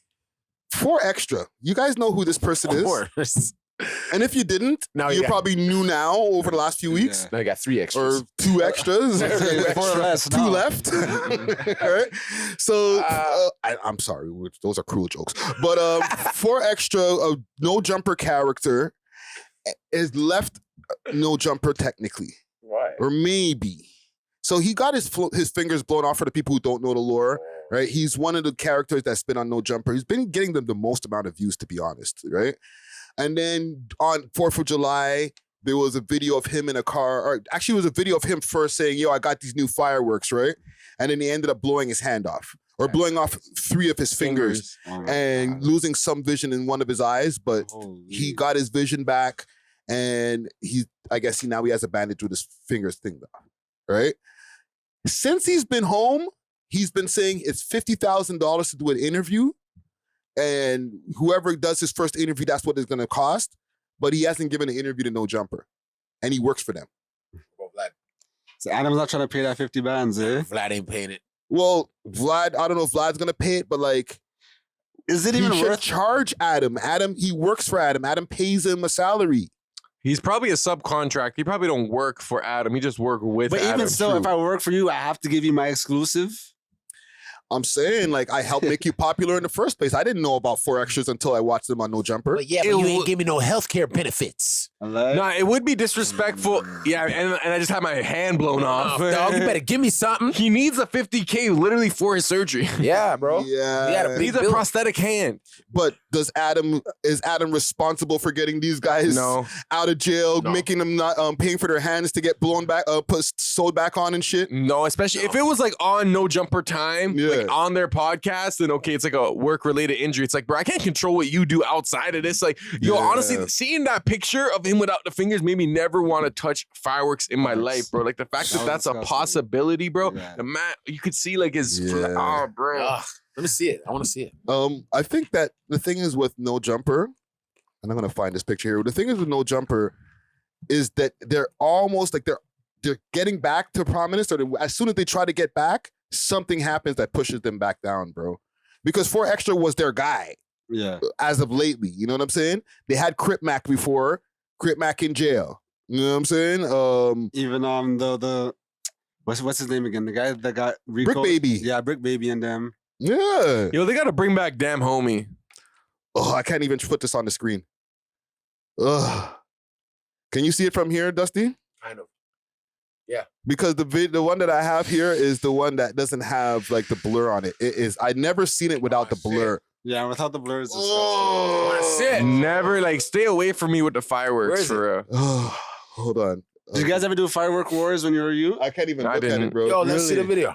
Speaker 3: 4 Extra. You guys know who this person is?
Speaker 1: Of course.
Speaker 3: And if you didn't, you probably knew now over the last few weeks.
Speaker 1: Now you got 3 extras.
Speaker 3: Or 2 extras.
Speaker 2: 4 less.
Speaker 3: 2 left. All right. So I'm sorry. Those are cruel jokes. But 4 Extra, a no jumper character, is left no jumper technically.
Speaker 1: Why?
Speaker 3: Or maybe. So he got his fingers blown off for the people who don't know the lore, right? He's one of the characters that's been on No Jumper. He's been getting them the most amount of views, to be honest, right? And then on 4th of July, there was a video of him in a car, or actually it was a video of him first saying, yo, I got these new fireworks, right? And then he ended up blowing his hand off, or blowing off 3 of his fingers and losing some vision in one of his eyes, but he got his vision back, and I guess he has a bandage with his fingers thing though, right? Since he's been home, he's been saying it's $50,000 to do an interview, and whoever does his first interview, that's what it's going to cost. But he hasn't given an interview to No Jumper, and he works for them.
Speaker 2: So Adam's not trying to pay that 50 bands, eh?
Speaker 1: Vlad ain't paying it.
Speaker 3: Well, Vlad, I don't know if Vlad's gonna pay it, but like,
Speaker 2: Is it
Speaker 3: he
Speaker 2: even
Speaker 3: should
Speaker 2: worth?
Speaker 3: charge Adam. Adam, he works for Adam. Adam pays him a salary.
Speaker 4: He's probably a subcontract. He probably don't work for Adam. He just work with
Speaker 2: But
Speaker 4: Adam.
Speaker 2: even so, if I work for you, I have to give you my exclusive.
Speaker 3: I'm saying, like, I helped make you popular in the first place. I didn't know about 4 extras until I watched them on No Jumper.
Speaker 1: But yeah, but you ain't give me no healthcare benefits.
Speaker 4: Nah, it would be disrespectful. Yeah, and I just had my hand blown off.
Speaker 1: Dog, you better give me something.
Speaker 4: He needs a 50K literally for his surgery.
Speaker 1: Yeah, bro.
Speaker 3: Yeah.
Speaker 1: You got a
Speaker 4: He
Speaker 1: big
Speaker 4: needs a
Speaker 1: bill.
Speaker 4: prosthetic hand.
Speaker 3: But is Adam responsible for getting these guys
Speaker 4: No.
Speaker 3: out of jail, making them not paying for their hands to get blown back, sewed back on and shit?
Speaker 4: No, especially if it was like on No Jumper time, like on their podcast, then okay, it's like a work-related injury. It's like, bro, I can't control what you do outside of this. Like, yo, honestly, seeing that picture of him without the fingers made me never want to touch fireworks in my life, bro. Like the fact that that's a possibility, bro.
Speaker 2: Yeah.
Speaker 4: The man, you could see like his, oh, bro.
Speaker 1: Ugh, let me see it. I want to see it.
Speaker 3: I think that the thing is with No Jumper, and I'm gonna find this picture here. The thing is with No Jumper is that they're almost like they're getting back to prominence, or as soon as they try to get back, something happens that pushes them back down, bro. Because 4 Extra was their guy.
Speaker 2: Yeah.
Speaker 3: As of lately, you know what I'm saying? They had Crip Mac before, Crip Mac in jail. You know what I'm saying?
Speaker 2: Even the what's his name again? The guy that got Rico.
Speaker 3: Brick Baby.
Speaker 2: Yeah, Brick Baby and them.
Speaker 3: Yeah.
Speaker 4: Yo, they gotta bring back Damn Homie.
Speaker 3: Oh, I can't even put this on the screen. Ugh. Can you see it from here, Dusty?
Speaker 1: Kind of. Yeah.
Speaker 3: Because the one that I have here is the one that doesn't have like the blur on it. It is. I never seen it without the blur.
Speaker 2: Yeah, without the blurs.
Speaker 3: Oh,
Speaker 1: That's it.
Speaker 4: Never like stay away from me with the
Speaker 1: Where
Speaker 4: fireworks
Speaker 1: is
Speaker 4: for real.
Speaker 3: Oh, hold on.
Speaker 2: Did you guys ever do firework wars when you were youth?
Speaker 3: I can't even
Speaker 4: I
Speaker 3: look at
Speaker 4: didn't.
Speaker 3: it, bro.
Speaker 1: Yo, let's see the video.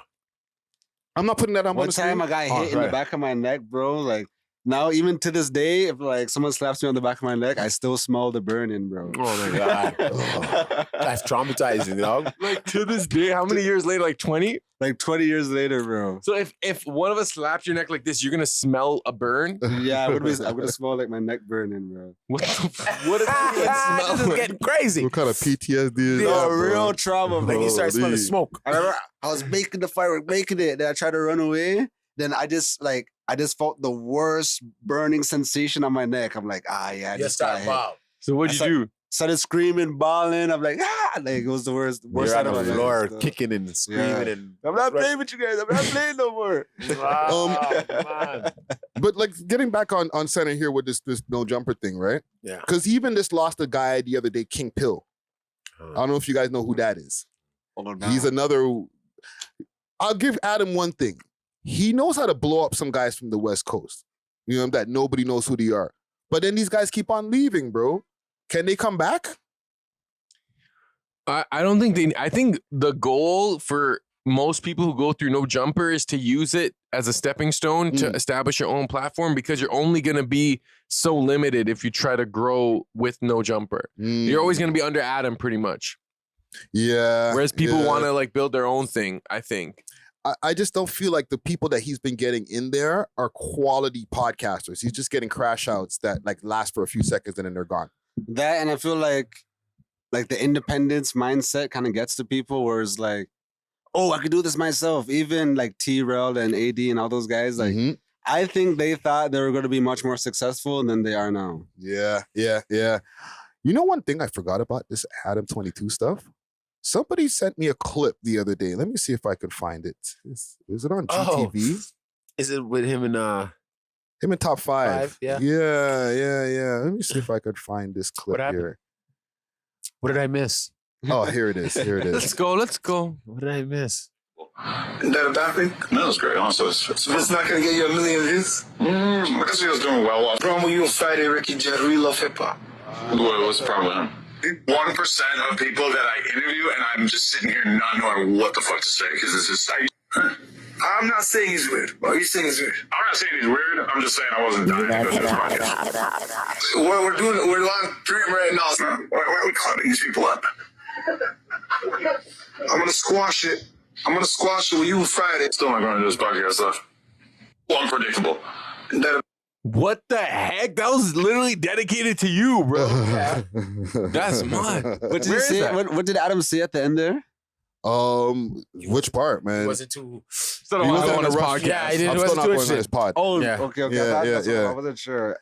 Speaker 3: I'm not putting that on
Speaker 2: One
Speaker 3: the screen.
Speaker 2: time I got hit in the back of my neck, bro. Like now, even to this day, if like someone slaps me on the back of my neck, I still smell the burning, bro.
Speaker 1: Oh my god. That's traumatizing, dog.
Speaker 4: Like to this day, how many years later? Like 20?
Speaker 2: Like 20 years later, bro.
Speaker 4: So if one of us slapped your neck like this, you're gonna smell a burn?
Speaker 2: Yeah, I would smell like my neck burning, bro.
Speaker 4: What the what does that even
Speaker 1: This
Speaker 4: smell?
Speaker 1: is getting crazy.
Speaker 3: What kind of PTSD is
Speaker 1: Yeah,
Speaker 3: that,
Speaker 2: Oh,
Speaker 3: bro?
Speaker 2: real trauma,
Speaker 1: Like
Speaker 2: bro.
Speaker 1: you start smelling smoke.
Speaker 2: I remember I was making the firework, making it. Then I tried to run away. Then I just felt the worst burning sensation on my neck. I'm like, yeah, I just got hit.
Speaker 4: So what'd you do?
Speaker 2: Started screaming, bawling. I'm like, like it was the worst
Speaker 1: You're
Speaker 2: side
Speaker 1: on
Speaker 2: of
Speaker 1: the
Speaker 2: my
Speaker 1: floor,
Speaker 2: life.
Speaker 1: kicking and screaming and.
Speaker 2: I'm not playing with you guys. I'm not playing no more.
Speaker 1: Man.
Speaker 3: But like getting back on center here with this No Jumper thing, right?
Speaker 1: Yeah.
Speaker 3: Because he even just lost a guy the other day, King Pill. I don't know if you guys know who that is. He's another. I'll give Adam one thing. He knows how to blow up some guys from the West Coast. You know, that nobody knows who they are. But then these guys keep on leaving, bro. Can they come back?
Speaker 4: I don't think they. I think the goal for most people who go through No Jumper is to use it as a stepping stone to establish your own platform, because you're only going to be so limited if you try to grow with No Jumper. You're always going to be under Adam pretty much.
Speaker 3: Yeah.
Speaker 4: Whereas people want to like build their own thing, I think.
Speaker 3: I just don't feel like the people that he's been getting in there are quality podcasters. He's just getting crash outs that like last for a few seconds and then they're gone.
Speaker 2: That, and I feel like the independence mindset kind of gets to people, where it's like, oh, I could do this myself. Even like T-Rel and AD and all those guys, like I think they thought they were going to be much more successful than they are now.
Speaker 3: Yeah. You know one thing I forgot about this Adam22 stuff? Somebody sent me a clip the other day. Let me see if I can find it. Is it on GTV?
Speaker 1: Is it with him and
Speaker 3: Him in Top 5.
Speaker 1: Yeah.
Speaker 3: Yeah. Let me see if I could find this clip here.
Speaker 1: What did I miss?
Speaker 3: Oh, here it is.
Speaker 4: Let's go.
Speaker 1: What did I miss?
Speaker 10: Isn't that a bad thing? No, it's great. Also, so it's not going to get you 1 million views? Because he was doing well. Promo you on Friday, Ricky Jet, We Love Hip Hop. What's the problem? 1% of people that I interview, and I'm just sitting here not knowing what the fuck to say, because it's just I'm not saying he's weird. Are you saying he's weird? I'm not saying he's weird. I'm just saying I wasn't dying to go to this podcast. We're live stream right now. Why are we calling these people up? I'm gonna squash it. With you Friday. Still not going to do this podcast stuff. Unpredictable.
Speaker 4: What the heck? That was literally dedicated to you, bro. That's mine.
Speaker 2: What did he say? What did Adam say at the end there?
Speaker 3: Which part, man?
Speaker 1: He wasn't too.
Speaker 4: He wasn't on his podcast.
Speaker 1: Yeah, he
Speaker 3: I'm
Speaker 1: didn't.
Speaker 3: still not
Speaker 1: Wasn't
Speaker 3: going on his pod.
Speaker 2: Oh,
Speaker 1: Yeah.
Speaker 2: okay.
Speaker 3: Yeah.
Speaker 2: I wasn't sure.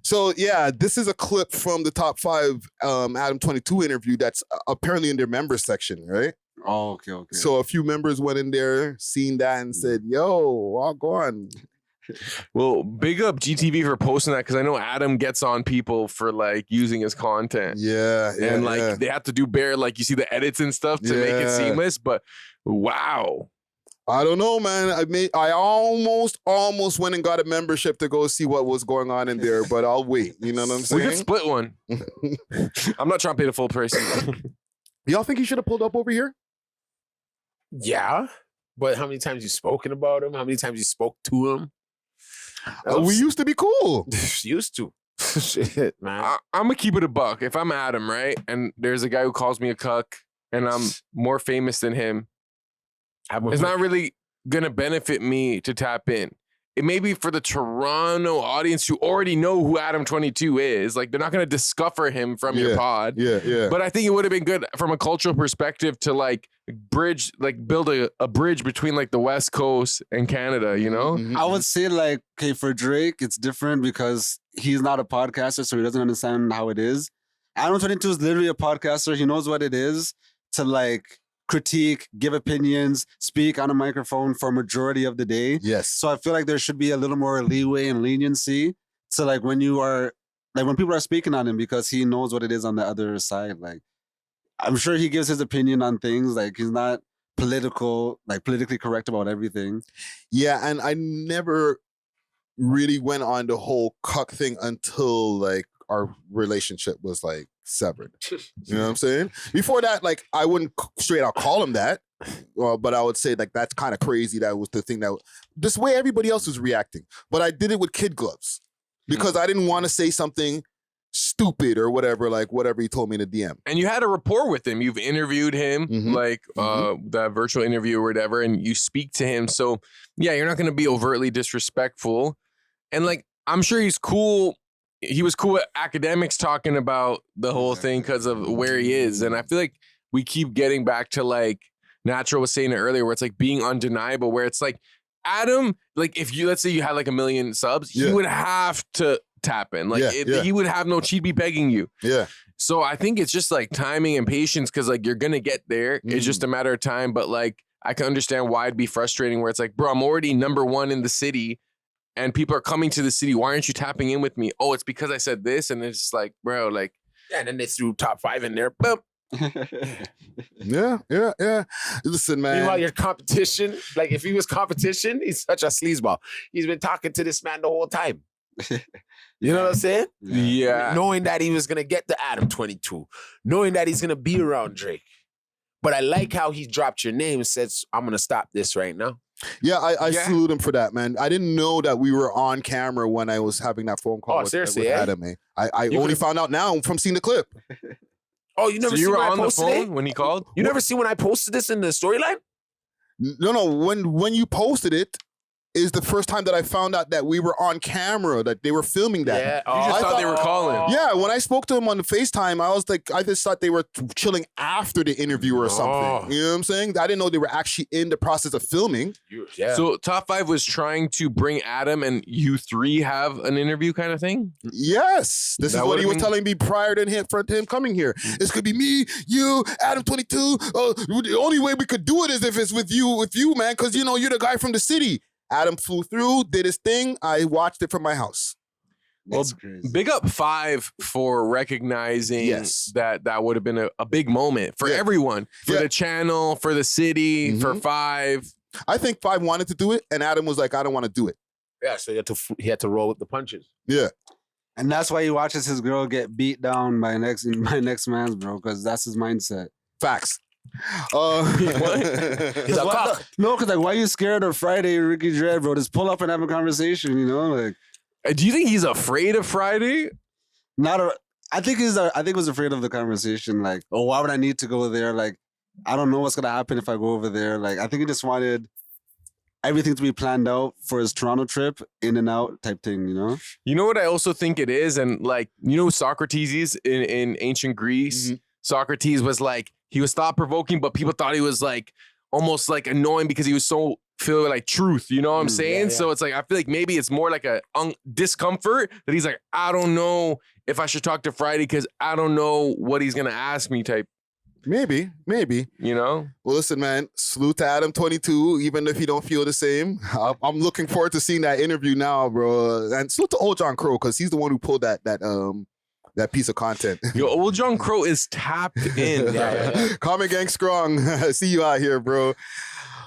Speaker 3: So yeah, this is a clip from the Top 5 Adam22 interview that's apparently in their members section, right?
Speaker 2: Oh, okay.
Speaker 3: So a few members went in there, seen that, and said, "Yo, I'll go on."
Speaker 4: Well, big up GTV for posting that because I know Adam gets on people for like using his content.
Speaker 3: Yeah,
Speaker 4: And like they have to do like you see the edits and stuff to make it seamless. But wow.
Speaker 3: I don't know, man. I almost went and got a membership to go see what was going on in there, but I'll wait. You know what I'm saying?
Speaker 4: We could split one. I'm not trying to pay the full price.
Speaker 3: Y'all think he should have pulled up over here?
Speaker 1: Yeah, but how many times you spoken about him? How many times you spoke to him?
Speaker 3: We used to be cool.
Speaker 1: Used to. Shit, man.
Speaker 4: I'm gonna keep it a buck. If I'm Adam, right, and there's a guy who calls me a cuck, and I'm more famous than him, it's not really gonna benefit me to tap in. It may be for the Toronto audience who already know who Adam22 is. Like, they're not going to discover him from your pod.
Speaker 3: Yeah.
Speaker 4: But I think it would have been good from a cultural perspective to, like, build a bridge between, like, the West Coast and Canada, you know?
Speaker 3: Mm-hmm.
Speaker 2: I would say, like, okay, for Drake, it's different because he's not a podcaster, so he doesn't understand how it is. Adam22 is literally a podcaster. He knows what it is to, like, critique, give opinions, speak on a microphone for a majority of the day.
Speaker 3: Yes.
Speaker 2: So I feel like there should be a little more leeway and leniency. So like when people are speaking on him, because he knows what it is on the other side. Like, I'm sure he gives his opinion on things. Like, he's not politically correct about everything.
Speaker 3: Yeah, and I never really went on the whole cuck thing until like our relationship was like severed. You know what I'm saying? Before that, like, I wouldn't straight out call him that, but I would say like that's kind of crazy. That was the thing that this way everybody else was reacting. But I did it with kid gloves because I didn't want to say something stupid or whatever, like whatever he told me in the DM.
Speaker 4: And you had a rapport with him. You've interviewed him, that virtual interview or whatever, and you speak to him. So yeah, you're not going to be overtly disrespectful. And like, I'm sure he's cool. He was cool with academics talking about the whole thing because of where he is. And I feel like we keep getting back to like Natural was saying it earlier, where it's like being undeniable, where it's like Adam, like if you, let's say you had like 1 million subs, he would have to tap in. Like he would have no, he'd be begging you.
Speaker 3: Yeah.
Speaker 4: So I think it's just like timing and patience because like you're going to get there. It's just a matter of time. But like, I can understand why it'd be frustrating where it's like, bro, I'm already #1 in the city. And people are coming to the city. Why aren't you tapping in with me? Oh, it's because I said this. And it's just like, bro, like.
Speaker 1: Yeah, and then they threw top 5 in there. Boom.
Speaker 3: Yeah. Listen, man.
Speaker 1: Meanwhile, your competition, like if he was competition, he's such a sleazeball. He's been talking to this man the whole time. You know what I'm saying?
Speaker 4: Yeah.
Speaker 1: Knowing that he was going to get the Adam22. Knowing that he's going to be around Drake. But I like how he dropped your name and says, I'm going to stop this right now.
Speaker 3: Yeah, I salute him for that, man. I didn't know that we were on camera when I was having that phone call with Adam. I only found out now from seeing the clip.
Speaker 1: Oh, you never
Speaker 4: so you
Speaker 1: seen
Speaker 4: were
Speaker 1: when
Speaker 4: on
Speaker 1: I
Speaker 4: the
Speaker 1: posted
Speaker 4: phone
Speaker 1: it?
Speaker 4: when he called?
Speaker 1: You never see when I posted this in the storyline?
Speaker 3: No. When you posted it, is the first time that I found out that we were on camera, that they were filming that.
Speaker 1: Yeah.
Speaker 4: You just thought they were calling.
Speaker 3: Yeah, when I spoke to him on the FaceTime, I was like, I just thought they were chilling after the interview or something. You know what I'm saying? I didn't know they were actually in the process of filming.
Speaker 1: Yeah.
Speaker 4: So Top 5 was trying to bring Adam and you three have an interview kind of thing?
Speaker 3: Yes. This is what he was telling me prior to him coming here. It's gonna be me, you, Adam22. The only way we could do it is if it's with you, man, because you know you're the guy from the city. Adam flew through, did his thing. I watched it from my house.
Speaker 4: Well, big up 5 for recognizing that would have been a big moment for everyone, for the channel, for the city, for 5.
Speaker 3: I think 5 wanted to do it, and Adam was like, I don't want to do it.
Speaker 1: Yeah, so he had to roll with the punches.
Speaker 3: Yeah.
Speaker 2: And that's why he watches his girl get beat down by next man's, bro, because that's his mindset.
Speaker 3: Facts.
Speaker 2: No, because like, why are you scared of Friday, Ricky Dread, bro? Just pull up and have a conversation, you know? Like,
Speaker 4: do you think he's afraid of Friday?
Speaker 2: I think he was afraid of the conversation. Like, oh, why would I need to go there? Like, I don't know what's gonna happen if I go over there. Like, I think he just wanted everything to be planned out for his Toronto trip, in and out type thing, you know?
Speaker 4: You know what I also think it is? And like, you know who Socrates is in ancient Greece? Socrates was like, he was thought provoking, but people thought he was like almost like annoying because he was so filled with like truth. You know what I'm saying? So it's like I feel like maybe it's more like a discomfort that he's like, I don't know if I should talk to Friday because I don't know what he's gonna ask me type.
Speaker 3: Maybe.
Speaker 4: You know?
Speaker 3: Well, listen, man, salute to Adam22, even if you don't feel the same. I'm looking forward to seeing that interview now, bro. And salute to Old John Crow, because he's the one who pulled that piece of content.
Speaker 4: Yo, Old John Crow is tapped in.
Speaker 3: Common Gang Strong. See you out here, bro.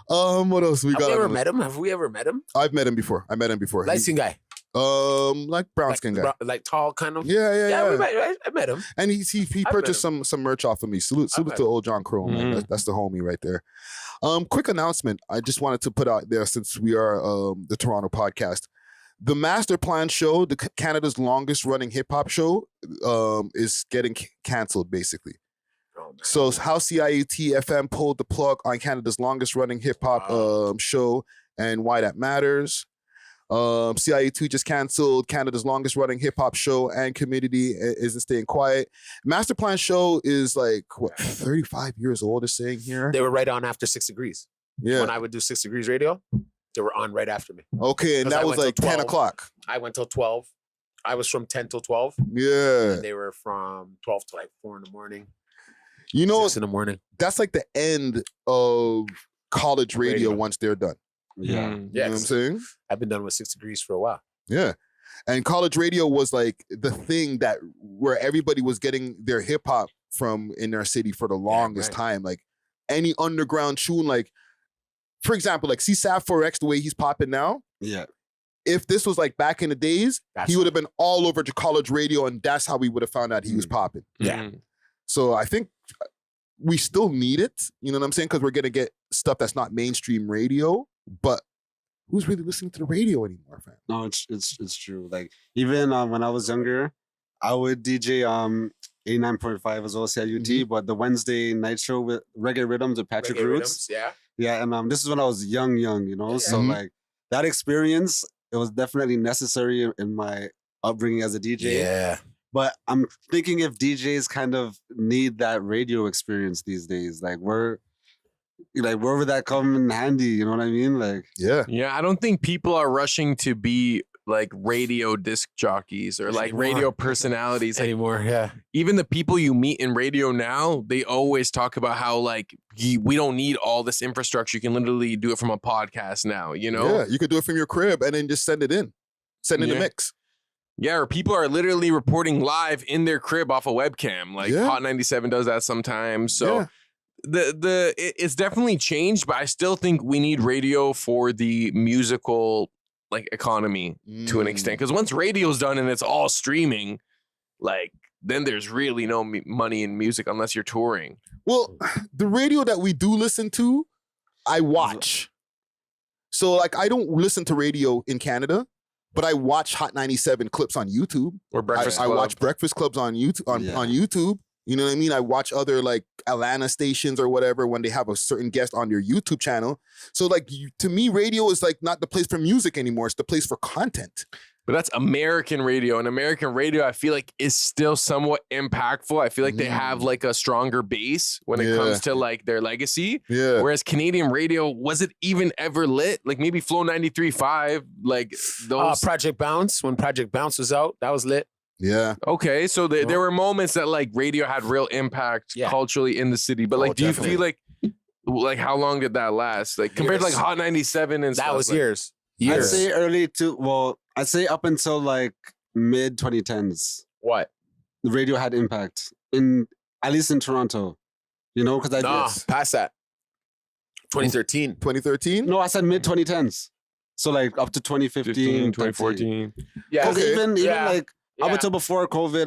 Speaker 3: What else we got?
Speaker 1: Have we ever met him? Have we ever met him?
Speaker 3: I've met him before.
Speaker 1: Light skin guy.
Speaker 3: Like brown skin guy.
Speaker 1: Like tall kind of.
Speaker 3: Yeah.
Speaker 1: I met him.
Speaker 3: And he purchased some merch off of me. Salute to Old John Crow, man. That's the homie right there. Quick announcement. I just wanted to put out there, since we are the Toronto podcast. The Master Plan show, Canada's longest running hip hop show, is getting canceled basically. So how CIUT FM pulled the plug on Canada's longest running hip hop show, and why that matters. CIUT just canceled Canada's longest running hip hop show, and community isn't staying quiet. Master Plan show is like 35 years old, is saying here.
Speaker 1: They were right on after 6 Degrees.
Speaker 3: Yeah.
Speaker 1: When I would do 6 Degrees radio, they were on right after me.
Speaker 3: Okay, and that was like 10 o'clock.
Speaker 1: I went till 12. I was from 10 till 12.
Speaker 3: Yeah.
Speaker 1: And they were from 12 to like 4 in the morning.
Speaker 3: You know,
Speaker 1: 6 in the morning.
Speaker 3: That's like the end of college radio once they're done.
Speaker 2: Yeah.
Speaker 3: You know what I'm saying?
Speaker 1: I've been done with 6 Degrees for a while.
Speaker 3: Yeah. And college radio was like the thing that where everybody was getting their hip hop from in their city for the longest time. Like any underground tune, like, for example, like see Sav 4X the way he's popping now.
Speaker 2: Yeah.
Speaker 3: If this was like back in the days, he would have been all over to college radio, and that's how we would have found out he was popping.
Speaker 1: Yeah.
Speaker 3: So I think we still need it. You know what I'm saying? Because we're gonna get stuff that's not mainstream radio, but who's really listening to the radio anymore, fam?
Speaker 2: No, it's true. Like even when I was younger, I would DJ 89.5 as well, CIUT, but the Wednesday night show with Reggae Rhythms with Patrick Roots. Yeah, and this is when I was young, you know. So like that experience, it was definitely necessary in my upbringing as a DJ.
Speaker 1: Yeah.
Speaker 2: But I'm thinking if DJs kind of need that radio experience these days, like where would that come in handy? You know what I mean? Like,
Speaker 4: yeah. I don't think people are rushing to be like radio disc jockeys or like radio personalities
Speaker 1: anymore. Yeah.
Speaker 4: Even the people you meet in radio now, they always talk about how like we don't need all this infrastructure. You can literally do it from a podcast now, you know?
Speaker 3: Yeah, you could do it from your crib and then just send it in. Send in the mix.
Speaker 4: Yeah, or people are literally reporting live in their crib off a webcam. Like Hot 97 does that sometimes. So it's definitely changed, but I still think we need radio for the musical like economy to an extent. Because once radio's done and it's all streaming, like then there's really no money in music unless you're touring.
Speaker 3: Well, the radio that we do listen to, I watch. So like I don't listen to radio in Canada, but I watch Hot 97 clips on YouTube.
Speaker 4: Or Breakfast
Speaker 3: I
Speaker 4: Club.
Speaker 3: watch Breakfast Clubs on YouTube. On YouTube. You know what I mean? I watch other like Atlanta stations or whatever when they have a certain guest on their YouTube channel. So like to me, radio is like not the place for music anymore. It's the place for content.
Speaker 4: But that's American radio. And American radio, I feel like, is still somewhat impactful. I feel like they have like a stronger base when it comes to like their legacy.
Speaker 3: Yeah.
Speaker 4: Whereas Canadian radio, was it even ever lit? Like maybe Flow 93.5, like those.
Speaker 1: Project Bounce, when Project Bounce was out, that was lit.
Speaker 3: Yeah.
Speaker 4: Okay. So there were moments that like radio had real impact culturally in the city. But like, do you feel like how long did that last? Like compared to like Hot 97 and stuff?
Speaker 1: That was
Speaker 4: like,
Speaker 1: years.
Speaker 2: I'd say I'd say up until like mid 2010s.
Speaker 1: What?
Speaker 2: The radio had impact at least in Toronto. You know, because
Speaker 1: past that. 2013.
Speaker 3: 2013?
Speaker 2: No, I said mid 2010s. So like up to 2015,
Speaker 4: 2014.
Speaker 2: Yeah. Even like up until before COVID,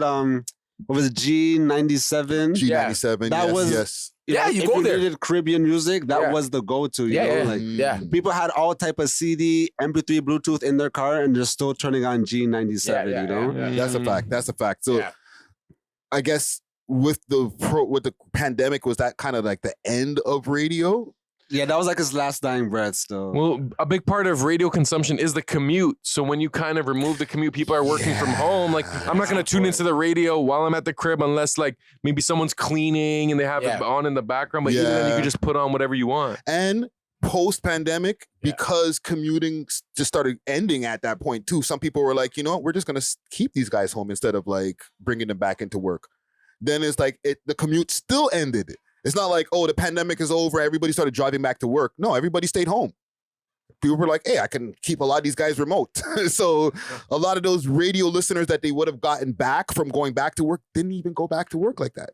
Speaker 2: what was it, G97?
Speaker 3: G97,
Speaker 2: that was
Speaker 3: you
Speaker 2: go there. Needed Caribbean music, that was the go-to. You know? People had all type of CD, MP3, Bluetooth in their car, and they're still turning on G97. You know,
Speaker 3: that's a fact. That's a fact. So, I guess with the pandemic, was that kind of like the end of radio?
Speaker 2: Yeah, that was like his last dying breath still.
Speaker 4: Well, a big part of radio consumption is the commute. So when you kind of remove the commute, people are working from home. Like, I'm not going to tune into the radio while I'm at the crib unless like maybe someone's cleaning and they have it on in the background. But even then, you can just put on whatever you want.
Speaker 3: And post-pandemic, because commuting just started ending at that point too, some people were like, you know what, we're just going to keep these guys home instead of like bringing them back into work. Then it's like the commute still ended. It's not like, oh, the pandemic is over, everybody started driving back to work. No, everybody stayed home. People were like, hey, I can keep a lot of these guys remote. So a lot of those radio listeners that they would have gotten back from going back to work didn't even go back to work like that.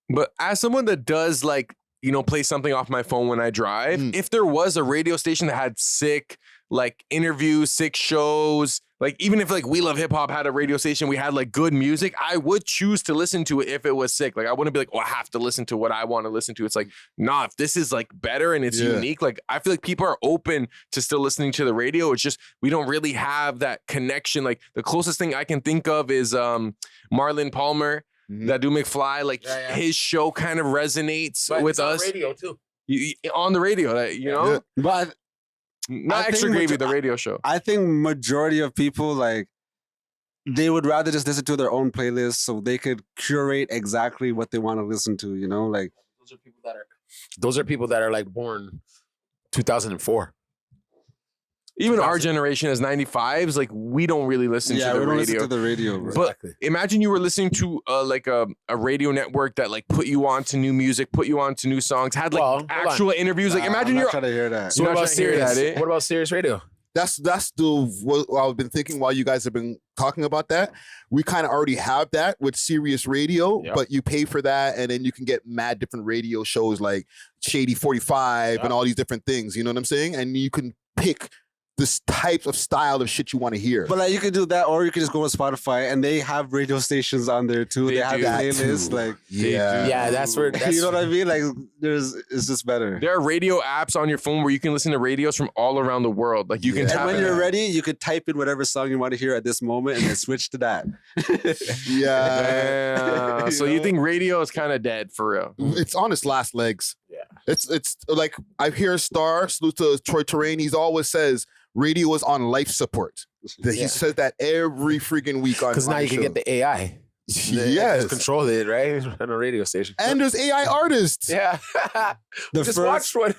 Speaker 4: But as someone that does like, you know, play something off my phone when I drive, if there was a radio station that had sick like interviews, sick shows, like even if like We Love Hip Hop had a radio station, we had like good music, I would choose to listen to it if it was sick. Like I wouldn't be like, oh, I have to listen to what I want to listen to. It's like, nah, if this is like better and it's unique, like I feel like people are open to still listening to the radio. It's just we don't really have that connection. Like the closest thing I can think of is Marlon Palmer. That do McFly, like his show kind of resonates with us. On radio too. On the radio, you know?
Speaker 2: But
Speaker 4: not Extra Gravy, the radio show.
Speaker 2: I think majority of people, like, they would rather just listen to their own playlist so they could curate exactly what they want to listen to, you know? Like,
Speaker 1: those are people that are like born 2004.
Speaker 4: Even our generation as 95s, like we don't really listen to the radio.
Speaker 2: Yeah, we don't listen to the radio. Bro.
Speaker 4: But imagine you were listening to like a radio network that like put you on to new music, put you on to new songs, had like actual interviews. Like imagine
Speaker 2: you're trying to hear that.
Speaker 1: So what about Sirius? What about Sirius Radio?
Speaker 3: That's what I've been thinking while you guys have been talking about that. We kind of already have that with Sirius Radio, but you pay for that and then you can get mad different radio shows like Shady 45 and all these different things. You know what I'm saying? And you can pick this type of style of shit you want to hear.
Speaker 2: But like you can do that, or you can just go to Spotify and they have radio stations on there too. They have playlists, like
Speaker 1: that's where
Speaker 2: you know what I mean. Like it's just better.
Speaker 4: There are radio apps on your phone where you can listen to radios from all around the world. Like you can.
Speaker 2: And when you're ready, you could type in whatever song you want to hear at this moment and then switch to that.
Speaker 4: So you think radio is kind of dead for real?
Speaker 3: It's on its last legs. Yeah. It's like I hear Star, salute to Troy Terrain. He's always says radio is on life support. He says that every freaking week on.
Speaker 1: Because now you can get the AI.
Speaker 3: Yes,
Speaker 1: control it right on a radio station.
Speaker 3: And there's AI artists.
Speaker 1: Yeah, just watched one.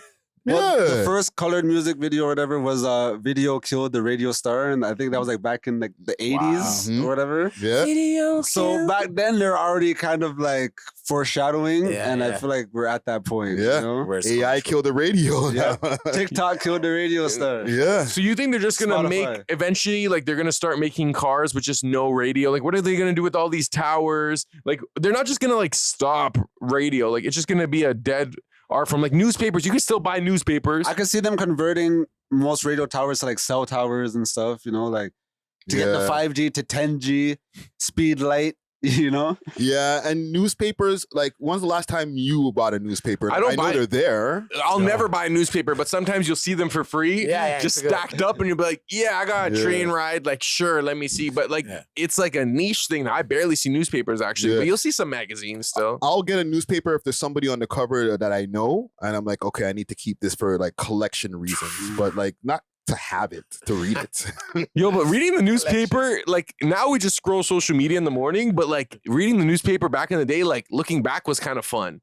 Speaker 2: The first colored music video or whatever was Video Killed the Radio Star, and I think that was like back in like the 80s or whatever.
Speaker 3: Yeah.
Speaker 6: Video
Speaker 2: so back then they're already kind of like foreshadowing, and I feel like we're at that point.
Speaker 3: Yeah,
Speaker 2: you know?
Speaker 3: AI killed the radio.
Speaker 2: Yeah. TikTok killed the radio star.
Speaker 3: Yeah.
Speaker 4: So you think they're just gonna make eventually like they're gonna start making cars with just no radio? Like what are they gonna do with all these towers? Like they're not just gonna like stop radio. Like it's just gonna be a dead. Are from like newspapers. You can still buy newspapers.
Speaker 2: I can see them converting most radio towers to like cell towers and stuff, you know, like to get the 5G to 10G speed light, you know?
Speaker 3: Yeah, and newspapers, like when's the last time you bought a newspaper? I know they're there.
Speaker 4: I'll never buy a newspaper, but sometimes you'll see them for free. Just stacked up and you'll be like, yeah, I got a train ride. Like, sure, let me see. But like, it's like a niche thing. I barely see newspapers actually, but you'll see some magazines still.
Speaker 3: I'll get a newspaper if there's somebody on the cover that I know. And I'm like, okay, I need to keep this for like collection reasons, but like not to have it, to read it.
Speaker 4: Yo, but reading the newspaper, like now we just scroll social media in the morning, but like reading the newspaper back in the day, like looking back was kind of fun.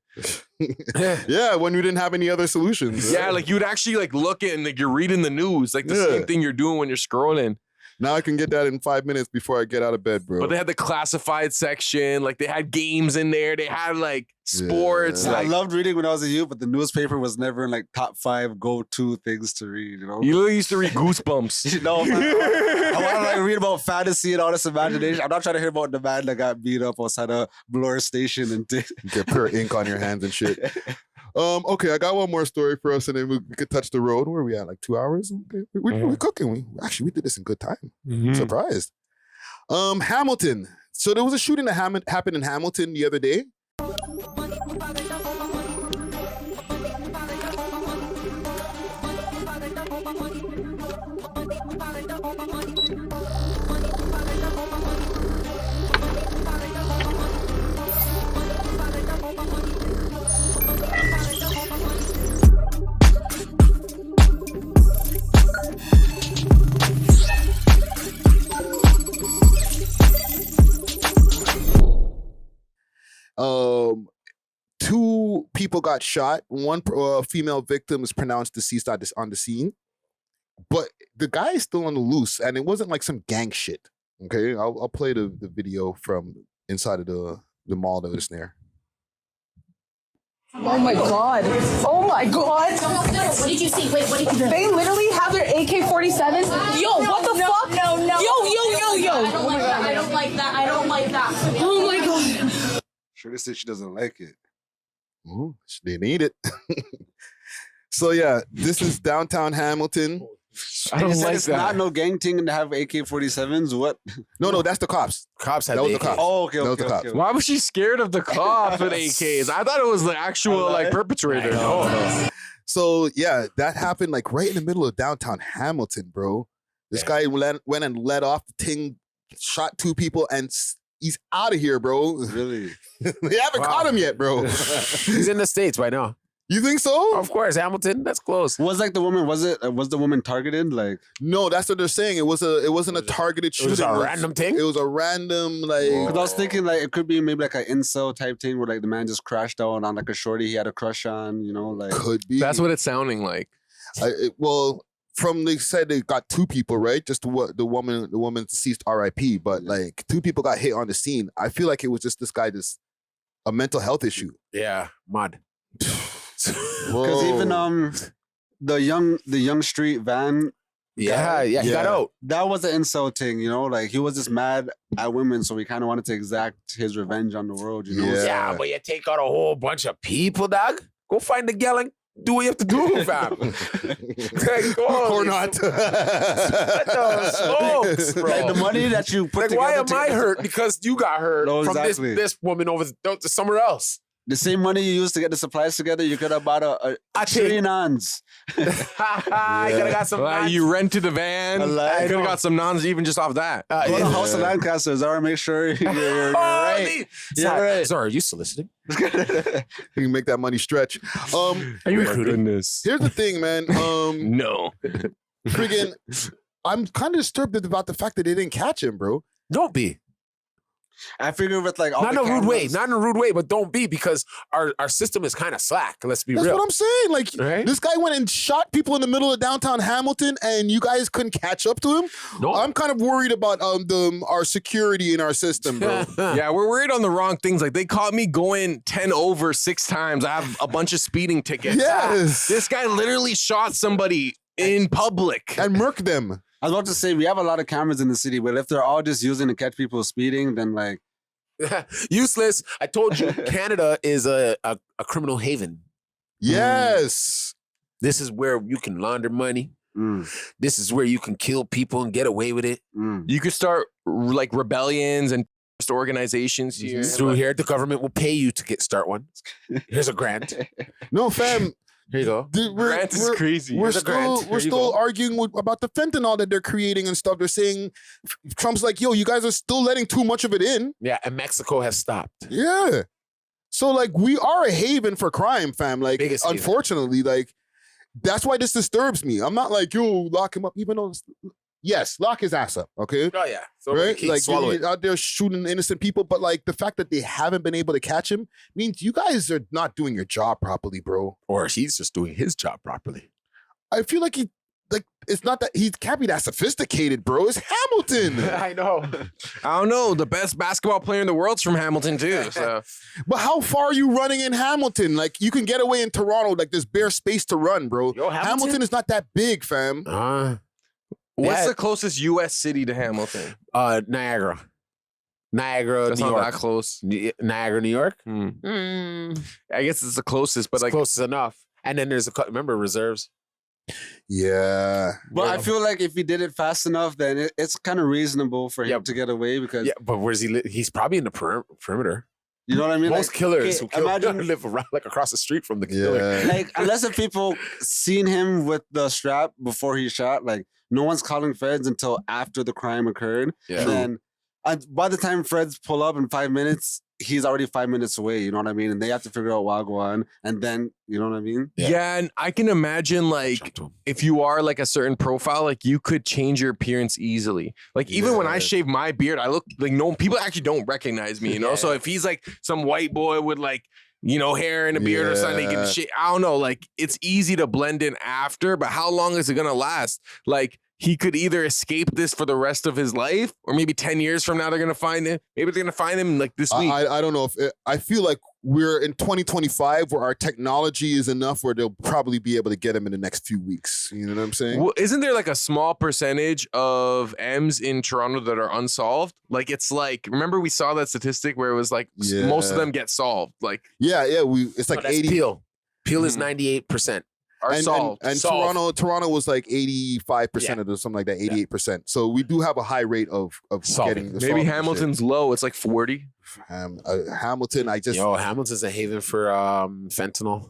Speaker 3: Yeah, when we didn't have any other solutions.
Speaker 4: Yeah, like you would actually like look at and like you're reading the news, like the same thing you're doing when you're scrolling.
Speaker 3: Now I can get that in 5 minutes before I get out of bed, bro.
Speaker 4: But they had the classified section, like they had games in there, they had like sports.
Speaker 2: Yeah.
Speaker 4: Like,
Speaker 2: I loved reading when I was a youth, but the newspaper was never in like top 5 go-to things to read, you know?
Speaker 4: You literally used to read Goosebumps.
Speaker 2: You know, man, I want to like read about fantasy and all this imagination. I'm not trying to hear about the man that got beat up outside a Bloor station and
Speaker 3: get pure ink on your hands and shit. Okay, I got one more story for us, and then we could touch the road. Where are we at? Like 2 hours? Okay, we're cooking. We did this in good time. Surprised. Hamilton. So there was a shooting that happened in Hamilton the other day. people got shot. One female victim was pronounced deceased on the scene. But the guy is still on the loose, and it wasn't like some gang shit. Okay, I'll play the video from inside of the mall that was there.
Speaker 11: Oh my god! Oh my god!
Speaker 6: What did you see? Wait, what did you do?
Speaker 11: They literally have their AK-47s. Yo, what the fuck?
Speaker 6: No.
Speaker 11: Yo.
Speaker 6: I don't like that.
Speaker 11: Oh my god!
Speaker 2: Sugar said she doesn't like it.
Speaker 3: Ooh, they need it. So yeah, this is downtown Hamilton.
Speaker 4: I don't like
Speaker 2: it's
Speaker 4: that.
Speaker 2: not no gang thing to have AK-47s. What?
Speaker 3: No, that's the cops.
Speaker 1: Cops had
Speaker 3: That was
Speaker 1: the
Speaker 3: the cops.
Speaker 2: Oh, okay.
Speaker 3: That was the cops.
Speaker 4: Why was she scared of the cops with AKs? I thought it was the actual like perpetrator. No.
Speaker 3: So yeah, that happened like right in the middle of downtown Hamilton, bro. This guy went and let off the thing, shot 2 people, and he's out of here, bro.
Speaker 2: Really?
Speaker 3: They haven't caught him yet, bro.
Speaker 1: He's in the States right now.
Speaker 3: You think so?
Speaker 1: Of course, Hamilton. That's close.
Speaker 2: Was like the woman? Was the woman targeted? Like
Speaker 3: No, that's what they're saying. It wasn't a targeted shooting.
Speaker 1: It was a random thing?
Speaker 3: It was a random like.
Speaker 2: because I was thinking like it could be maybe like an incel type thing where like the man just crashed out on like a shorty he had a crush on. You know, like
Speaker 3: Could be.
Speaker 4: That's what it's sounding like.
Speaker 3: Well, from they said they got 2 people, right? Just the woman deceased, R.I.P. But like 2 people got hit on the scene. I feel like it was just this guy, just a mental health issue.
Speaker 1: Yeah, mud.
Speaker 2: because even the young street van.
Speaker 1: Yeah, he got out.
Speaker 2: That was an insult thing, you know. Like he was just mad at women, so he kind of wanted to exact his revenge on the world, you know.
Speaker 1: Yeah, but you take out a whole bunch of people, dog. Go find the gal and do what you have to do, fam.
Speaker 3: Or not.
Speaker 1: Smokes, bro.
Speaker 2: Like the money that you put
Speaker 1: Like,
Speaker 2: together.
Speaker 1: why am I hurt? Because you got hurt
Speaker 2: No,
Speaker 1: from
Speaker 2: exactly.
Speaker 1: this woman over to somewhere else.
Speaker 2: The same money you used to get the supplies together, you could have bought a tree nons.
Speaker 1: I could have got some.
Speaker 4: Like, you rented a van. I could have got some nons even just off that.
Speaker 2: Go to House of Lancaster, Zara, make sure you're right.
Speaker 1: Sorry, are you soliciting?
Speaker 3: You can make that money stretch.
Speaker 1: Are you recruiting?
Speaker 4: Goodness.
Speaker 3: Here's the thing, man.
Speaker 4: No.
Speaker 3: Friggin', I'm kind of disturbed about the fact that they didn't catch him, bro.
Speaker 1: Don't be.
Speaker 2: I figure with like all
Speaker 1: Not
Speaker 2: the
Speaker 1: in a rude way.
Speaker 2: cameras-
Speaker 1: Not in a rude way, but don't be, because our system is kind of slack. Let's be
Speaker 3: That's
Speaker 1: real.
Speaker 3: what I'm saying. Like,
Speaker 1: Right?
Speaker 3: this guy went and shot people in the middle of downtown Hamilton, and you guys couldn't catch up to him.
Speaker 1: No.
Speaker 3: I'm kind of worried about our security in our system, bro.
Speaker 4: Yeah, we're worried on the wrong things. Like they caught me going 10 over 6 times. I have a bunch of speeding tickets.
Speaker 3: Yes.
Speaker 4: This guy literally shot somebody in public.
Speaker 3: And murk them.
Speaker 2: I was about to say we have a lot of cameras in the city, but if they're all just using to catch people speeding, then like
Speaker 1: Useless. I told you, Canada is a criminal haven.
Speaker 3: Yes.
Speaker 1: This is where you can launder money.
Speaker 2: mm,
Speaker 1: This is where you can kill people and get away with it.
Speaker 4: You could start like rebellions and organizations here.
Speaker 1: Through here, the government will pay you to start one. Here's a grant.
Speaker 3: No, fam.
Speaker 1: Here you go.
Speaker 4: Grant is crazy.
Speaker 3: We're
Speaker 1: Here's a grant. Here
Speaker 3: we're
Speaker 1: you
Speaker 3: still
Speaker 1: go.
Speaker 3: arguing about the fentanyl that they're creating and stuff. They're saying Trump's like, yo, you guys are still letting too much of it in.
Speaker 1: Yeah, and Mexico has stopped.
Speaker 3: Yeah. So like we are a haven for crime, fam. Like
Speaker 1: Biggest haven.
Speaker 3: unfortunately, like that's why this disturbs me. I'm not like, yo, lock him up, even though yes, lock his ass up, okay?
Speaker 1: Oh yeah, so
Speaker 3: Right? Like
Speaker 1: swallow it.
Speaker 3: you're out there shooting innocent people, but like the fact that they haven't been able to catch him means you guys are not doing your job properly, bro.
Speaker 1: Or he's just doing his job properly.
Speaker 3: I feel like it's not that he can't be that sophisticated, bro. It's Hamilton.
Speaker 1: I know.
Speaker 4: I don't know. The best basketball player in the world's from Hamilton too. So
Speaker 3: But how far are you running in Hamilton? Like you can get away in Toronto, like there's bare space to run, bro.
Speaker 1: Yo,
Speaker 3: Hamilton is not that big, fam.
Speaker 4: what's
Speaker 1: Yeah.
Speaker 4: the closest U.S. city to Hamilton?
Speaker 1: Niagara. Niagara,
Speaker 4: That's
Speaker 1: New
Speaker 4: not
Speaker 1: York.
Speaker 4: that close.
Speaker 1: Niagara, New York.
Speaker 4: I guess it's the closest, but
Speaker 1: It's
Speaker 4: like
Speaker 1: close enough. And then there's remember reserves.
Speaker 3: Yeah.
Speaker 2: But I feel like if he did it fast enough, then it's kind of reasonable for him
Speaker 1: Yeah.
Speaker 2: to get away because
Speaker 1: Yeah, but where's he? He's probably in the perimeter.
Speaker 2: you know what I mean.
Speaker 1: Most
Speaker 2: Like,
Speaker 1: killers
Speaker 2: okay,
Speaker 1: who kill
Speaker 2: imagine
Speaker 1: live around like across the street from the killer.
Speaker 3: Yeah.
Speaker 2: like unless if people seen him with the strap before he shot, like no one's calling feds until after the crime occurred.
Speaker 1: Yeah.
Speaker 2: And then by the time feds pull up in 5 minutes, he's already 5 minutes away. You know what I mean? And they have to figure out Wagwan, and then you know what I mean.
Speaker 4: yeah, and I can imagine like
Speaker 1: Shot to him.
Speaker 4: if you are like a certain profile, like you could change your appearance easily. Like even when I
Speaker 3: Yeah.
Speaker 4: shave my beard, I look like no people actually don't recognize me, you know?
Speaker 1: Yeah.
Speaker 4: So if he's like some white boy with like, you know, hair and a beard or something. Give a shit. I don't know. Like, it's easy to blend in after, but how long is it gonna last? Like, he could either escape this for the rest of his life, or maybe 10 years from now they're gonna find him. Maybe they're gonna find him like this week.
Speaker 3: I don't know if I feel like we're in 2025 where our technology is enough where they'll probably be able to get him in the next few weeks. You know what I'm saying?
Speaker 4: Well, isn't there like a small percentage of M's in Toronto that are unsolved? Like, it's like, remember we saw that statistic where it was like most of them get solved. Like,
Speaker 3: it's like 80.
Speaker 1: Peel is 98%.
Speaker 4: Are solved.
Speaker 3: And
Speaker 1: solved.
Speaker 3: Toronto was like 85% of something like that, 88%. So we do have a high rate of getting the
Speaker 4: maybe Hamilton's low. It's like 40.
Speaker 3: Hamilton,
Speaker 1: Hamilton's a haven for fentanyl.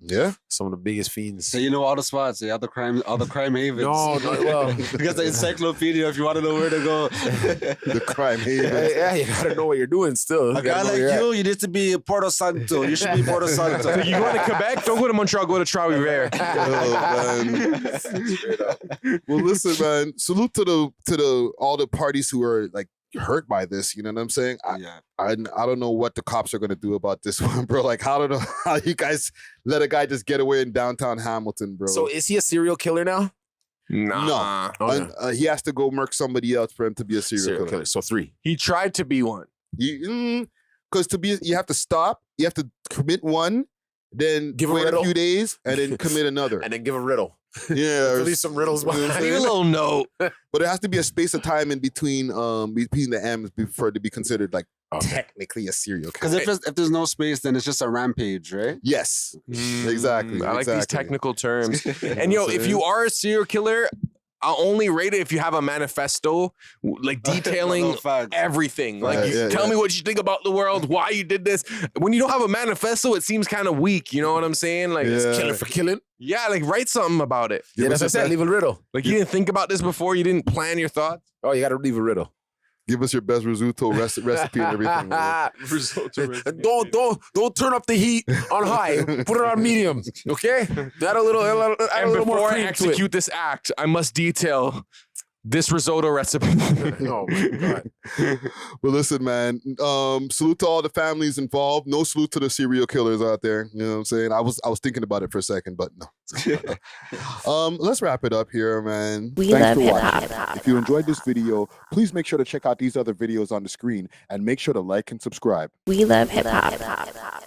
Speaker 3: Yeah,
Speaker 1: some of the biggest fiends.
Speaker 2: So you know all the spots, all the crime havens.
Speaker 1: No, well,
Speaker 2: because the encyclopedia. If you want to know where to go,
Speaker 3: the crime havens.
Speaker 1: Yeah, you gotta know what you're doing. Still,
Speaker 2: a guy like you need to be Porto Santo. You should be Porto Santo.
Speaker 4: So you go to Quebec? Don't go to Montreal. Go to Trois-Rivières.
Speaker 3: Well, listen, man. Salute to the all the parties who are like hurt by this. You know what I'm saying? I don't know what the cops are gonna do about this one, bro. Like, I don't know how you guys let a guy just get away in downtown Hamilton, bro.
Speaker 1: So is he a serial killer now?
Speaker 4: Nah.
Speaker 3: No. He has to go murk somebody else for him to be a serial killer.
Speaker 1: So 3.
Speaker 4: He tried to be one.
Speaker 3: Because you have to stop. You have to commit one, then wait a few days, and then commit another,
Speaker 1: and then give a riddle.
Speaker 3: Yeah,
Speaker 1: leave some riddles behind.
Speaker 4: Leave a little note.
Speaker 3: But it has to be a space of time in between the M's for it to be considered like technically a serial killer.
Speaker 2: Because if there's no space, then it's just a rampage, right?
Speaker 3: Yes, exactly.
Speaker 4: I like these technical terms. And if you are a serial killer, I'll only rate it if you have a manifesto, like detailing everything. Like, tell me what you think about the world, why you did this. When you don't have a manifesto, it seems kind of weak. You know what I'm saying? Like,
Speaker 1: it's killing for killing.
Speaker 4: Yeah, like write something about it.
Speaker 1: Yeah, that's what I said. Leave a riddle.
Speaker 4: Like, you didn't think about this before. You didn't plan your thoughts.
Speaker 1: Oh, you got to leave a riddle.
Speaker 3: Give us your best risotto recipe and everything.
Speaker 1: Risotto recipe. Don't turn up the heat on high. Put it on medium. Okay? Add a little
Speaker 4: before
Speaker 1: more
Speaker 4: I execute this act, I must detail this risotto recipe.
Speaker 1: Oh my God.
Speaker 3: Well, listen, man. Salute to all the families involved. No salute to the serial killers out there. You know what I'm saying? I was thinking about it for a second, but no. Let's wrap it up here, man.
Speaker 7: Thanks for watching. If you enjoyed this video, please make sure to check out these other videos on the screen and make sure to like and subscribe.
Speaker 12: We love hip hop.